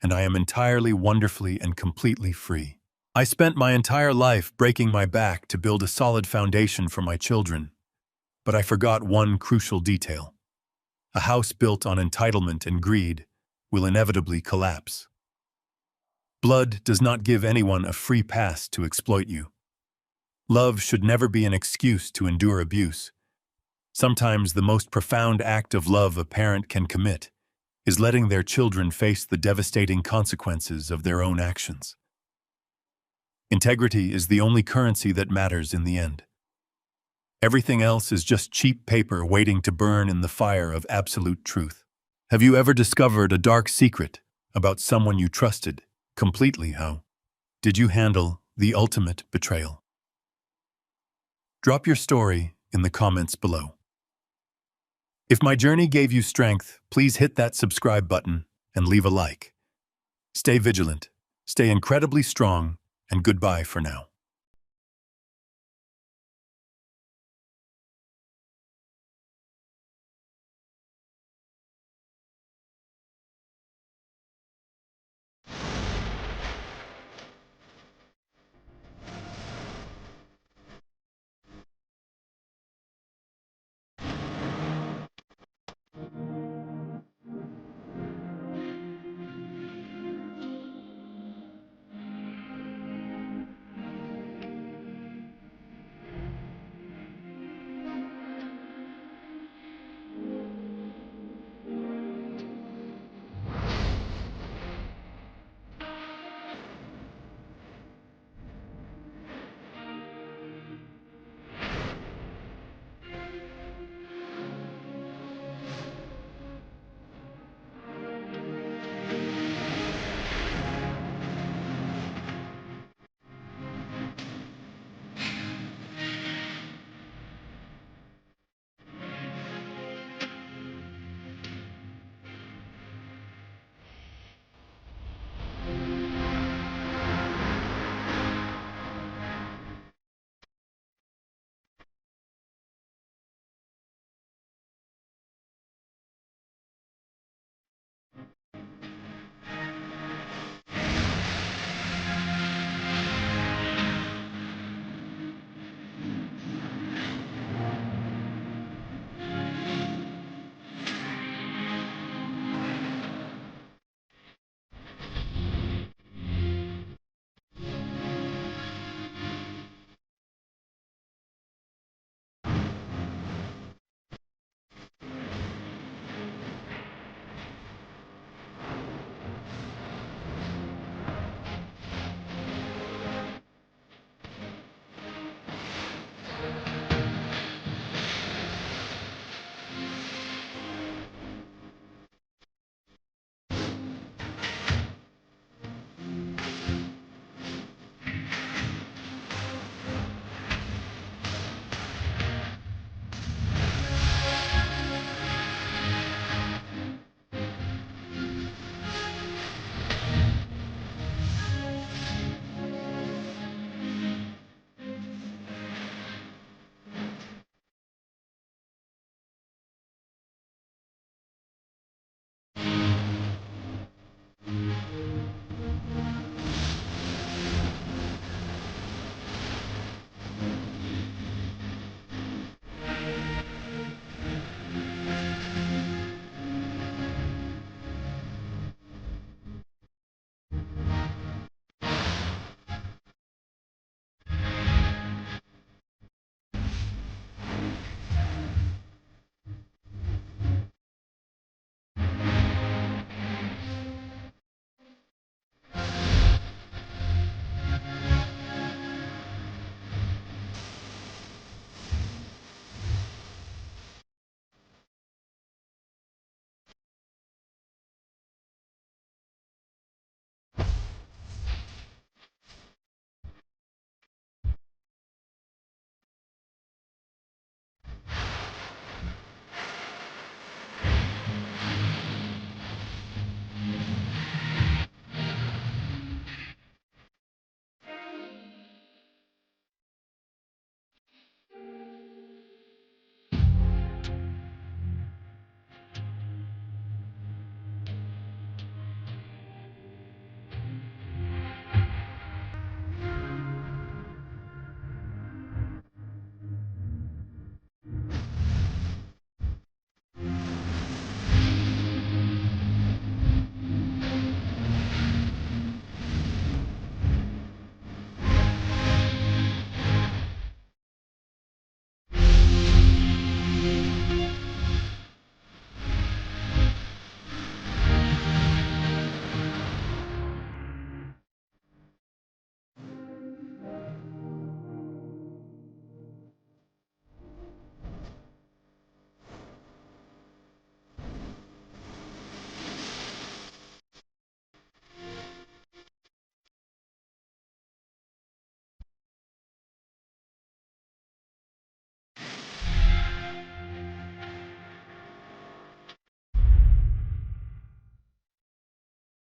And I am entirely, wonderfully, and completely free. I spent my entire life breaking my back to build a solid foundation for my children, but I forgot one crucial detail. A house built on entitlement and greed will inevitably collapse. Blood does not give anyone a free pass to exploit you. Love should never be an excuse to endure abuse. Sometimes the most profound act of love a parent can commit is letting their children face the devastating consequences of their own actions. Integrity is the only currency that matters in the end. Everything else is just cheap paper waiting to burn in the fire of absolute truth. Have you ever discovered a dark secret about someone you trusted completely? How did you handle the ultimate betrayal? Drop your story in the comments below. If my journey gave you strength, please hit that subscribe button and leave a like. Stay vigilant, stay incredibly strong, and goodbye for now.